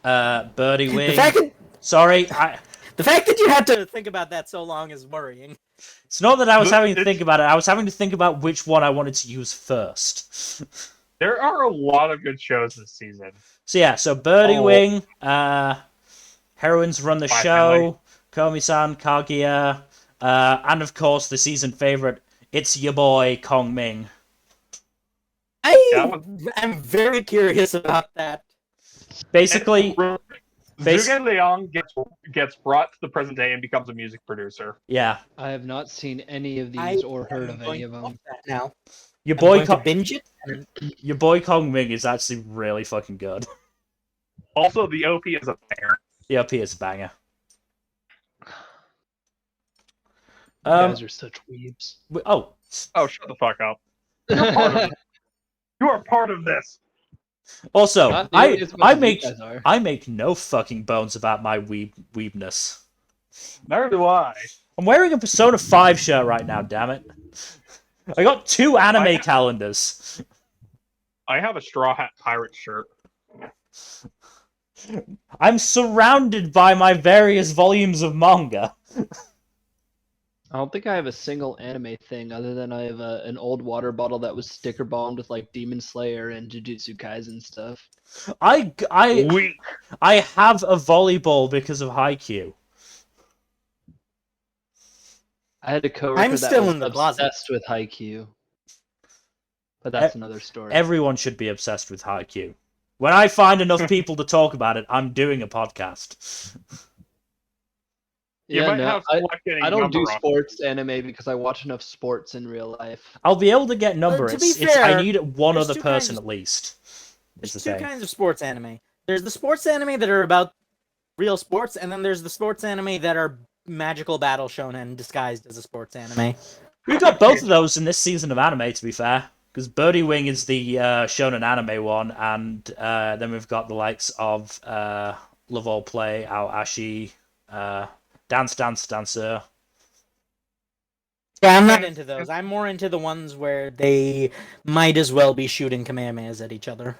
Birdie Wing. The fact that you had to think about that so long is worrying. It's not that I was having to think about it. I was having to think about which one I wanted to use first. There are a lot of good shows this season. So yeah, Birdie Wing, Heroines Run the Spy Show, Komi-san, Kaguya, and of course the season favorite, It's Your Boy, Kong Ming. I'm very curious about that. Basically, Zhuge Liang gets brought to the present day and becomes a music producer. yeah. I have not seen any of these or heard of any of them. Now, Your I'm boy, going to binge it. Your boy Kong Ming is actually really fucking good. Also, the OP is a banger. The OP is a banger. You guys are such weebs. Oh, shut the fuck up. You're part of it. You are part of this. Also, Not nearly as much I as you make guys are. I make no fucking bones about my weebness. Neither do I. I'm wearing a Persona 5 shirt right now, damn it. I got 2 anime calendars. I have a Straw Hat Pirate shirt. I'm surrounded by my various volumes of manga. I don't think I have a single anime thing other than I have an old water bottle that was sticker bombed with like Demon Slayer and Jujutsu Kaisen stuff. I have a volleyball because of Haikyuu. I had a coworker I'm that still was in the closet. obsessed with Haikyuu. But that's another story. Everyone should be obsessed with Haikyuu. When I find enough people to talk about it, I'm doing a podcast. You yeah, might no, have selected a I don't do number on sports anime because I watch enough sports in real life. I'll be able to get number. To be I fair, need one there's other two person kinds- at least. Is There's the two thing. kinds of sports anime. There's the sports anime that are about real sports, and then there's the sports anime that are magical battle shonen disguised as a sports anime. We've got both of those in this season of anime, to be fair. Because Birdie Wing is the shonen anime one, and then we've got the likes of Love All Play, Aoashi, Dance Dance Dancer. Yeah, I'm not into those. I'm more into the ones where they might as well be shooting kamehamehas at each other.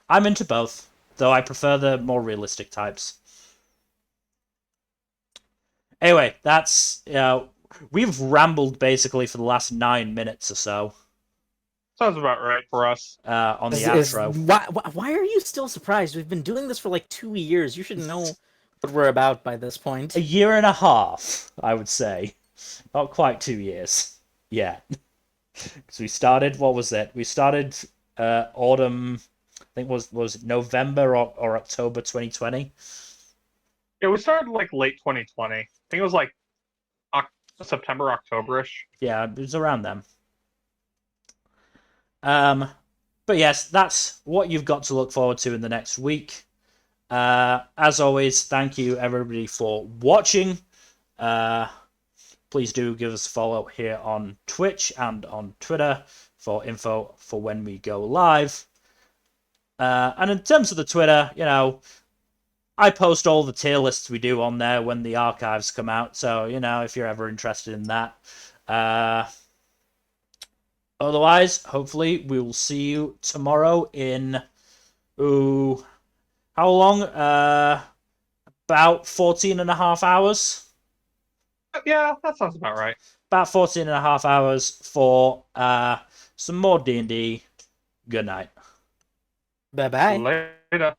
I'm into both, though I prefer the more realistic types. Anyway, that's we've rambled basically for the last 9 minutes or so Sounds about right for us. on the outro. Why are you still surprised? We've been doing this for like 2 years. You should know what we're about by this point. A year and a half, I would say. Not quite 2 years. Yeah. Because we started, what was it? We started autumn, I think was it November or October 2020? Yeah, we started like late 2020. I think it was like September, October-ish. Yeah, it was around then. But yes, that's what you've got to look forward to in the next week. As always, thank you everybody for watching. Please do give us a follow here on Twitch and on Twitter for info for when we go live. And in terms of the Twitter, I post all the tier lists we do on there when the archives come out. So, if you're ever interested in that. Otherwise, hopefully, we will see you tomorrow in, how long? About 14 and a half hours. Yeah, that sounds about right. About 14 and a half hours for some more D&D. Good night. Bye-bye. Later.